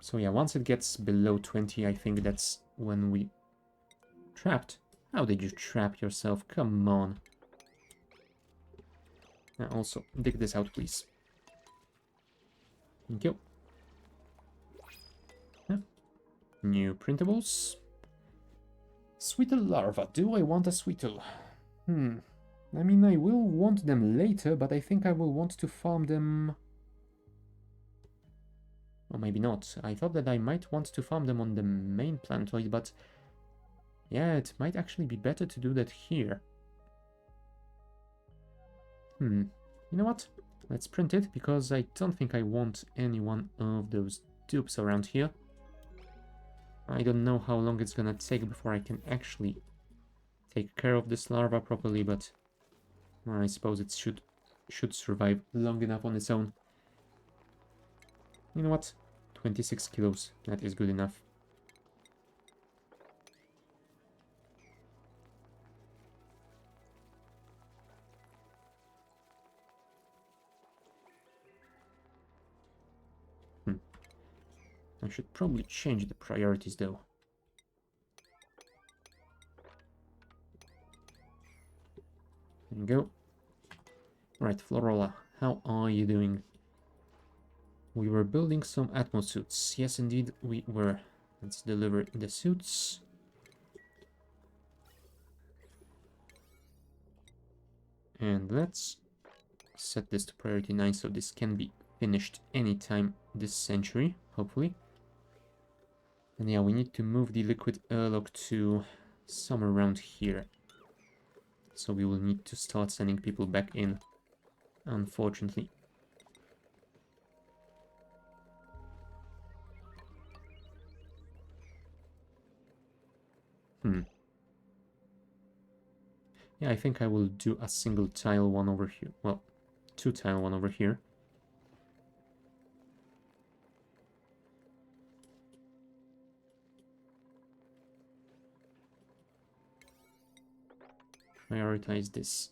So yeah, once it gets below 20, I think that's when we... Trapped? How did you trap yourself? Come on. Also, dig this out, please. Thank you. Yeah. New printables. Sweetle larva. Do I want a sweetle? I mean, I will want them later, but I think I will want to farm them... Or maybe not. I thought that I might want to farm them on the main planetoid, but... Yeah, it might actually be better to do that here. You know what? Let's print it, because I don't think I want any one of those dupes around here. I don't know how long it's gonna take before I can actually take care of this larva properly, but I suppose it should survive long enough on its own. You know what? 26 kilos. That is good enough. I should probably change the priorities though. There you go. Right, Florola, how are you doing? We were building some atmosuits. Yes, indeed, we were. Let's deliver the suits. And let's set this to priority 9, so this can be finished anytime this century, hopefully. And yeah, we need to move the liquid airlock to somewhere around here. So we will need to start sending people back in, unfortunately. Yeah, I think I will do a single tile one over here. Well, 2 tile one over here. Prioritize this.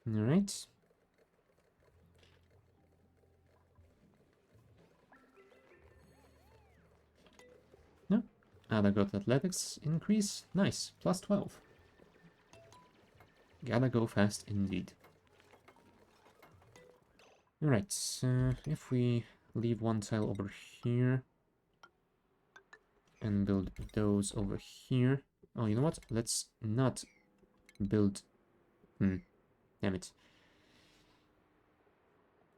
All right. No. Ada got athletics increase. Nice. Plus 12. Gotta go fast indeed. Alright, so if we leave one tile over here and build those over here. Oh, you know what? Let's not build... Damn it.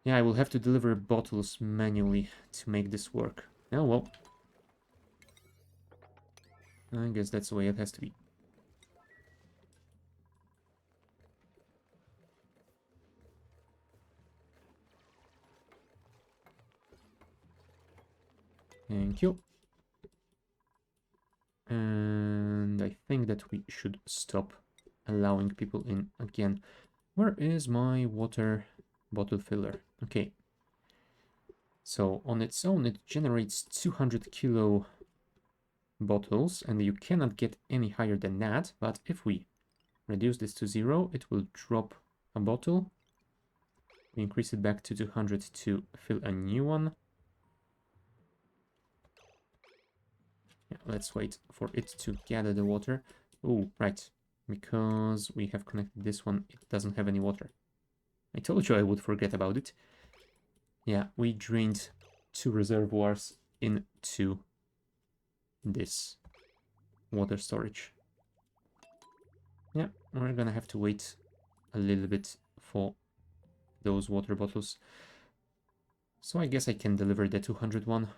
Yeah, I will have to deliver bottles manually to make this work. Oh, well. I guess that's the way it has to be. Thank you. And I think that we should stop allowing people in again. Where is my water bottle filler? Okay. So on its own, it generates 200 kilo bottles, and you cannot get any higher than that. But if we reduce this to 0, it will drop a bottle. We increase it back to 200 to fill a new one. Yeah, let's wait for it to gather the water. Oh, right. Because we have connected this one, it doesn't have any water. I told you I would forget about it. Yeah, we drained 2 reservoirs into this water storage. Yeah, we're gonna have to wait a little bit for those water bottles. So I guess I can deliver the 200 one,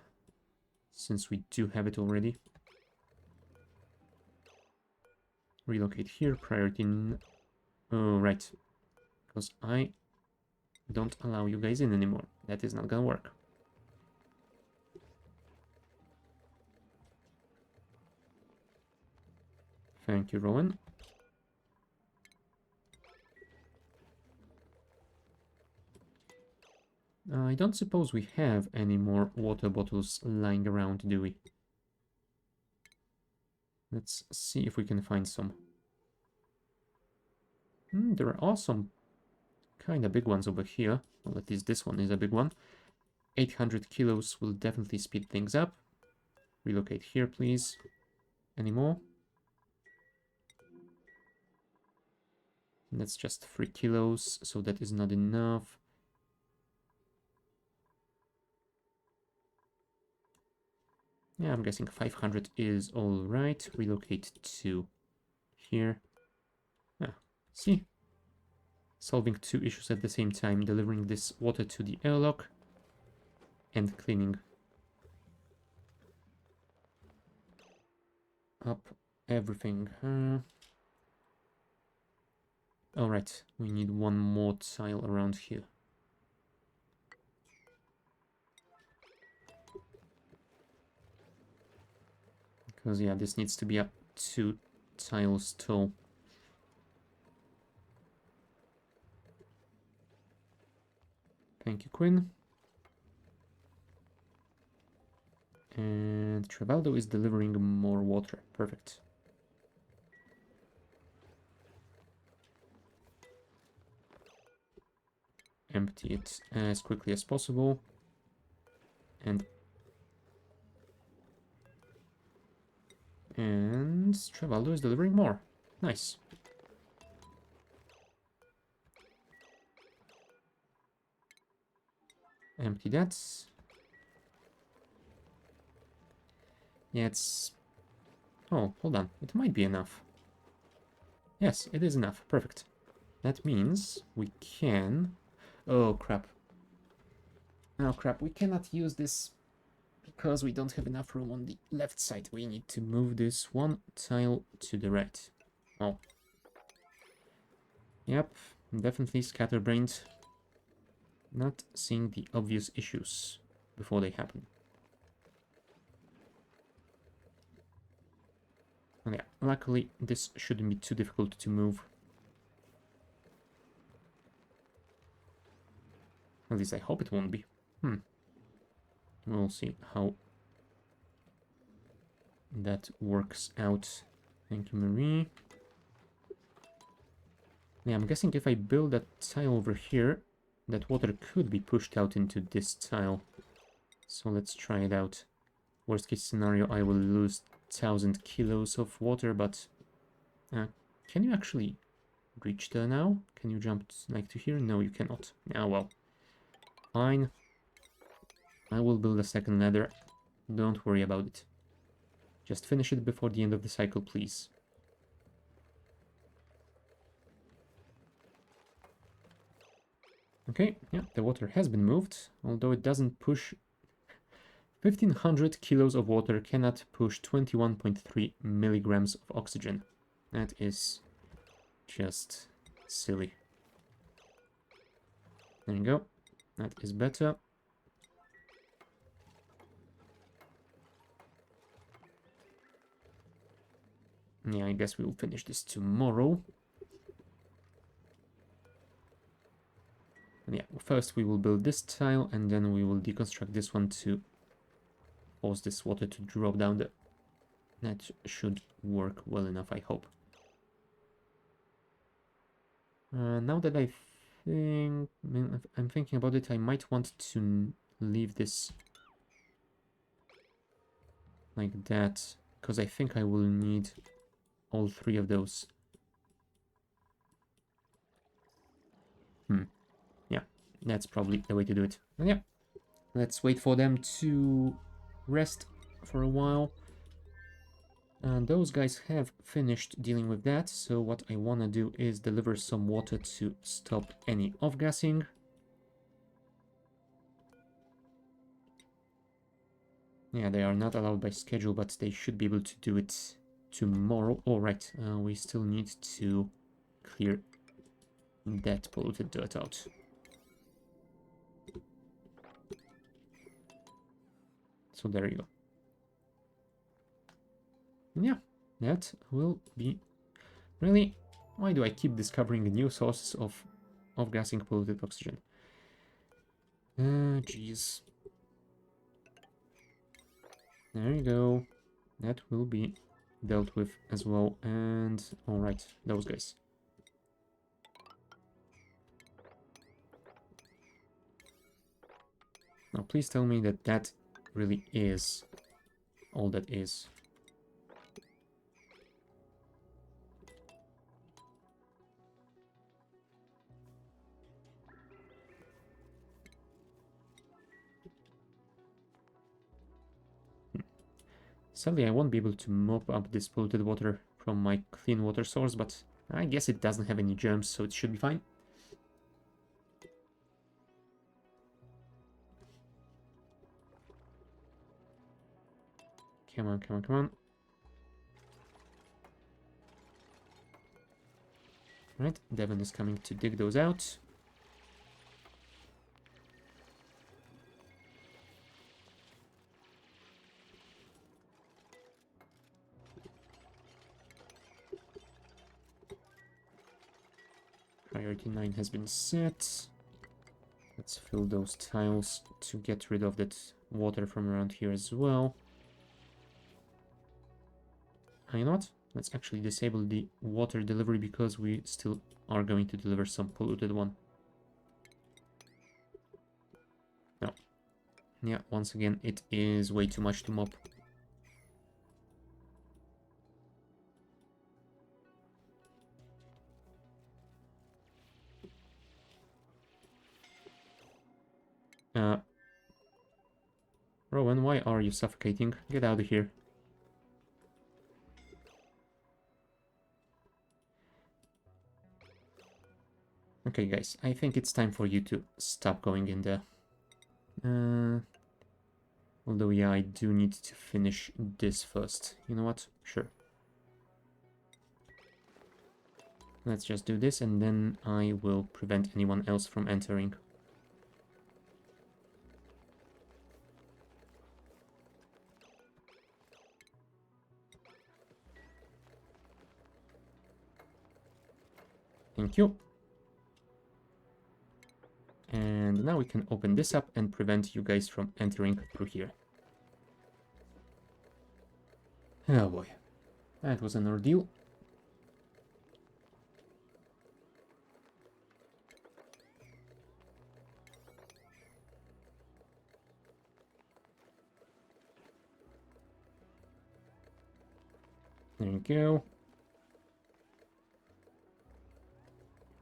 since we do have it already. Relocate here, priority... Oh, right. Because I don't allow you guys in anymore. That is not gonna work. Thank you, Rowan. I don't suppose we have any more water bottles lying around, do we? Let's see if we can find some. There are some kind of big ones over here. Well, at least this one is a big one. 800 kilos will definitely speed things up. Relocate here, please. Any more? That's just 3 kilos, so that is not enough. Yeah, I'm guessing 500 is all right. Relocate to here. Ah, see? Solving 2 issues at the same time. Delivering this water to the airlock and cleaning up everything. Alright, we need one more tile around here. Because, yeah, this needs to be up 2 tiles tall. Thank you, Quinn. And Trevaldo is delivering more water. Perfect. Empty it as quickly as possible. And Trevaldo is delivering more. Nice. Empty that. Yeah, it's... Oh, hold on. It might be enough. Yes, it is enough. Perfect. That means we can... Oh, crap. Oh, crap. We cannot use this because we don't have enough room on the left side. We need to move this one tile to the right. Oh. Yep, definitely scatterbrained. Not seeing the obvious issues before they happen. And yeah, luckily this shouldn't be too difficult to move. At least I hope it won't be. We'll see how that works out. Thank you, Marie. Yeah, I'm guessing if I build that tile over here, that water could be pushed out into this tile. So let's try it out. Worst case scenario, I will lose 1000 kilos of water, but... can you actually reach there now? Can you jump like to here? No, you cannot. Ah, well. Fine. I will build a second ladder. Don't worry about it. Just finish it before the end of the cycle, please. Okay, yeah, the water has been moved, although it doesn't push... 1500 kilos of water cannot push 21.3 milligrams of oxygen. That is just silly. There you go. That is better. Yeah, I guess we will finish this tomorrow. And yeah, first we will build this tile, and then we will deconstruct this one to force this water to drop down there. That should work well enough, I hope. Now that I'm thinking about it, I might want to leave this like that, because I think I will need all 3 of those. Yeah, that's probably the way to do it. And yeah, let's wait for them to rest for a while. And those guys have finished dealing with that, so what I want to do is deliver some water to stop any off-gassing. Yeah, they are not allowed by schedule, but they should be able to do it tomorrow. All right, we still need to clear that polluted dirt out. So there you go. Yeah, that will be... Really? Why do I keep discovering new sources of gassing polluted oxygen? Jeez. There you go. That will be dealt with as well. And alright, those guys. Now, please tell me that that really is all that is. Sadly, I won't be able to mop up this polluted water from my clean water source, but I guess it doesn't have any germs, so it should be fine. Come on, come on, come on. Right, Devon is coming to dig those out. Priority 9 has been set. Let's fill those tiles to get rid of that water from around here as well. You know what? Let's actually disable the water delivery because we still are going to deliver some polluted one. No. Yeah, once again, it is way too much to mop. Rowan, why are you suffocating? Get out of here. Okay, guys, I think it's time for you to stop going in there. Although, yeah, I do need to finish this first. You know what? Sure. Let's just do this, and then I will prevent anyone else from entering. Thank you. And now we can open this up and prevent you guys from entering through here. Oh boy, that was an ordeal. There you go.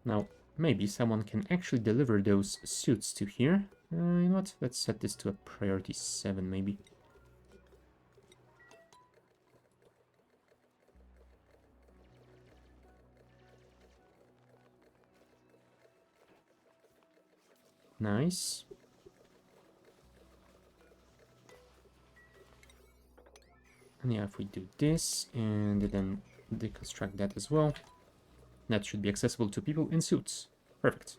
Now, maybe someone can actually deliver those suits to here. You know what? Let's set this to a priority 7, maybe. Nice. And yeah, if we do this and then deconstruct that as well, that should be accessible to people in suits. Perfect.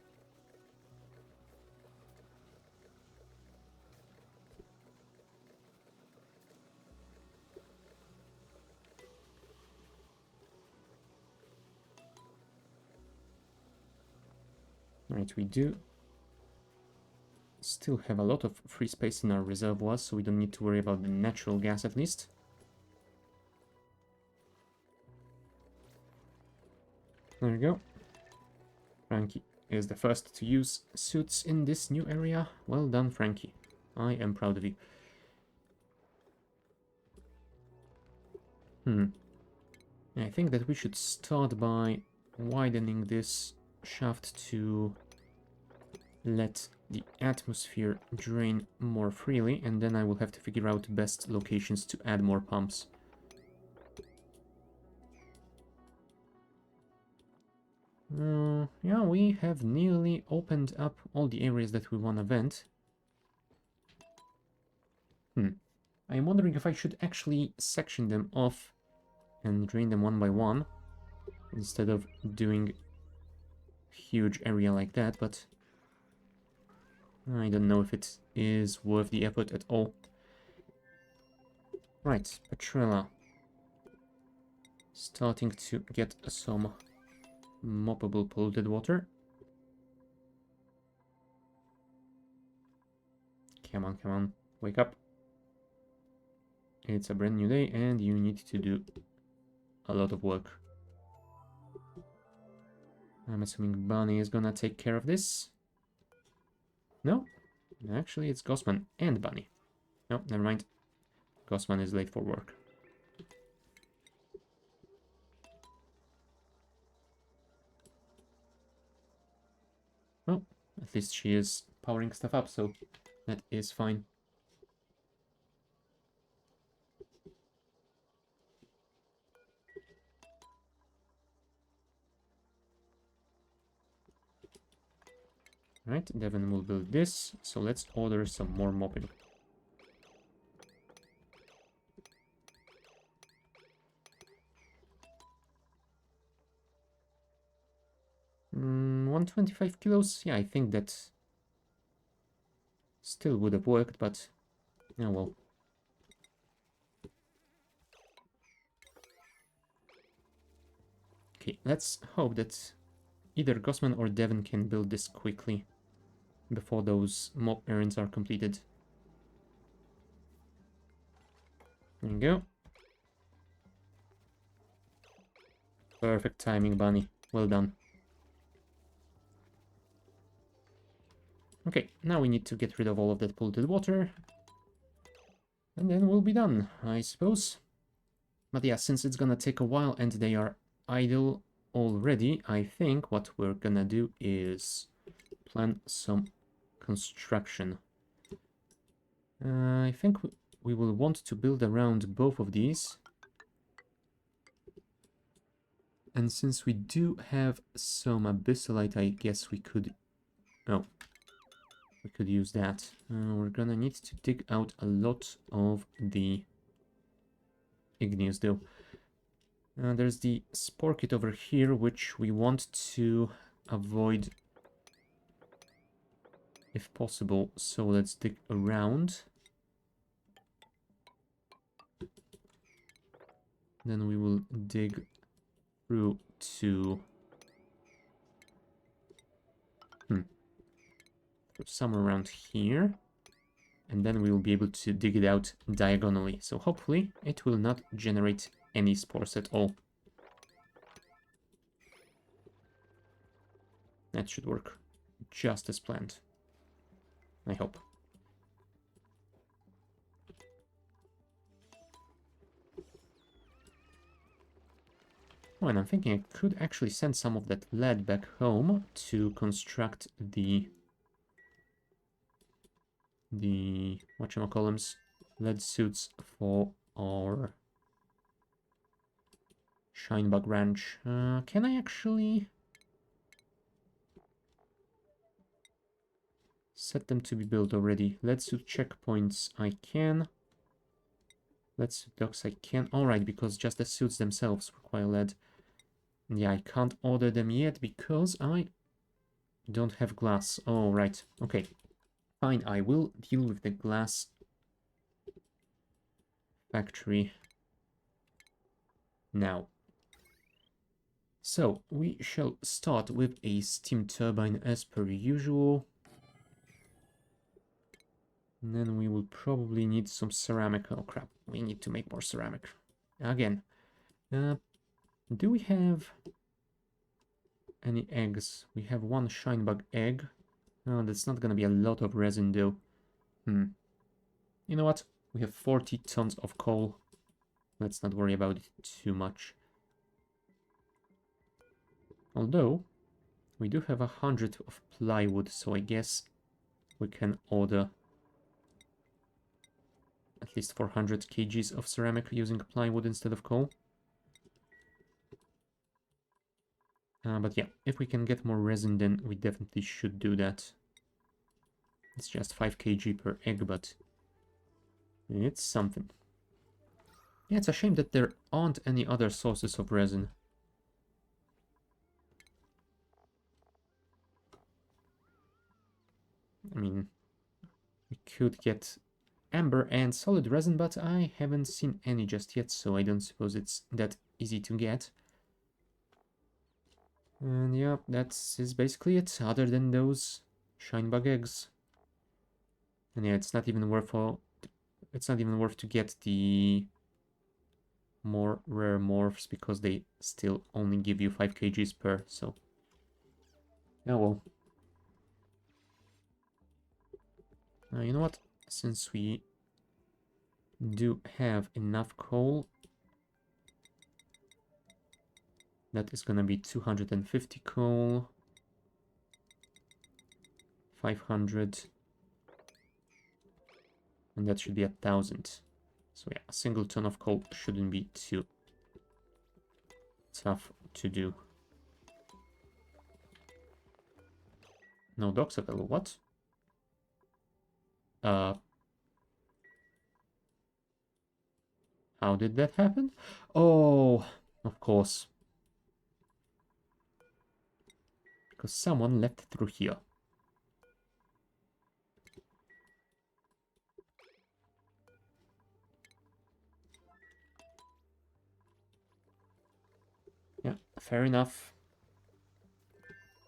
Right, we do still have a lot of free space in our reservoirs, so we don't need to worry about the natural gas at least. There we go. Frankie is the first to use suits in this new area. Well done, Frankie. I am proud of you. I think that we should start by widening this shaft to let the atmosphere drain more freely, and then I will have to figure out best locations to add more pumps. Yeah, we have nearly opened up all the areas that we want to vent. I'm wondering if I should actually section them off and drain them one by one, instead of doing a huge area like that, but I don't know if it is worth the effort at all. Right, Petrella. Starting to get some moppable polluted water. Come on, come on, wake up. It's a brand new day and you need to do a lot of work. I'm assuming Bunny is gonna take care of this. No? Actually, it's Gossman and Bunny. No, never mind. Gossman is late for work. Well, at least she is powering stuff up, so that is fine. Right, Devon will build this, so let's order some more mopping. 125 kilos? Yeah, I think that still would have worked, but oh well. Okay, let's hope that either Gossman or Devon can build this quickly before those mob errands are completed. There you go. Perfect timing, Bunny. Well done. Okay, now we need to get rid of all of that polluted water. And then we'll be done, I suppose. But yeah, since it's gonna take a while and they are idle already, I think what we're gonna do is plan some construction. I think we will want to build around both of these. And since we do have some abyssalite, I guess we could... Oh, we could use that. We're gonna need to dig out a lot of the igneous though. There's the spore kit over here, which we want to avoid if possible. So let's dig around. Then we will dig through to somewhere around here. And then we will be able to dig it out diagonally. So hopefully it will not generate any spores at all. That should work just as planned. I hope. Oh, and I'm thinking I could actually send some of that lead back home to construct the whatchamacallums, lead suits for our Shinebug Ranch. Can I actually set them to be built already? Lead suit checkpoints I can. Lead suit docks I can. Alright, because just the suits themselves require lead. Yeah, I can't order them yet because I don't have glass. Oh, right. Okay. Fine, I will deal with the glass factory now. So, we shall start with a steam turbine as per usual. And then we will probably need some ceramic. Oh crap, we need to make more ceramic. Again, do we have any eggs? We have one shinebug egg. Oh, that's not gonna be a lot of resin though. You know what? We have 40 tons of coal. Let's not worry about it too much. Although, we do have 100 of plywood, so I guess we can order at least 400 kgs of ceramic using plywood instead of coal. But yeah, if we can get more resin, then we definitely should do that. It's just 5 kg per egg, but it's something. Yeah, it's a shame that there aren't any other sources of resin. I mean, we could get amber and solid resin, but I haven't seen any just yet, so I don't suppose it's that easy to get. And yeah, is basically it, other than those shinebug eggs. And yeah, it's not even worth to get the more rare morphs because they still only give you 5 kgs per, so yeah, well. You know what? Since we do have enough coal, that is gonna be 250 coal, 500, and that should be 1,000. So yeah, a single ton of coal shouldn't be too tough to do. No docks available, what? How did that happen? Oh, of course. Because someone left through here. Yeah, fair enough.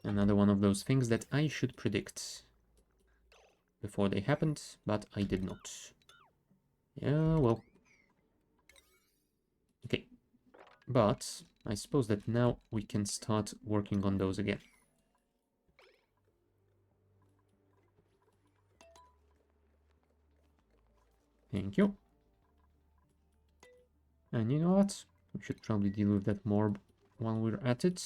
Another one of those things that I should predict before they happened, but I did not. Yeah, well. Okay. But I suppose that now we can start working on those again. Thank you. And you know what? We should probably deal with that morb while we're at it.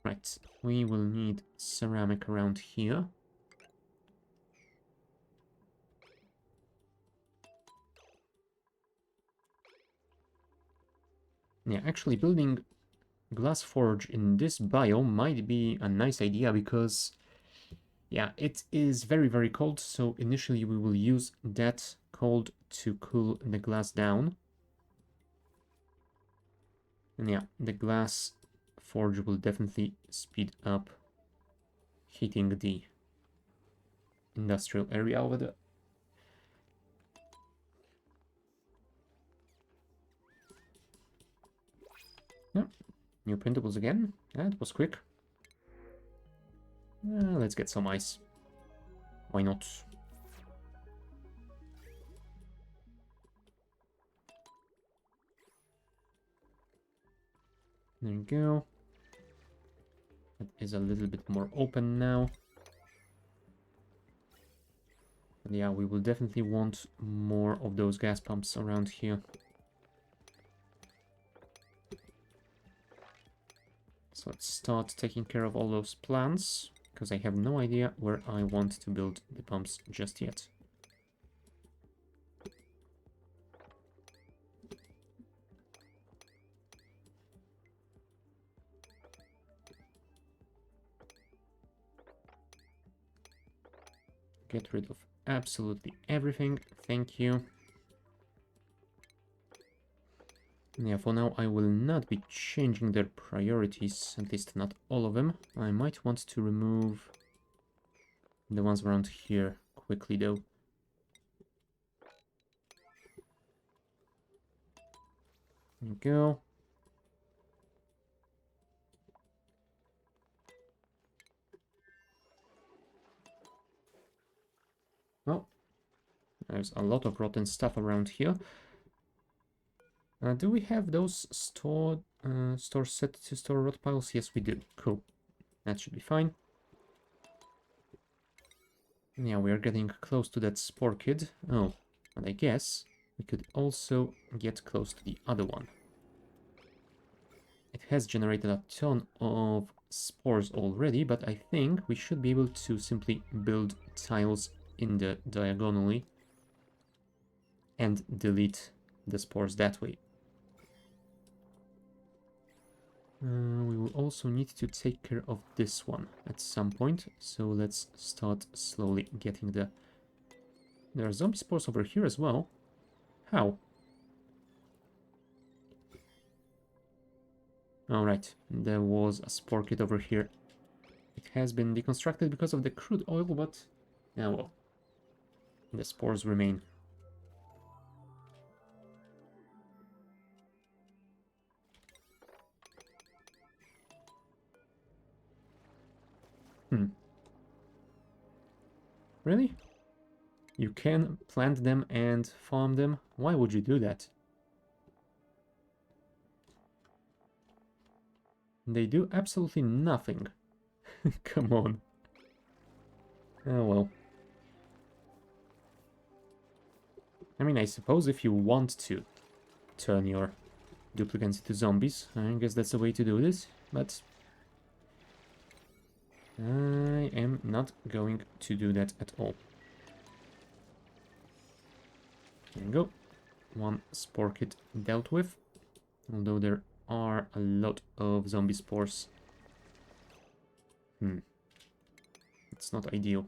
Right, we will need ceramic around here. Yeah, actually building glass forge in this biome might be a nice idea because, yeah, it is very, very cold. So initially we will use that cold to cool the glass down. And yeah, the glass forge will definitely speed up heating the industrial area over there. Yeah, new printables again. That was quick. Let's get some ice. Why not? There you go. That is a little bit more open now. And yeah, we will definitely want more of those gas pumps around here. So let's start taking care of all those plants, because I have no idea where I want to build the pumps just yet. Get rid of absolutely everything. Thank you. Yeah, for now I will not be changing their priorities, at least not all of them. I might want to remove the ones around here quickly though. There you go. Well, there's a lot of rotten stuff around here. Do we have those stores set to store rot piles? Yes, we do. Cool. That should be fine. Yeah, we are getting close to that spore kid. Oh, and I guess we could also get close to the other one. It has generated a ton of spores already, but I think we should be able to simply build tiles in the diagonally and delete the spores that way. We will also need to take care of this one at some point, so let's start slowly getting the... There are zombie spores over here as well. How? Alright, there was a spore kit over here. It has been deconstructed because of the crude oil, but... yeah, well. The spores remain. Really? You can plant them and farm them. Why would you do that? They do absolutely nothing. Come on. Oh well. I mean, I suppose if you want to turn your duplicates into zombies, I guess that's the way to do this, but I am not going to do that at all. There we go. One spore kit dealt with, although there are a lot of zombie spores. It's not ideal.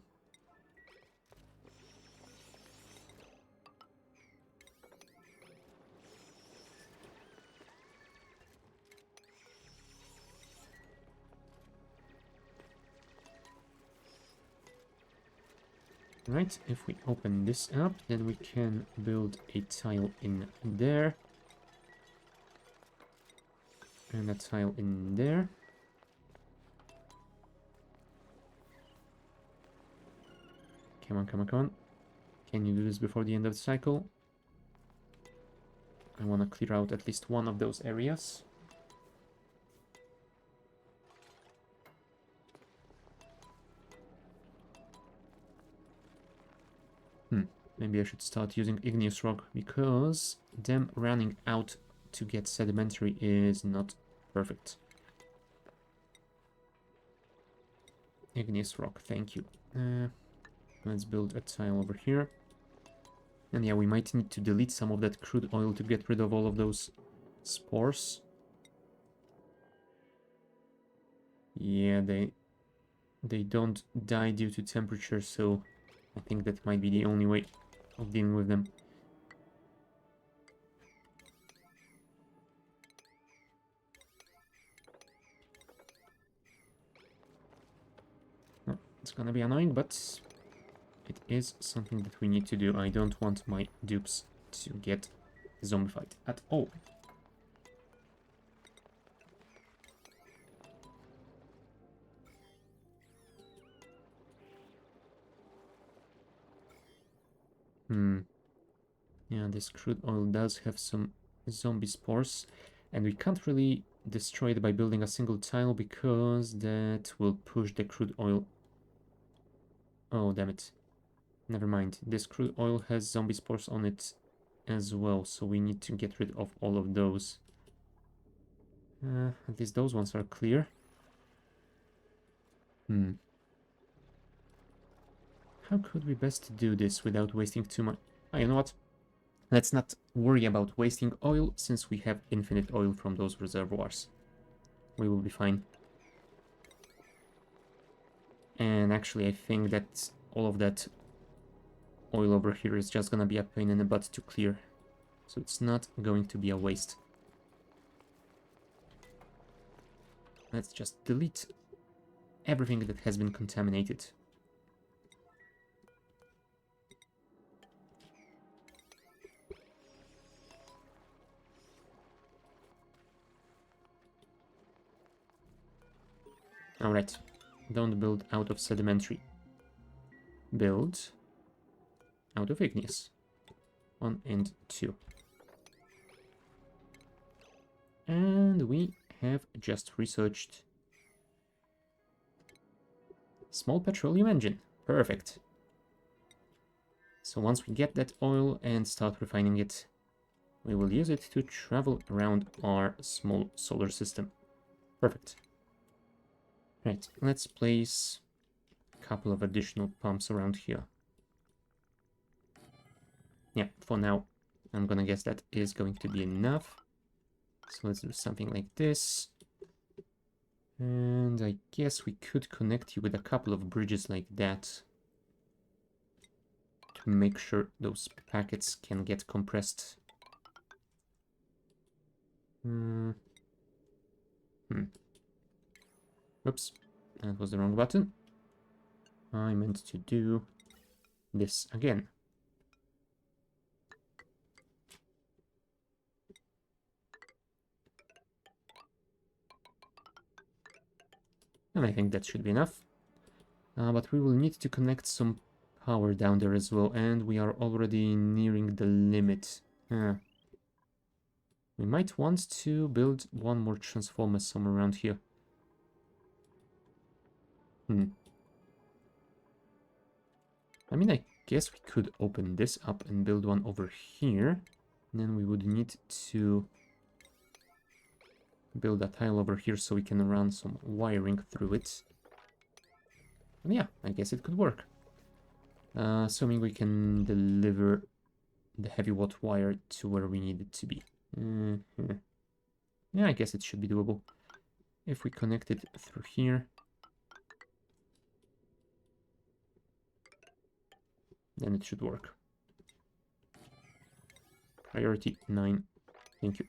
Right, if we open this up, then we can build a tile in there. And a tile in there. Come on, come on, come on. Can you do this before the end of the cycle? I want to clear out at least one of those areas. Maybe I should start using igneous rock, because them running out to get sedimentary is not perfect. Igneous rock, thank you. Let's build a tile over here. And yeah, we might need to delete some of that crude oil to get rid of all of those spores. Yeah, they don't die due to temperature, so I think that might be the only way of dealing with them. It's gonna be annoying, but it is something that we need to do. I don't want my dupes to get zombified at all. Yeah, this crude oil does have some zombie spores, and we can't really destroy it by building a single tile, because that will push the crude oil. Oh, damn it. Never mind. This crude oil has zombie spores on it as well, so we need to get rid of all of those. At least those ones are clear. How could we best do this without wasting too much? Oh, you know what? Let's not worry about wasting oil, since we have infinite oil from those reservoirs. We will be fine. And actually, I think that all of that oil over here is just gonna be a pain in the butt to clear. So it's not going to be a waste. Let's just delete everything that has been contaminated. Alright, don't build out of sedimentary. Build out of igneous. 1 and 2. And we have just researched small petroleum engine. Perfect. So once we get that oil and start refining it, we will use it to travel around our small solar system. Perfect. Right, let's place a couple of additional pumps around here. Yeah, for now, I'm gonna guess that is going to be enough. So let's do something like this. And I guess we could connect you with a couple of bridges like that, to make sure those packets can get compressed. Oops, that was the wrong button. I meant to do this again. And I think that should be enough. But we will need to connect some power down there as well, and we are already nearing the limit. We might want to build one more transformer somewhere around here. I mean, I guess we could open this up and build one over here. And then we would need to build a tile over here so we can run some wiring through it. And yeah, I guess it could work. Assuming we can deliver the heavy watt wire to where we need it to be. Yeah, I guess it should be doable. If we connect it through here, then it should work. Priority 9. Thank you.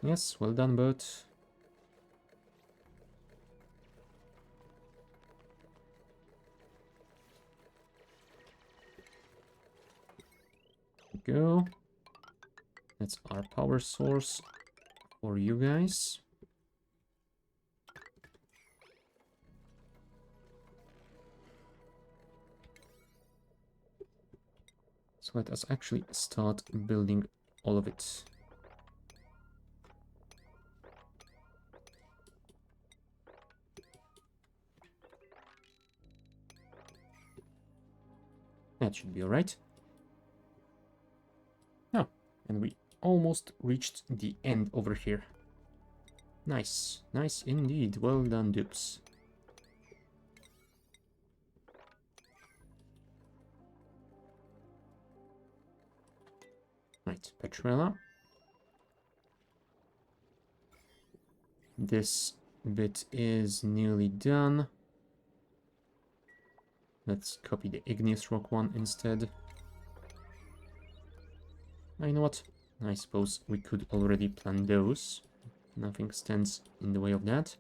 Yes, well done, bud. Go. That's our power source for you guys. So let us actually start building all of it. That should be alright. Oh, and we almost reached the end over here. Nice, nice indeed. Well done, dupes. Right, Petrella. This bit is nearly done. Let's copy the igneous rock one instead. You know what? I suppose we could already plan those. Nothing stands in the way of that.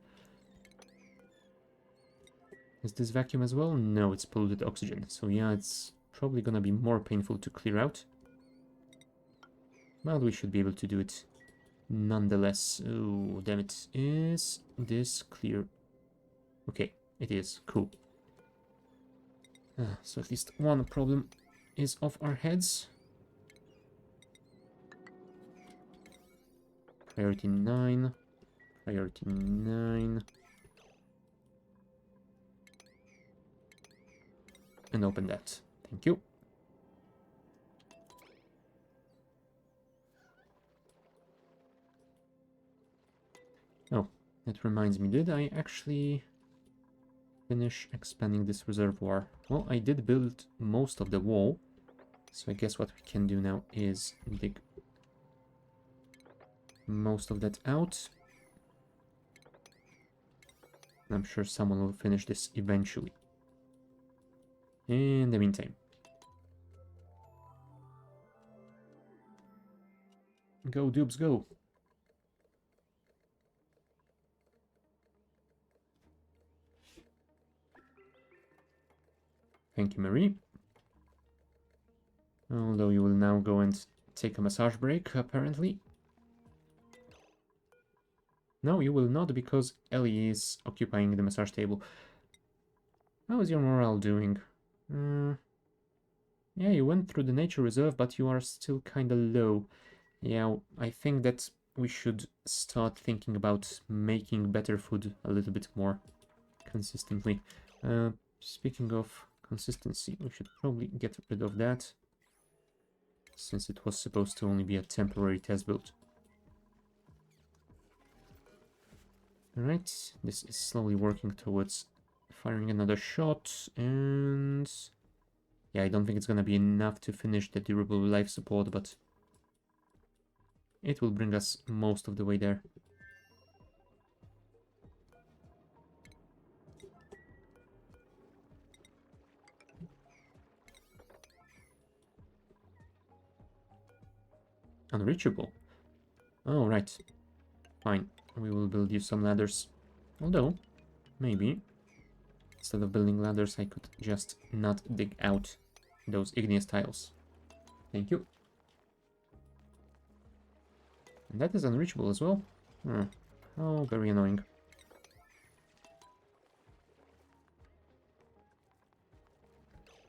Is this vacuum as well? No, it's polluted oxygen. So yeah, it's probably gonna be more painful to clear out. But we should be able to do it nonetheless. Oh, damn it. Is this clear? Okay, it is. Cool. So at least one problem is off our heads. Priority 9. Priority 9. And open that. Thank you. Oh, that reminds me, did I actually finish expanding this reservoir? Well, I did build most of the wall, so I guess what we can do now is dig most of that out. I'm sure someone will finish this eventually. In the meantime. Go, dupes, go! Thank you, Marie. Although you will now go and take a massage break, apparently. No, you will not, because Ellie is occupying the massage table. How is your morale doing? Yeah, you went through the nature reserve, but you are still kinda low. Yeah, I think that we should start thinking about making better food a little bit more consistently. Speaking of consistency, we should probably get rid of that, since it was supposed to only be a temporary test build. Alright, this is slowly working towards firing another shot, and yeah, I don't think it's gonna be enough to finish the durable life support, but it will bring us most of the way there. Unreachable. Oh, right. Fine. We will build you some ladders. Although, maybe, instead of building ladders, I could just not dig out those igneous tiles. Thank you. And that is unreachable as well. Oh, very annoying.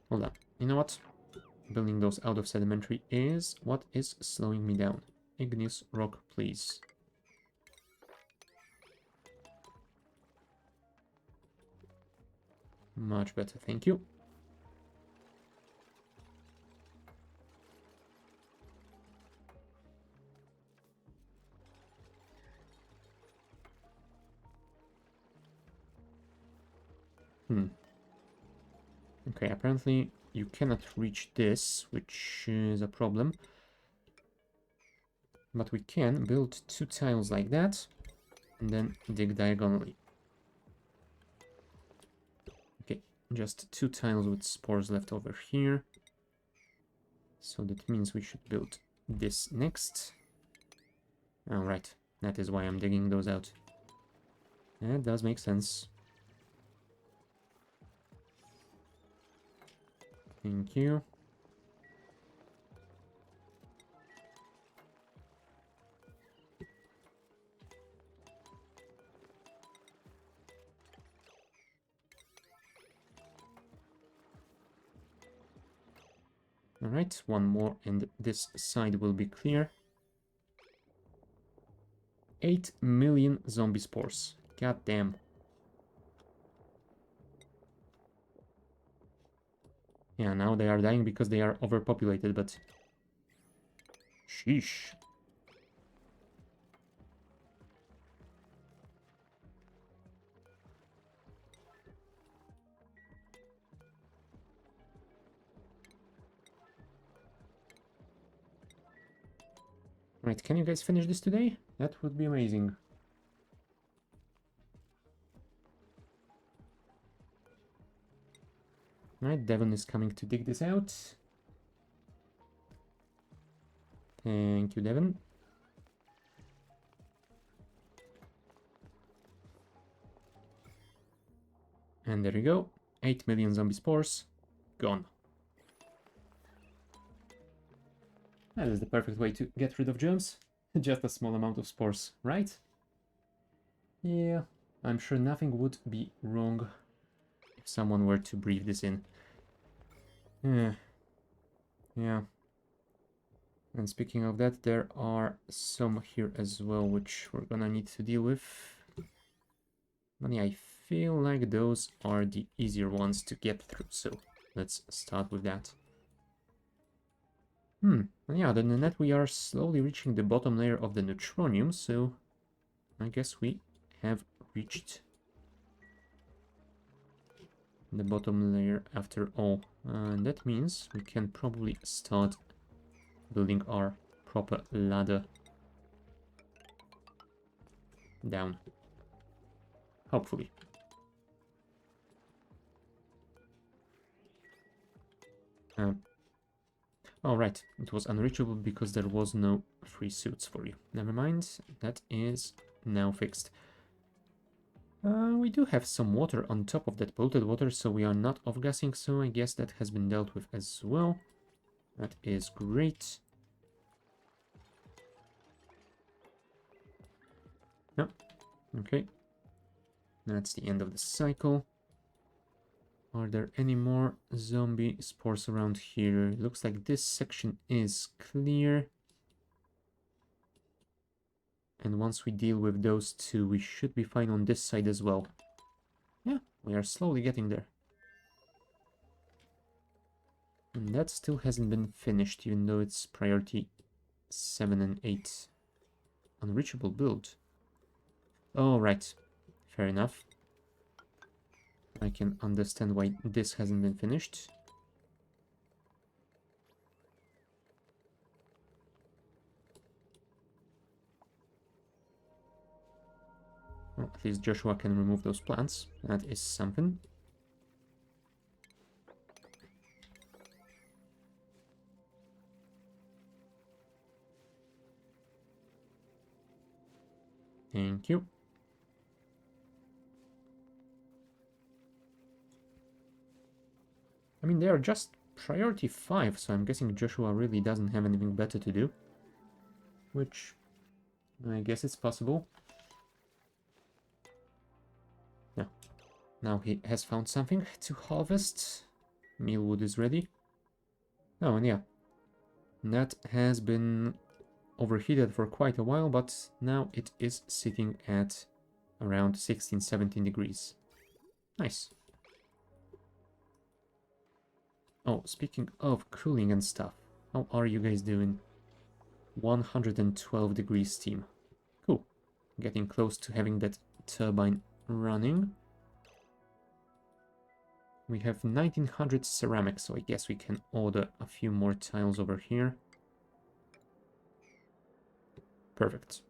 Hold on. You know what? Building those out of sedimentary is what is slowing me down. Igneous rock, please. Much better, thank you. Okay, apparently you cannot reach this, which is a problem. But we can build 2 tiles like that, and then dig diagonally. Okay, just 2 tiles with spores left over here. So that means we should build this next. Alright, that is why I'm digging those out. That does make sense. Thank you. Alright, one more and this side will be clear. 8 million zombie spores. God damn. Yeah, now they are dying because they are overpopulated, but... Sheesh. Right, can you guys finish this today? That would be amazing. Right, Devon is coming to dig this out. Thank you, Devon. And there you go. 8 million zombie spores. Gone. That is the perfect way to get rid of germs. Just a small amount of spores, right? Yeah, I'm sure nothing would be wrong if someone were to breathe this in. Yeah. And speaking of that, there are some here as well, which we're gonna need to deal with. But yeah, I feel like those are the easier ones to get through, so let's start with that. Yeah, other than that, we are slowly reaching the bottom layer of the neutronium, so I guess we have reached the bottom layer after all. And that means we can probably start building our proper ladder down. Hopefully. Oh, right. It was unreachable because there was no free suits for you. Never mind. That is now fixed. We do have some water on top of that polluted water, so we are not off-gassing, so I guess that has been dealt with as well. That is great. No. Okay. That's the end of the cycle. Are there any more zombie spores around here? Looks like this section is clear. And once we deal with those two, we should be fine on this side as well. Yeah, we are slowly getting there. And that still hasn't been finished, even though it's priority 7 and 8. Unreachable build. Oh, right. Fair enough. I can understand why this hasn't been finished. Well, at least Joshua can remove those plants. That is something. Thank you. I mean, they are just priority 5, so I'm guessing Joshua really doesn't have anything better to do. Which, I guess it's possible. Yeah. Now he has found something to harvest. Mealwood is ready. Oh, and yeah. That has been overheated for quite a while, but now it is sitting at around 16-17 degrees. Nice. Oh, speaking of cooling and stuff, how are you guys doing? 112 degrees steam. Cool. Getting close to having that turbine running. We have 1900 ceramics, so I guess we can order a few more tiles over here. Perfect.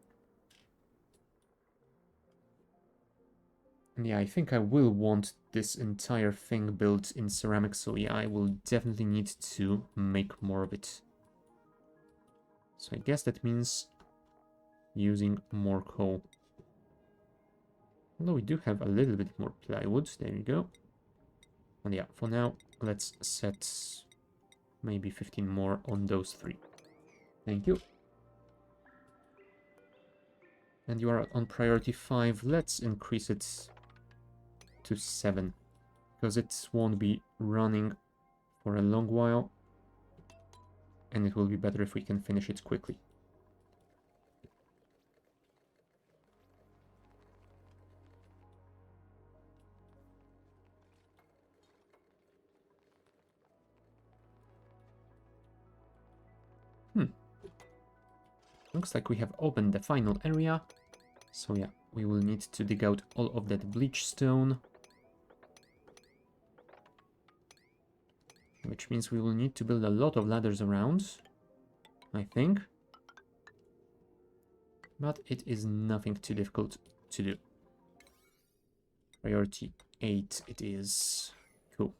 And yeah, I think I will want this entire thing built in ceramics, so yeah, I will definitely need to make more of it. So I guess that means using more coal. Although we do have a little bit more plywood, there you go. And yeah, for now, let's set maybe 15 more on those 3. Thank you. And you are on priority 5, let's increase it to 7, because it won't be running for a long while, and it will be better if we can finish it quickly. Looks like we have opened the final area, so yeah, we will need to dig out all of that bleach stone. Which means we will need to build a lot of ladders around, I think. But it is nothing too difficult to do. Priority 8 it is. Cool.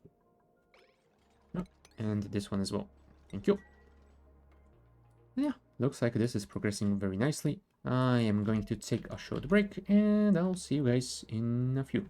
Oh, and this one as well. Thank you. Yeah, looks like this is progressing very nicely. I am going to take a short break, and I'll see you guys in a few.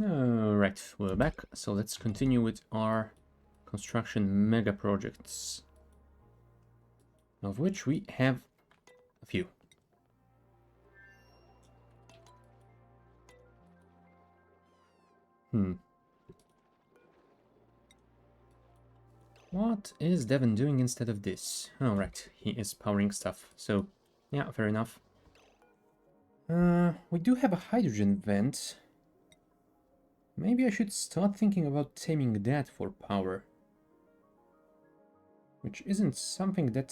Alright, we're back. So let's continue with our construction mega projects, of which we have a few. What is Devon doing instead of this? Oh, right, he is powering stuff. So, yeah, fair enough. We do have a hydrogen vent. Maybe I should start thinking about taming that for power. Which isn't something that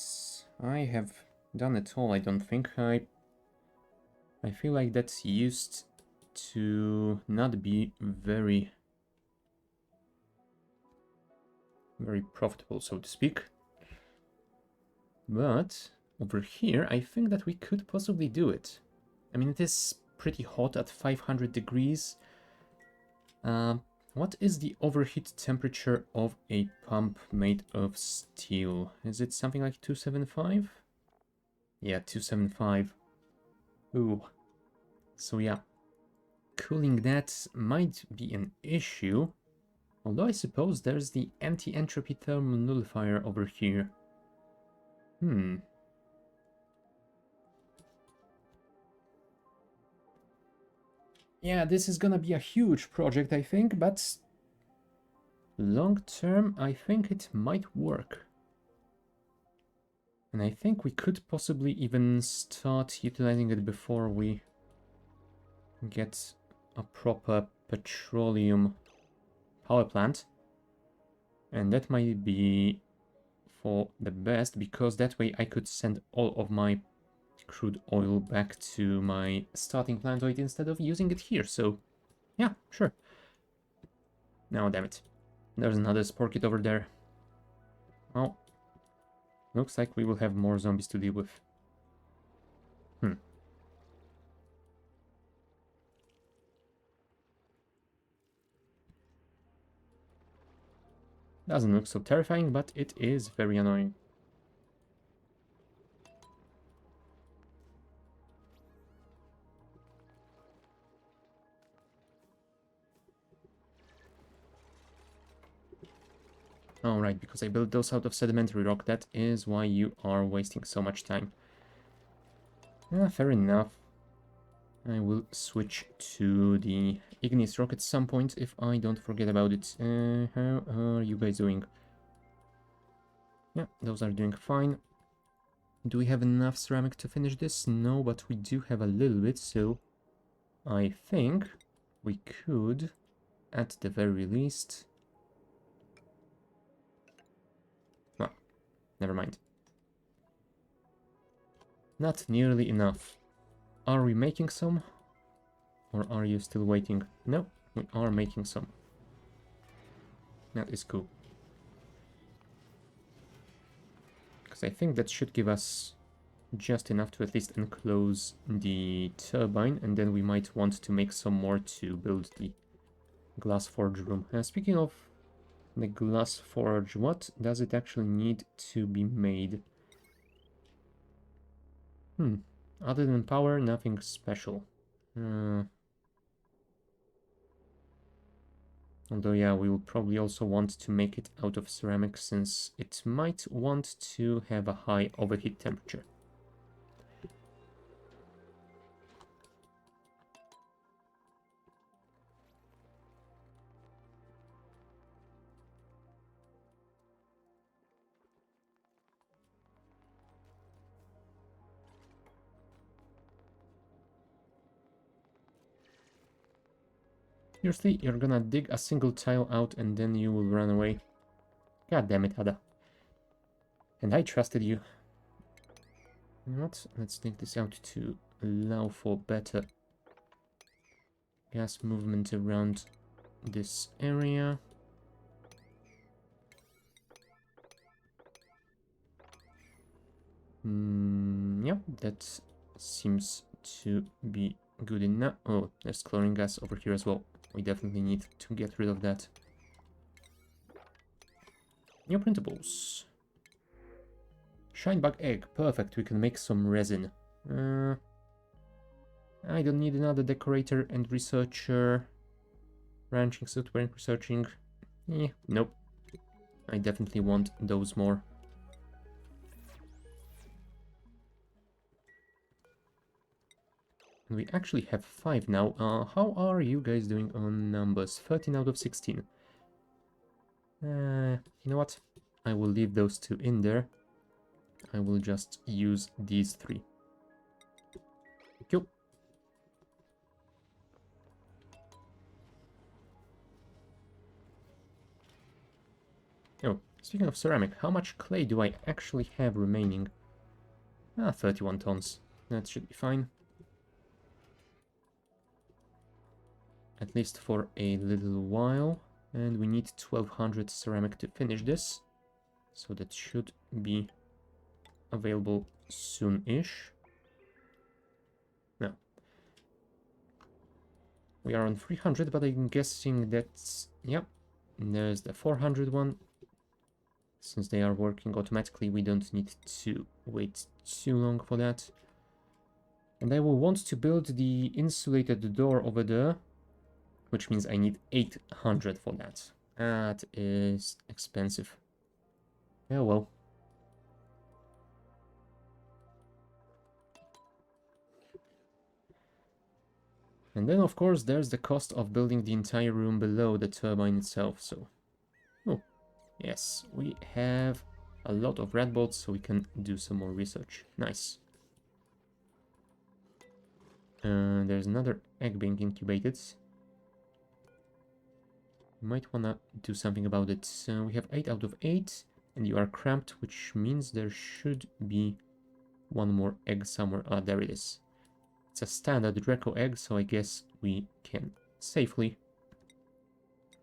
I have done at all, I don't think. I feel like that's used to not be very profitable, so to speak. But over here, I think that we could possibly do it. I mean, it is pretty hot at 500 degrees. What is the overheat temperature of a pump made of steel? Is it something like 275? Yeah, 275. Ooh. So yeah, cooling that might be an issue. Although I suppose there's the anti-entropy thermal nullifier over here. Yeah, this is gonna be a huge project, I think, but long term, I think it might work. And I think we could possibly even start utilizing it before we get a proper petroleum power plant. And that might be for the best, because that way I could send all of my crude oil back to my starting planetoid instead of using it here. So yeah, sure. Now, damn it. There's another spore kit over there. Well, looks like we will have more zombies to deal with. Doesn't look so terrifying, but it is very annoying. Oh, right, because I built those out of sedimentary rock. That is why you are wasting so much time. Fair enough. I will switch to the igneous rock at some point if I don't forget about it. How are you guys doing? Yeah, those are doing fine. Do we have enough ceramic to finish this? No, but we do have a little bit, so I think we could, at the very least... Well, never mind. Not nearly enough. Are we making some? Or are you still waiting? No, we are making some. That is cool. Because I think that should give us just enough to at least enclose the turbine, and then we might want to make some more to build the glass forge room. Speaking of the glass forge, what does it actually need to be made? Other than power, nothing special. Although, yeah, we will probably also want to make it out of ceramic, since it might want to have a high overheat temperature. Seriously, you're gonna dig a single tile out and then you will run away? God damn it, Ada. And I trusted you. You know what? Let's take this out to allow for better gas movement around this area. Yeah, that seems to be good enough. Oh, there's chlorine gas over here as well. We definitely need to get rid of that. New printables. Shinebug egg. Perfect. We can make some resin. I don't need another decorator and researcher. Branching, software, researching. Nope. I definitely want those more. We actually have 5 now. How are you guys doing on numbers? 13 out of 16. You know what? I will leave those 2 in there. I will just use these 3. Cool. Oh, speaking of ceramic, how much clay do I actually have remaining? 31 tons. That should be fine. At least for a little while. And we need 1200 ceramic to finish this. So that should be available soon-ish. No. We are on 300, but I'm guessing that's... Yep. There's the 400 one. Since they are working automatically, we don't need to wait too long for that. And I will want to build the insulated door over there, which means I need 800 for that. That is expensive. Yeah, well. And then, of course, there's the cost of building the entire room below the turbine itself, so... Oh, yes, we have a lot of red bolts, so we can do some more research. Nice. There's another egg being incubated. You might wanna do something about it. We have 8 out of 8, and you are cramped, which means there should be one more egg somewhere. Ah, there it is. It's a standard Draco egg, so I guess we can safely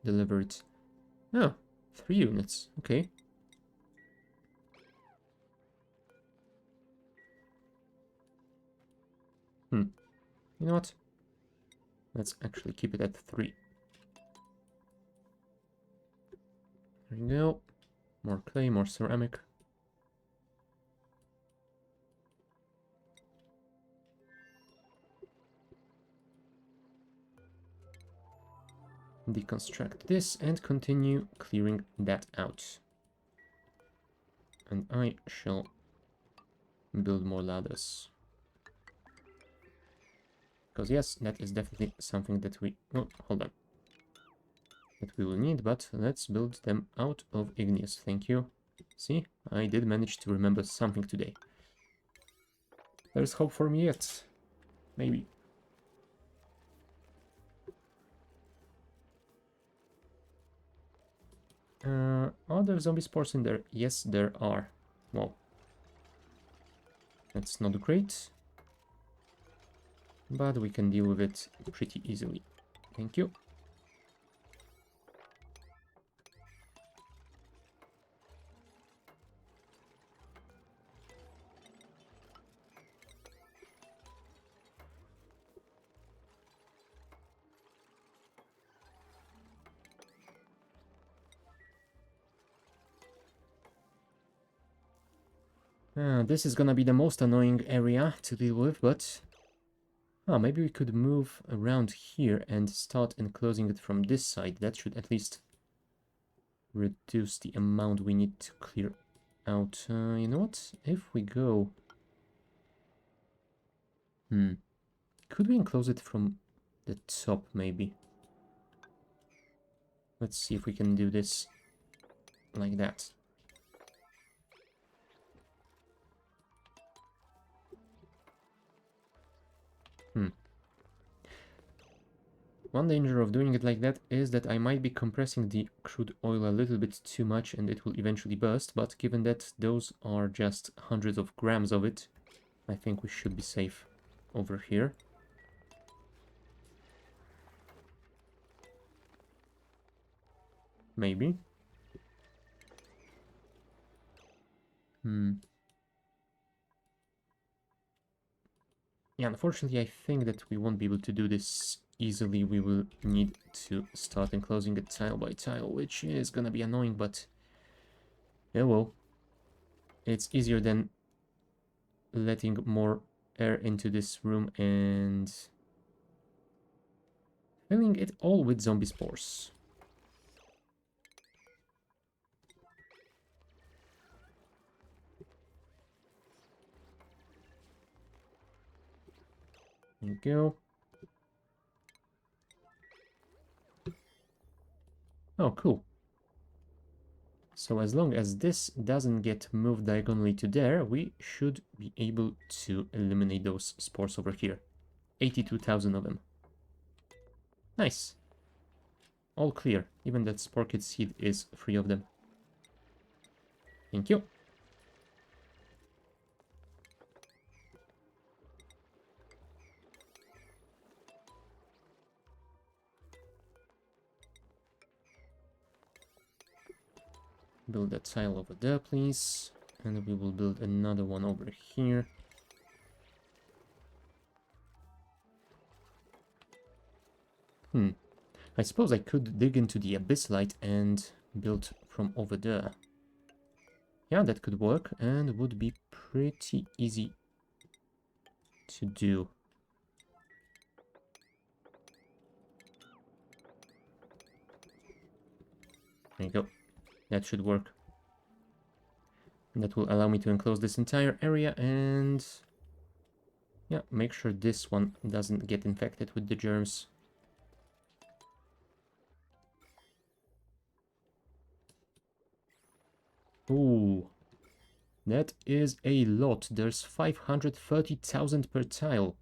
deliver it. Oh, 3 units. Okay. You know what? Let's actually keep it at 3. There we go. More clay, more ceramic. Deconstruct this and continue clearing that out. And I shall build more ladders. Because yes, that is definitely something that we... Oh, hold on. That we will need, but let's build them out of igneous. Thank you. See, I did manage to remember something today. There's hope for me yet. Maybe. Are there zombie spores in there? Yes, there are. Well, that's not great. But we can deal with it pretty easily. Thank you. This is gonna be the most annoying area to deal with, but... maybe we could move around here and start enclosing it from this side. That should at least reduce the amount we need to clear out. You know what? If we go... Could we enclose it from the top, maybe? Let's see if we can do this like that. One danger of doing it like that is that I might be compressing the crude oil a little bit too much and it will eventually burst, but given that those are just hundreds of grams of it, I think we should be safe over here. Maybe. Yeah, unfortunately, I think that we won't be able to do this easily. We will need to start enclosing it tile by tile, which is gonna be annoying, but... yeah, well. It's easier than letting more air into this room and Filling it all with zombie spores. There you go. Oh, cool. So as long as this doesn't get moved diagonally to there, we should be able to eliminate those spores over here. 82,000 of them. Nice. All clear. Even that spore kit seed is free of them. Thank you. Build that tile over there, please. And we will build another one over here. I suppose I could dig into the abyssite and build from over there. Yeah, that could work and would be pretty easy to do. There you go. That should work. And that will allow me to enclose this entire area and... yeah, make sure this one doesn't get infected with the germs. Ooh, that is a lot. There's 530,000 per tile.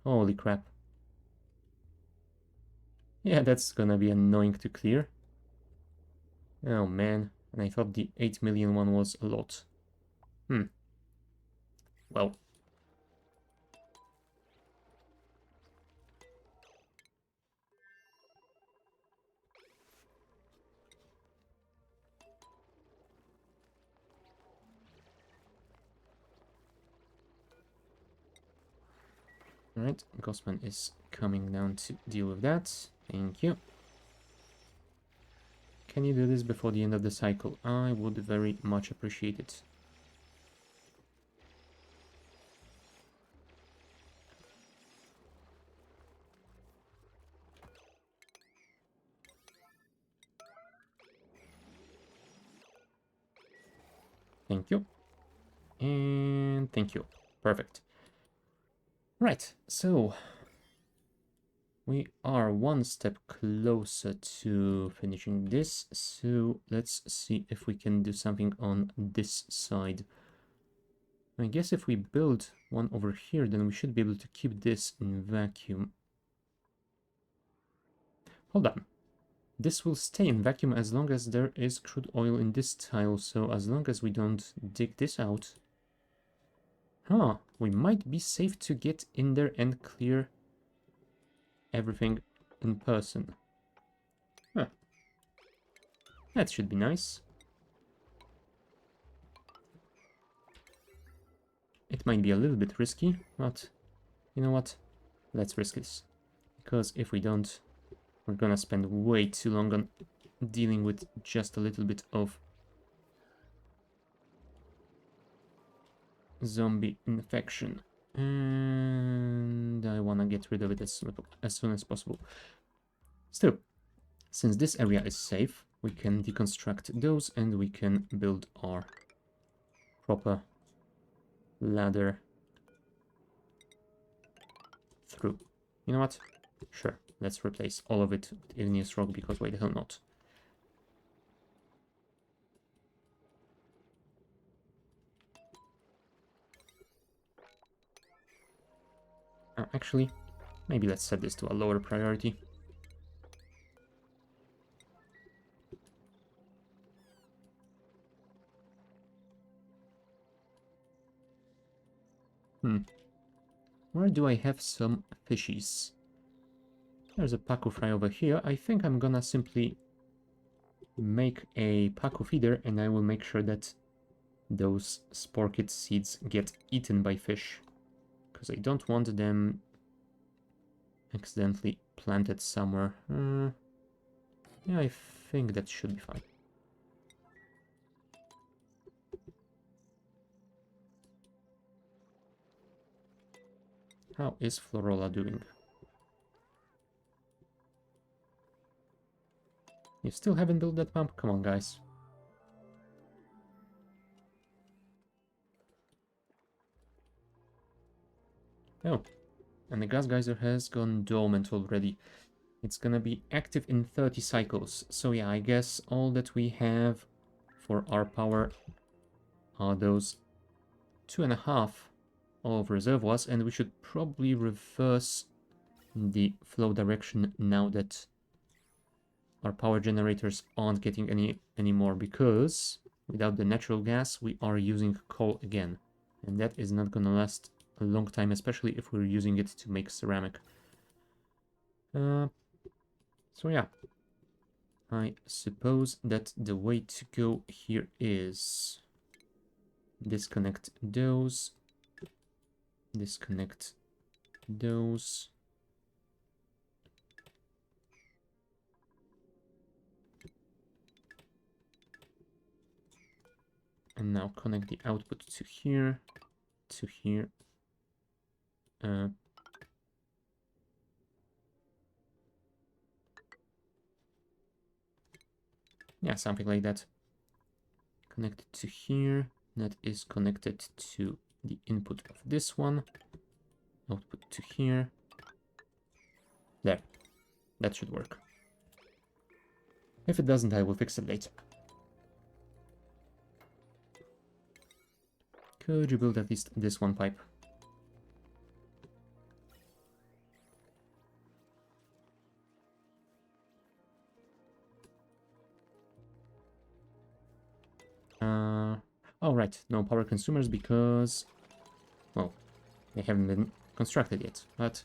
Holy crap. Yeah, that's gonna be annoying to clear. Oh man, and I thought the 8 million one was a lot. Well. Alright, Gossman is coming down to deal with that. Thank you. Can you do this before the end of the cycle? I would very much appreciate it. Thank you. And thank you. Perfect. Right, so we are one step closer to finishing this, so let's see if we can do something on this side. I guess if we build one over here, then we should be able to keep this in vacuum. Hold on. This will stay in vacuum as long as there is crude oil in this tile, so as long as we don't dig this out... huh, we might be safe to get in there and clear everything in person. Huh. That should be nice. It might be a little bit risky, but you know what? Let's risk this. Because if we don't, we're gonna spend way too long on dealing with just a little bit of zombie infection. And I wanna get rid of it as soon as possible. Still, since this area is safe, we can deconstruct those and we can build our proper ladder through. You know what? Sure, let's replace all of it with igneous rock, because why the hell not? Actually, maybe let's set this to a lower priority. Where do I have some fishies? There's a Pacu fry over here. I think I'm gonna simply make a Pacu feeder, and I will make sure that those spore kit seeds get eaten by fish, because I don't want them accidentally planted somewhere. Yeah, I think that should be fine. How is Florola doing? You still haven't built that pump? Come on, guys. Oh, and the gas geyser has gone dormant already. It's gonna be active in 30 cycles. So yeah, I guess all that we have for our power are those 2.5 of reservoirs, and we should probably reverse the flow direction now that our power generators aren't getting any more, because without the natural gas we are using coal again, and that is not gonna last a long time, especially if we're using it to make ceramic. So yeah, I suppose that the way to go here is disconnect those, disconnect those, and now connect the output to here, to here. Yeah, something like that. Connected to here. That is connected to the input of this one. Output to here. There. That should work. If it doesn't, I will fix it later. Could you build at least this one pipe? Oh, right. No power consumers because, well, they haven't been constructed yet, but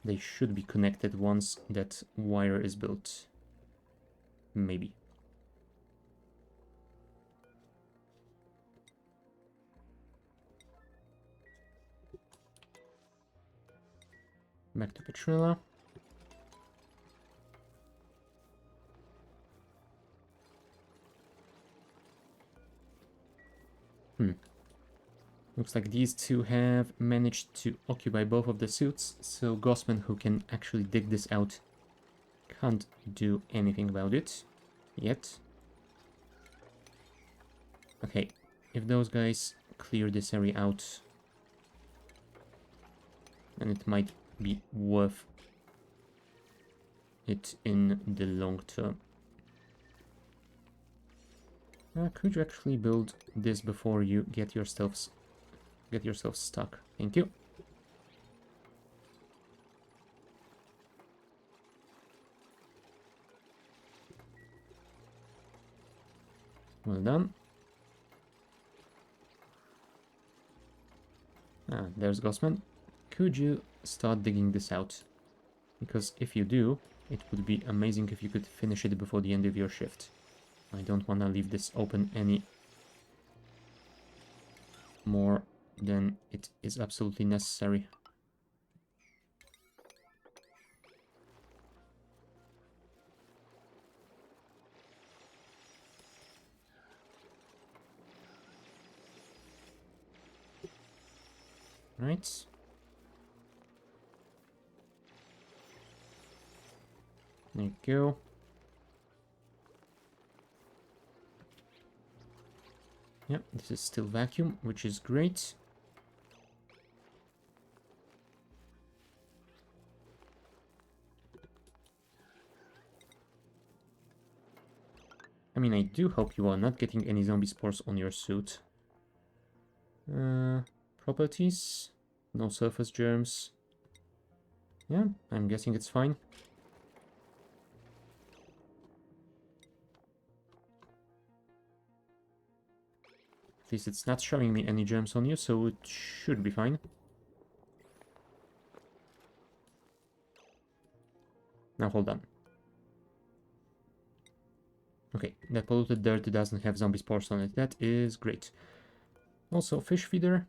they should be connected once that wire is built. Maybe. Back to Petrella. Looks like these two have managed to occupy both of the suits, so Gossman, who can actually dig this out, can't do anything about it yet. Okay, if those guys clear this area out, then it might be worth it in the long term. Could you actually build this before you get yourself stuck? Thank you. Well done. There's Gossman. Could you start digging this out? Because if you do, it would be amazing if you could finish it before the end of your shift. I don't want to leave this open any more than it is absolutely necessary. Right. There you go. Yeah, this is still vacuum, which is great. I mean, I do hope you are not getting any zombie spores on your suit. Properties, no surface germs. Yeah, I'm guessing it's fine. At least it's not showing me any germs on you, so it should be fine. Now hold on. Okay, that polluted dirt doesn't have zombie spores on it. That is great. Also, fish feeder.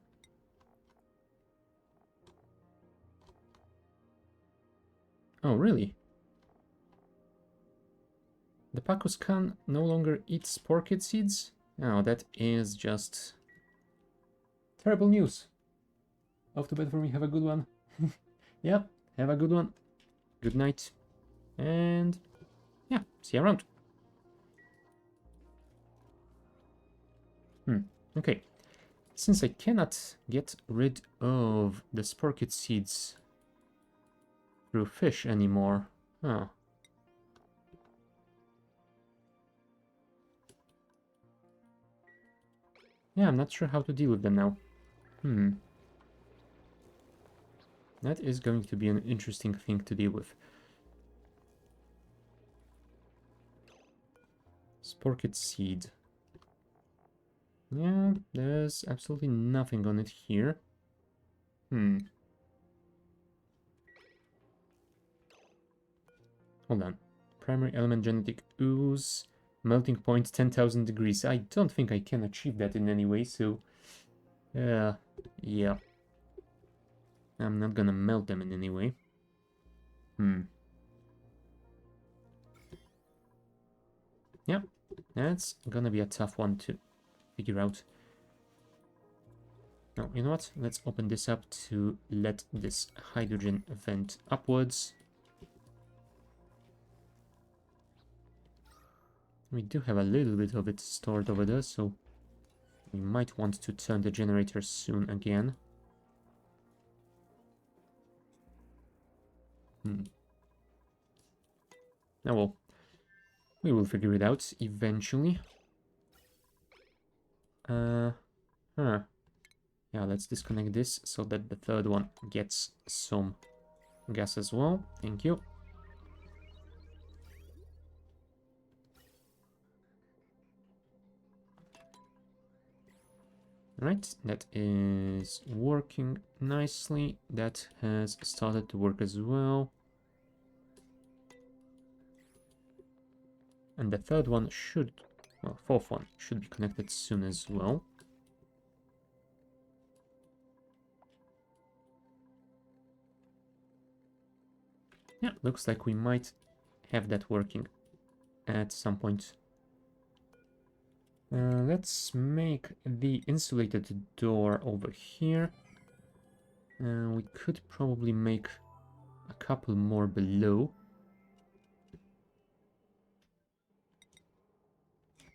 Oh, really? The Pacus can no longer eat spore kid seeds? Oh, that is just terrible news. Off to bed for me. Have a good one. Yeah, have a good one. Good night. And yeah, see you around. Okay. Since I cannot get rid of the sporkit seeds through fish anymore. Oh. Yeah, I'm not sure how to deal with them now. That is going to be an interesting thing to deal with. Sporkit seed. Yeah, there's absolutely nothing on it here. Hold on. Primary element genetic ooze. Melting point 10,000 degrees. I don't think I can achieve that in any way, so... yeah. I'm not gonna melt them in any way. Yeah, that's gonna be a tough one to figure out. No, you know what? Let's open this up to let this hydrogen vent upwards. We do have a little bit of it stored over there, so we might want to turn the generator soon again. Now, well, we will figure it out eventually. Yeah, let's disconnect this so that the third one gets some gas as well. Thank you. Right, that is working nicely. That has started to work as well. And the third one should, well, fourth one should be connected soon as well. Yeah, looks like we might have that working at some point. Let's make the insulated door over here. We could probably make a couple more below.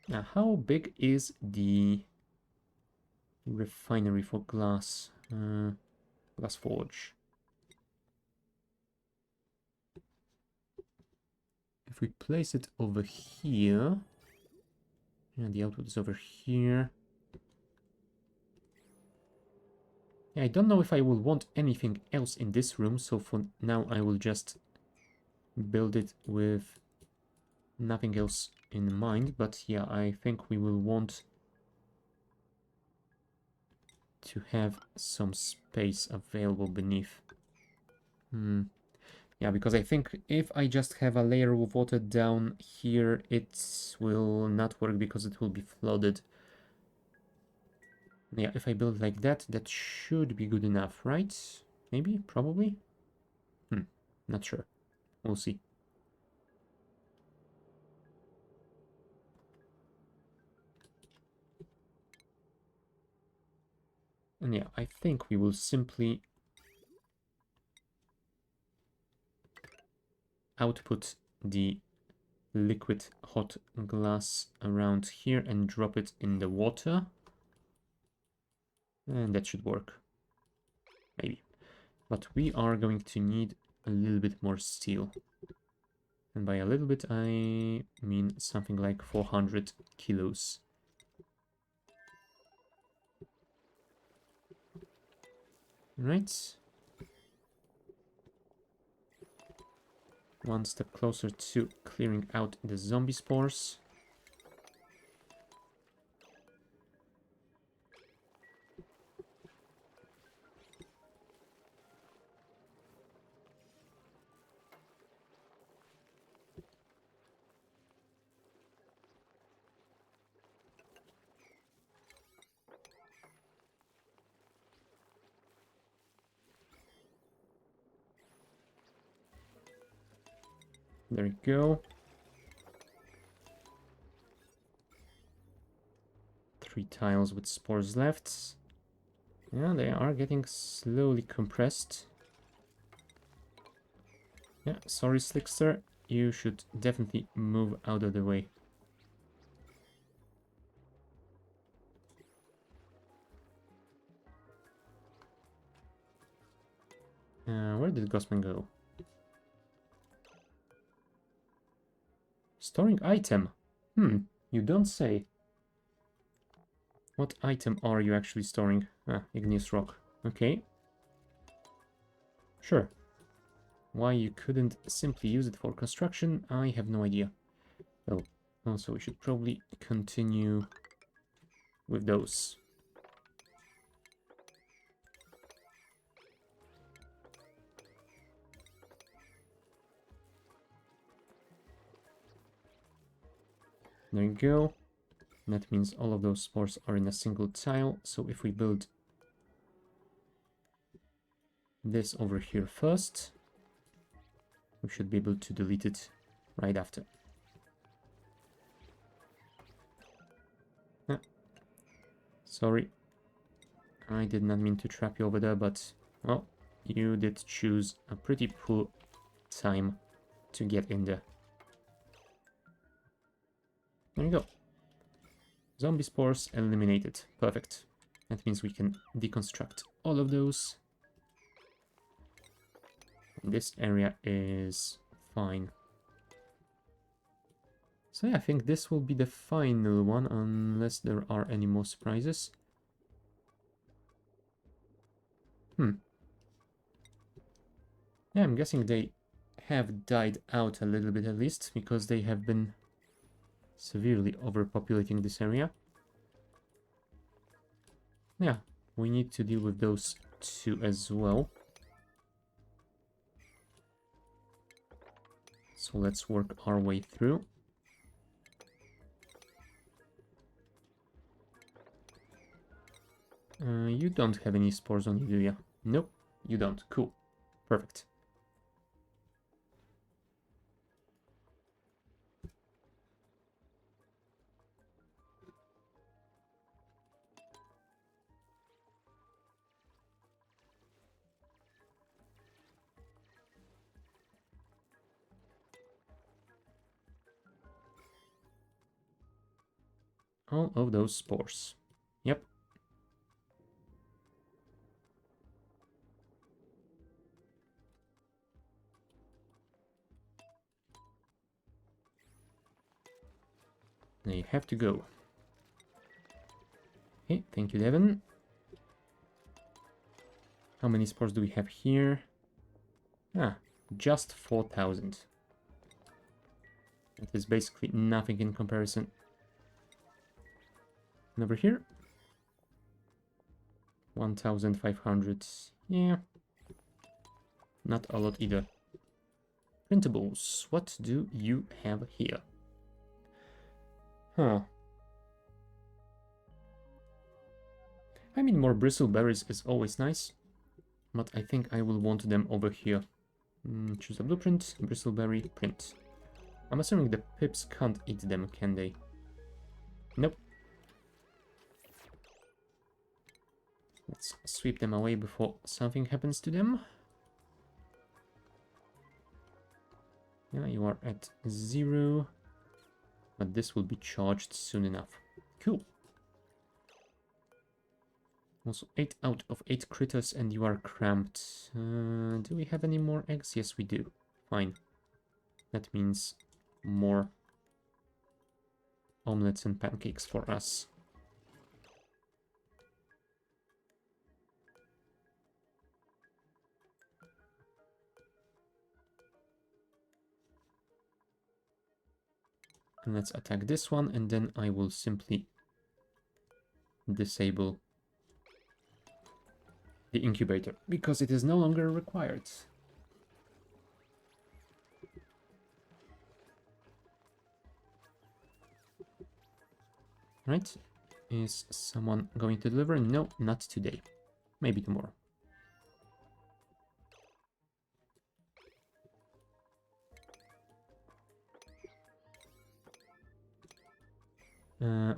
Now, how big is the refinery for glass? Glass forge. If we place it over here, and the output is over here. Yeah, I don't know if I will want anything else in this room, so for now I will just build it with nothing else in mind. But yeah, I think we will want to have some space available beneath. Yeah, because I think if I just have a layer of water down here, it will not work because it will be flooded. Yeah, if I build like that, that should be good enough, right? Maybe? Probably? Not sure. We'll see. And yeah, I think we will simply output the liquid hot glass around here and drop it in the water. And that should work. Maybe. But we are going to need a little bit more steel. And by a little bit, I mean something like 400 kilos. Right. One step closer to clearing out the zombie spores. There we go. 3 tiles with spores left. Yeah, they are getting slowly compressed. Yeah, sorry, Slickster. You should definitely move out of the way. Where did Gossman go? Storing item. You don't say. What item are you actually storing? Ah, igneous rock. Okay. Sure. Why you couldn't simply use it for construction, I have no idea. Oh, also we should probably continue with those. There you go. That means all of those spores are in a single tile. So if we build this over here first, we should be able to delete it right after. Ah, sorry. I did not mean to trap you over there, but, well, you did choose a pretty poor time to get in there. There you go. Zombie spores eliminated. Perfect. That means we can deconstruct all of those. This area is fine. So yeah, I think this will be the final one, unless there are any more surprises. Yeah, I'm guessing they have died out a little bit at least, because they have been severely overpopulating this area. Yeah, we need to deal with those two as well. So let's work our way through. You don't have any spores on you, do you? Nope, you don't. Cool. Perfect. All of those spores. Yep. They have to go. Okay, thank you, Devon. How many spores do we have here? Ah, just 4,000. That is basically nothing in comparison. And over here? 1,500. Yeah. Not a lot either. Printables. What do you have here? Huh. I mean, more bristleberries is always nice, but I think I will want them over here. Choose a blueprint, bristleberry, print. I'm assuming the pips can't eat them, can they? Nope. Let's sweep them away before something happens to them. Yeah, you are at 0. But this will be charged soon enough. Cool. Also, 8 out of 8 critters and you are cramped. Do we have any more eggs? Yes, we do. Fine. That means more omelets and pancakes for us. And let's attack this one, and then I will simply disable the incubator, because it is no longer required. Right? Is someone going to deliver? No, not today. Maybe tomorrow.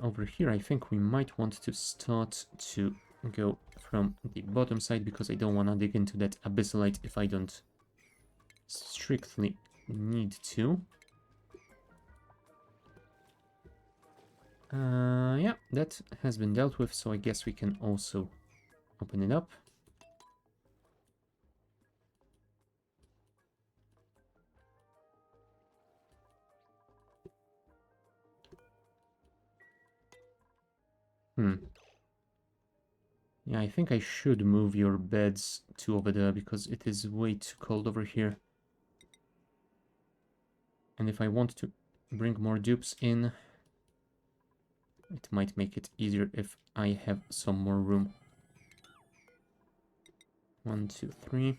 Over here, I think we might want to start to go from the bottom side, because I don't want to dig into that abyssalite if I don't strictly need to. Yeah, that has been dealt with, so I guess we can also open it up. Yeah, I think I should move your beds to over there because it is way too cold over here. And if I want to bring more dupes in, it might make it easier if I have some more room. 1, 2, 3.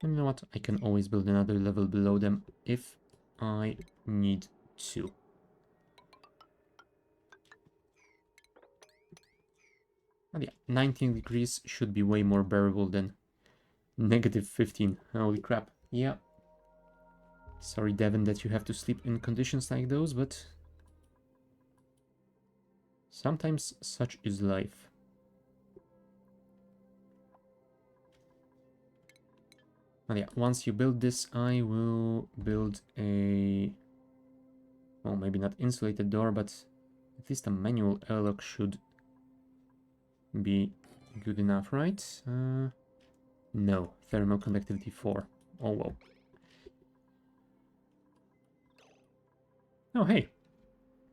And you know what? I can always build another level below them if I need to. And yeah, 19 degrees should be way more bearable than negative 15. Holy crap. Yeah. Sorry, Devin, that you have to sleep in conditions like those, but sometimes such is life. And yeah, once you build this, I will build a... well, maybe not insulated door, but at least a manual airlock should be good enough, right? No, thermal conductivity 4. Oh, well. Oh, hey.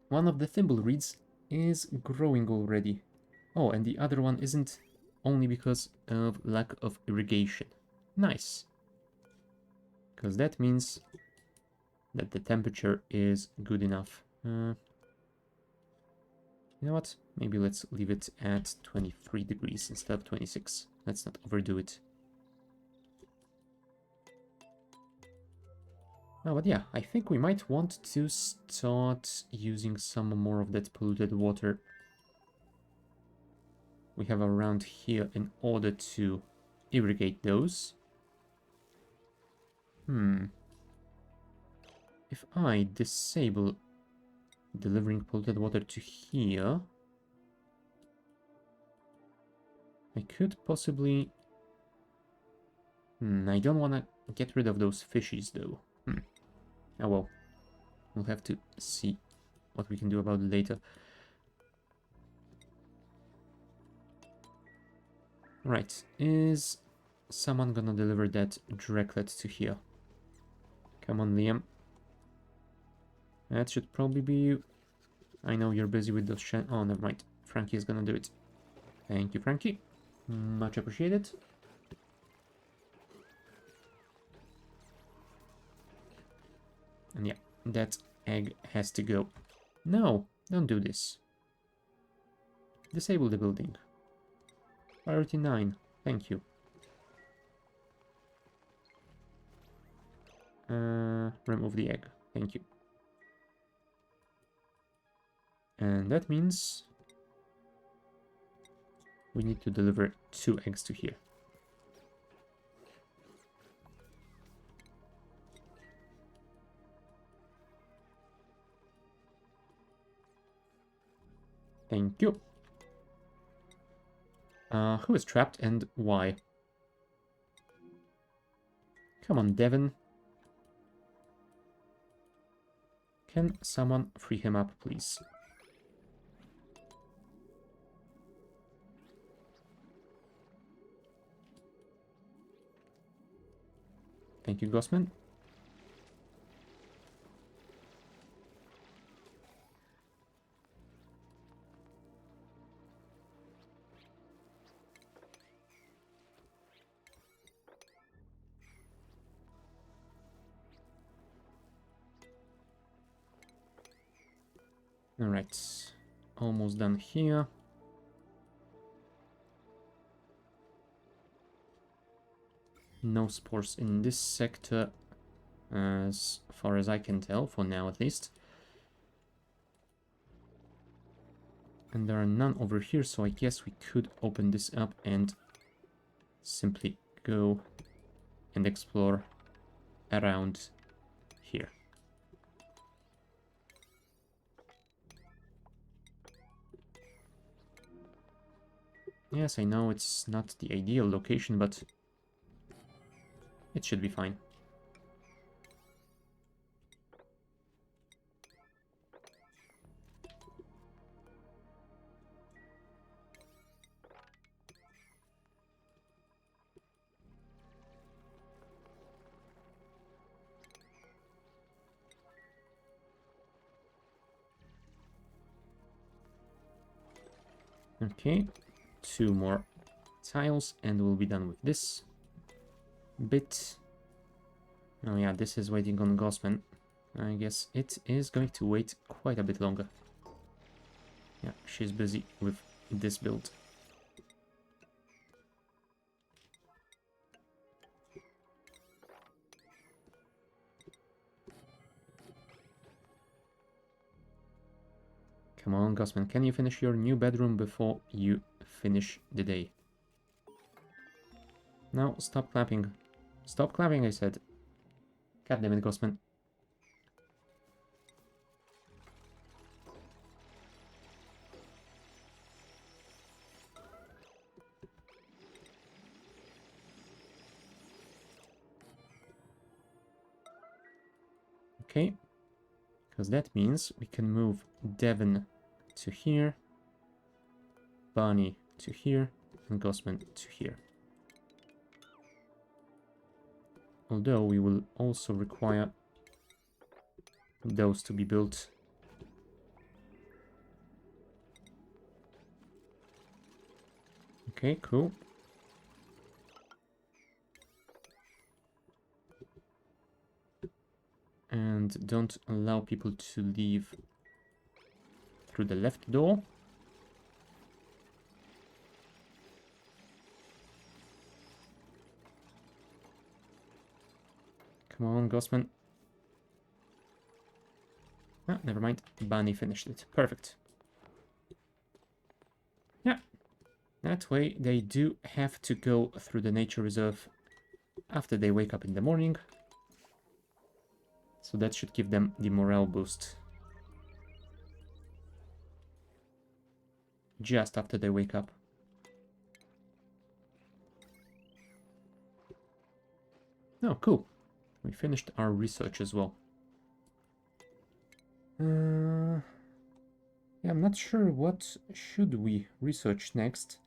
One of the thimble reeds is growing already. Oh, and the other one isn't, only because of lack of irrigation. Nice. Because that means that the temperature is good enough. You know what? Maybe let's leave it at 23 degrees instead of 26. Let's not overdo it. Oh, but yeah, I think we might want to start using some more of that polluted water we have around here in order to irrigate those. If I disable delivering polluted water to here, I could possibly... I don't want to get rid of those fishies, though. Oh well. We'll have to see what we can do about it later. Right, is someone gonna deliver that Dreklet to here? Come on, Liam. That should probably be you. I know you're busy with those oh, never mind. Frankie is gonna do it. Thank you, Frankie. Much appreciated. And yeah, that egg has to go. No, don't do this. Disable the building. Priority 9. Thank you. Remove the egg. Thank you. And that means we need to deliver 2 eggs to here. Thank you. Who is trapped and why? Come on, Devin. Can someone free him up, please? Thank you, Gossman. Alright, almost done here. No spores in this sector, as far as I can tell, for now at least. And there are none over here, so I guess we could open this up and simply go and explore around here. Yes, I know it's not the ideal location, but it should be fine. Okay, 2 more tiles and we'll be done with this bit. Oh yeah, this is waiting on Gossman. I guess it is going to wait quite a bit longer. Yeah, she's busy with this build. Come on, Gossman, can you finish your new bedroom before you finish the day? No, stop clapping. Stop clapping, I said. God damn it, Gossman. Okay, because that means we can move Devon to here, Barney to here, and Gossman to here. Although we will also require those to be built. Okay, cool. And don't allow people to leave through the left door. Come on, Gossman. Ah, never mind. Bunny finished it. Perfect. Yeah. That way they do have to go through the nature reserve after they wake up in the morning. So that should give them the morale boost. Just after they wake up. Oh, cool. We finished our research as well. Yeah, I'm not sure what should we research next.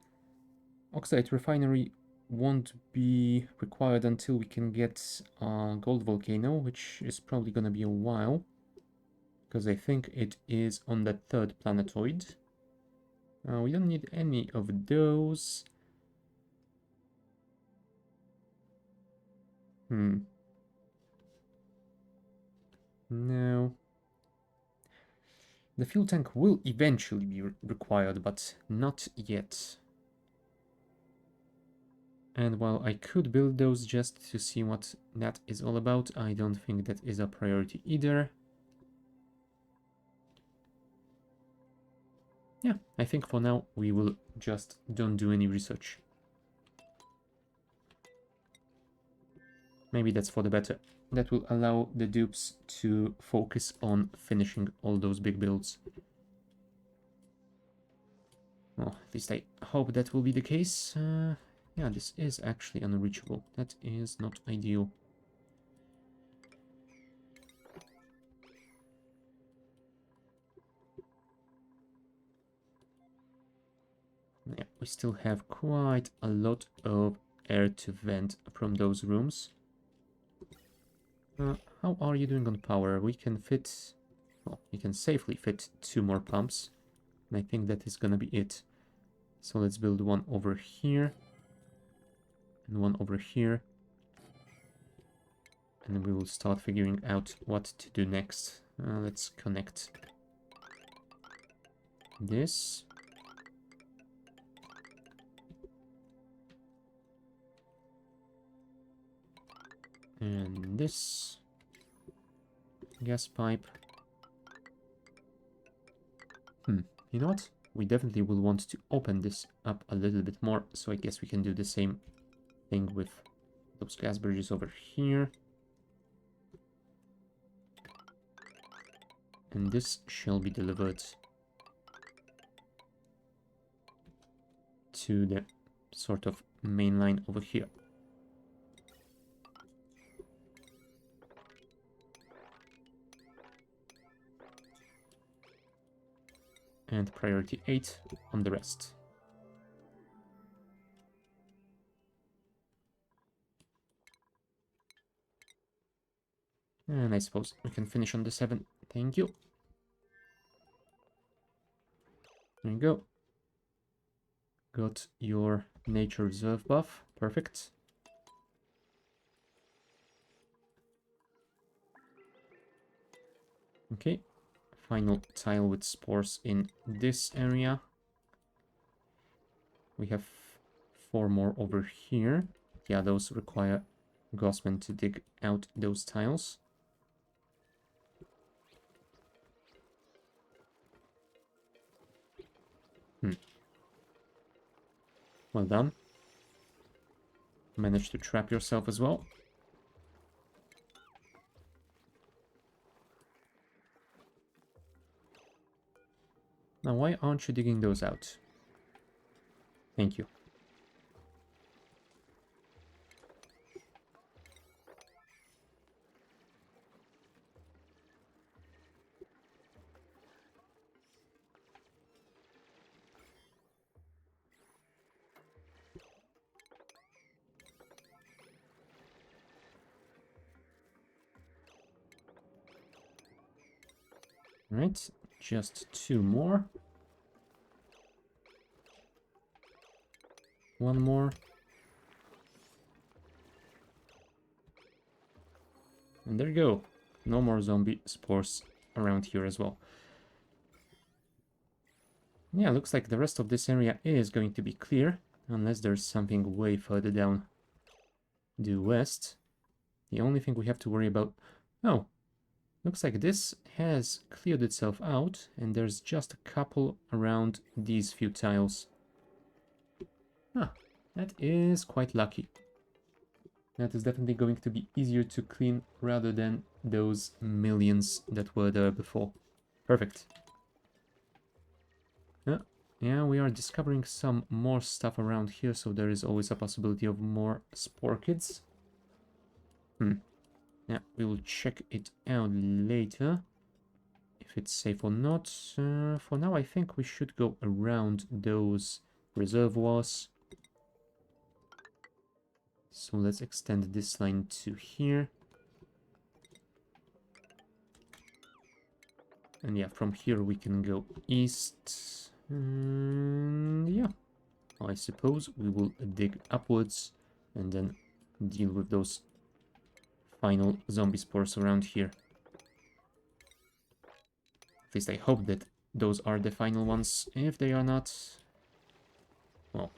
Oxide refinery won't be required until we can get a gold volcano, which is probably gonna be a while. Because I think it is on the 3rd planetoid. We don't need any of those. No. The fuel tank will eventually be required, but not yet. And while I could build those just to see what that is all about, I don't think that is a priority either. Yeah, I think for now we will just don't do any research. Maybe that's for the better. That will allow the dupes to focus on finishing all those big builds. Well, at least I hope that will be the case. Yeah, this is actually unreachable. That is not ideal. Yeah, we still have quite a lot of air to vent from those rooms. How are you doing on power? We can fit... Well, we can safely fit 2 more pumps. And I think that is gonna be it. So let's build one over here. And one over here. And we will start figuring out what to do next. Let's connect this. And this gas pipe. You know what? We definitely will want to open this up a little bit more, so I guess we can do the same thing with those gas bridges over here. And this shall be delivered to the sort of main line over here. And priority 8 on the rest. And I suppose we can finish on the 7. Thank you. There you go. Got your nature reserve buff. Perfect. Okay. Final tile with spores in this area. We have 4 more over here. Yeah, those require Gossman to dig out those tiles. Well done. Managed to trap yourself as well. Now, why aren't you digging those out? Thank you. Right, just 2 more. 1 more. And there you go. No more zombie spores around here as well. Yeah, looks like the rest of this area is going to be clear, unless there's something way further down due west. The only thing we have to worry about... Oh, looks like this has cleared itself out, and there's just a couple around these few tiles. Ah, that is quite lucky. That is definitely going to be easier to clean rather than those millions that were there before. Perfect. Yeah, we are discovering some more stuff around here, so there is always a possibility of more spore kids. Yeah, we will check it out later, if it's safe or not. For now, I think we should go around those reservoirs. So let's extend this line to here. And yeah, from here we can go east. And yeah, I suppose we will dig upwards and then deal with those final zombie spores around here. At least I hope that those are the final ones. If they are not, well,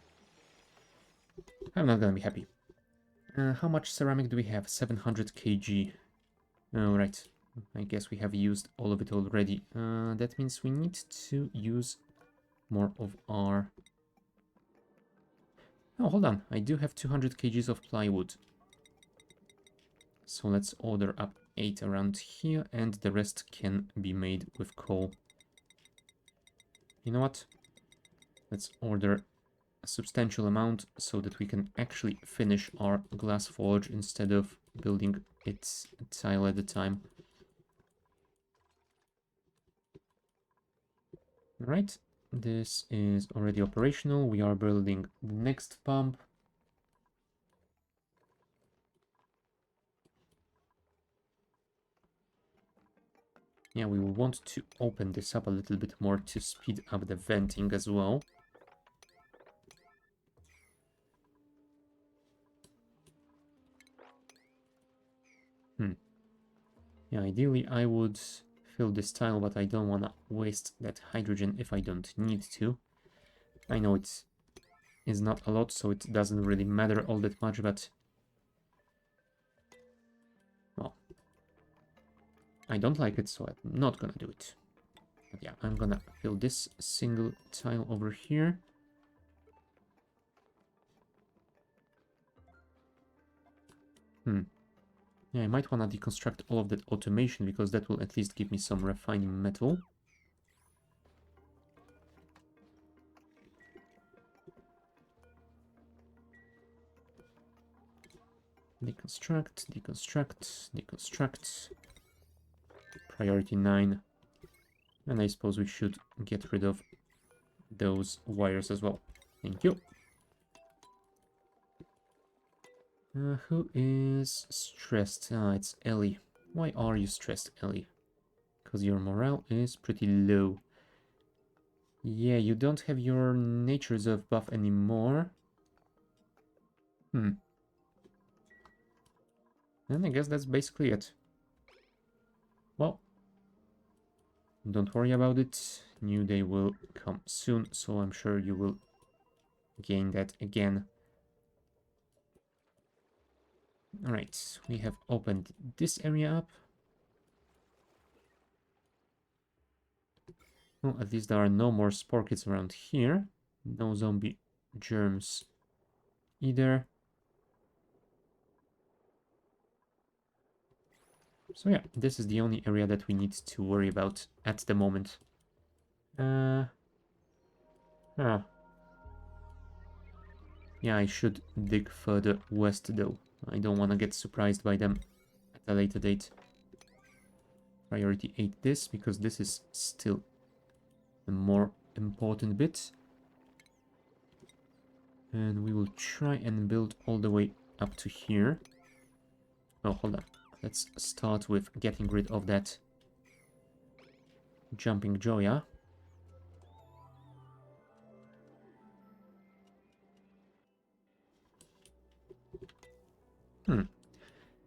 I'm not gonna be happy. How much ceramic do we have? 700 kg. Oh, right. I guess we have used all of it already. That means we need to use more of our... Oh, hold on. I do have 200 kgs of plywood. So let's order up 8 around here, and the rest can be made with coal. You know what? Let's order a substantial amount so that we can actually finish our glass forge instead of building it a tile at a time. Right, this is already operational. We are building the next pump. Yeah, we will want to open this up a little bit more to speed up the venting as well. Yeah, ideally I would fill this tile, but I don't want to waste that hydrogen if I don't need to. I know it is not a lot, so it doesn't really matter all that much, but... well, I don't like it, so I'm not gonna do it. But yeah, I'm gonna fill this single tile over here. Yeah, I might want to deconstruct all of that automation, because that will at least give me some refined metal. Deconstruct, deconstruct, deconstruct. Priority 9. And I suppose we should get rid of those wires as well. Thank you. Who is stressed? Ah, it's Ellie. Why are you stressed, Ellie? Because your morale is pretty low. Yeah, you don't have your nature reserve buff anymore. And I guess that's basically it. Well, don't worry about it. New day will come soon, so I'm sure you will gain that again. Alright, we have opened this area up. Well, at least there are no more spore kits around here. No zombie germs either. So yeah, this is the only area that we need to worry about at the moment. Yeah, I should dig further west though. I don't want to get surprised by them at a later date. Priority 8 this, because this is still a more important bit. And we will try and build all the way up to here. Oh, hold on. Let's start with getting rid of that jumping Joya.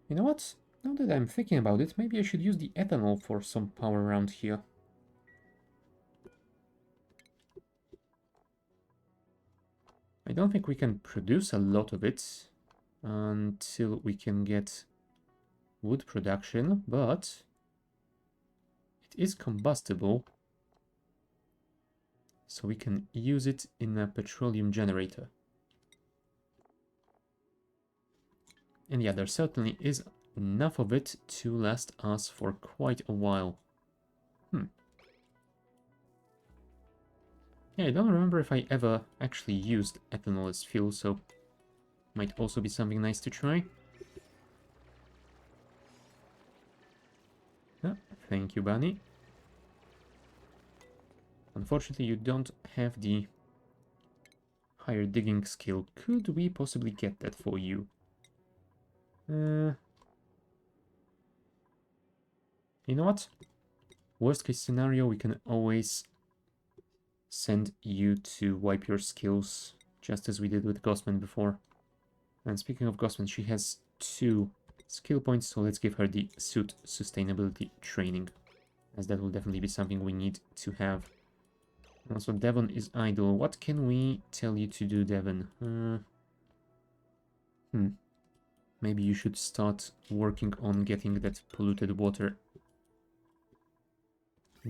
You know what? Now that I'm thinking about it, maybe I should use the ethanol for some power around here. I don't think we can produce a lot of it until we can get wood production, but it is combustible, so we can use it in a petroleum generator. And yeah, there certainly is enough of it to last us for quite a while. Yeah, I don't remember if I ever actually used ethanol as fuel, so might also be something nice to try. Ah, thank you, Bunny. Unfortunately, you don't have the higher digging skill. Could we possibly get that for you? You know what? Worst case scenario, we can always send you to wipe your skills, just as we did with Gossman before. And speaking of Gossman, she has 2 skill points, so let's give her the suit sustainability training, as that will definitely be something we need to have. Also, Devon is idle. What can we tell you to do, Devon? Maybe you should start working on getting that polluted water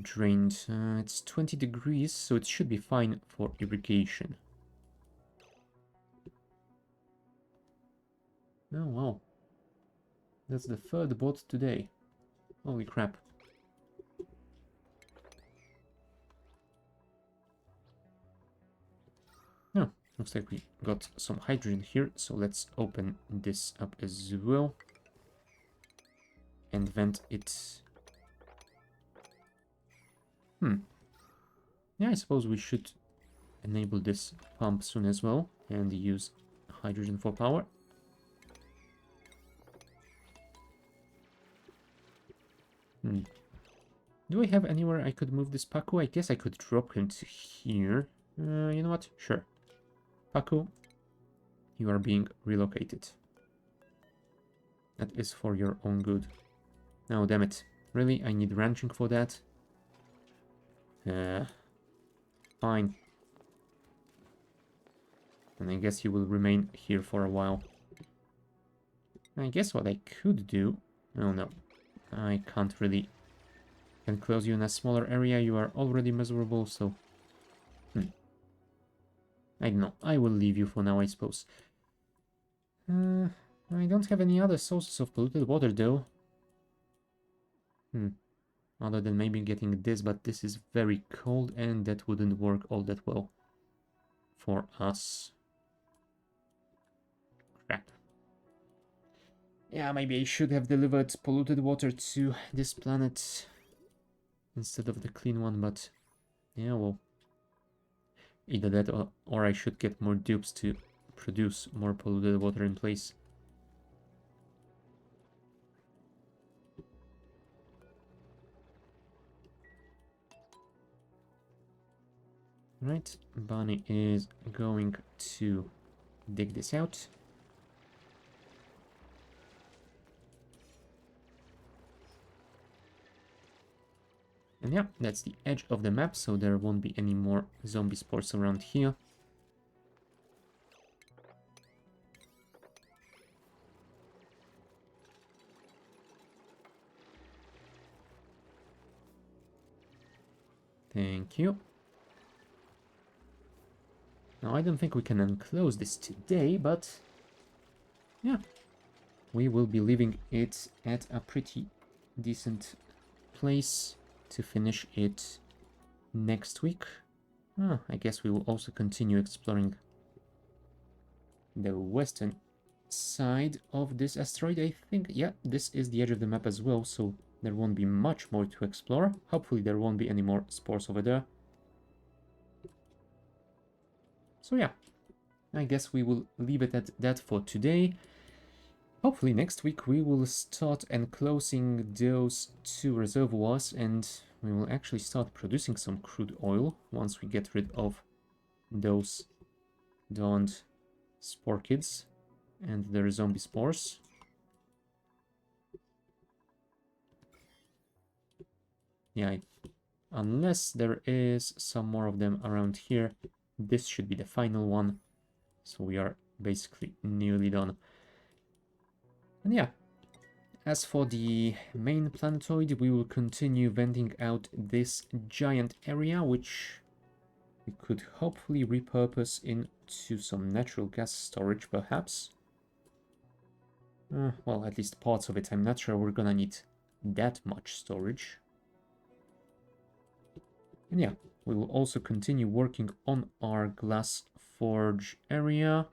drained. It's 20 degrees, so it should be fine for irrigation. Oh, wow. That's the 3rd bot today. Holy crap. Oh, looks like we got some hydrogen here, so let's open this up as well. And vent it. Yeah, I suppose we should enable this pump soon as well and use hydrogen for power. Do I have anywhere I could move this Paku? I guess I could drop him to here. You know what? Sure. Paku, you are being relocated. That is for your own good. No, damn it. Really? I need ranching for that? Fine. And I guess you will remain here for a while. I guess what I could do... Oh no. I can't really... Can close you in a smaller area. You are already miserable, so... I don't know. I will leave you for now, I suppose. I don't have any other sources of polluted water, though. Other than maybe getting this, but this is very cold, and that wouldn't work all that well for us. Crap. Yeah, maybe I should have delivered polluted water to this planet instead of the clean one, but yeah, well. Either that or I should get more dupes to produce more polluted water in place. Right, Bunny is going to dig this out. And yeah, that's the edge of the map, so there won't be any more zombie spores around here. Thank you. Now, I don't think we can enclose this today, but yeah, we will be leaving it at a pretty decent place to finish it next week. I guess we will also continue exploring the western side of this asteroid. I think, yeah, this is the edge of the map as well, so there won't be much more to explore. Hopefully there won't be any more spores over there. So yeah, I guess we will leave it at that for today. Hopefully next week we will start enclosing those two reservoirs and we will actually start producing some crude oil once we get rid of those darned spore kids and their zombie spores. Yeah, unless there is some more of them around here, this should be the final one. So we are basically nearly done. And yeah, as for the main planetoid, we will continue venting out this giant area, which we could hopefully repurpose into some natural gas storage, perhaps. Well, at least parts of it. I'm not sure we're gonna need that much storage. And yeah, we will also continue working on our glass forge area.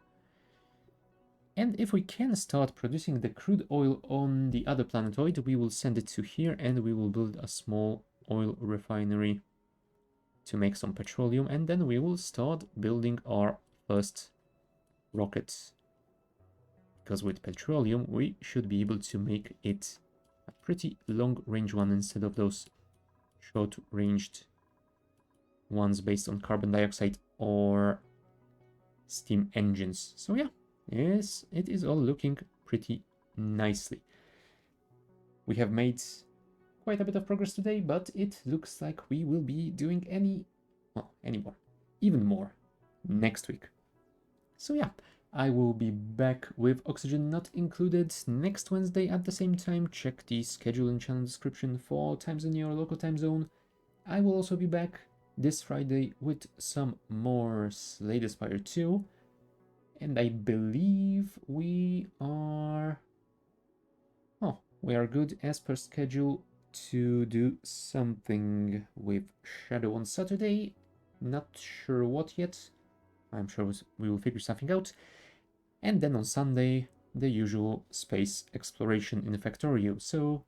And if we can start producing the crude oil on the other planetoid, we will send it to here and we will build a small oil refinery to make some petroleum. And then we will start building our first rockets. Because with petroleum, we should be able to make it a pretty long-range one instead of those short-ranged ones based on carbon dioxide or steam engines. So yeah, yes, it is all looking pretty nicely. We have made quite a bit of progress today, but it looks like we will be doing even more next week. So yeah, I will be back with Oxygen Not Included next Wednesday at the same time. Check the schedule and channel description for times in your local time zone. I will also be back this Friday with some more Slay Spire 2. And I believe we are good as per schedule to do something with Shadow on Saturday. Not sure what yet. I'm sure we will figure something out. And then on Sunday, the usual space exploration in Factorio. So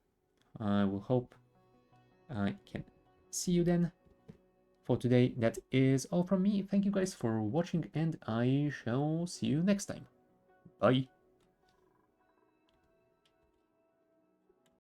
I will hope I can see you then. For today, that is all from me. Thank you guys for watching, and I shall see you next time. Bye!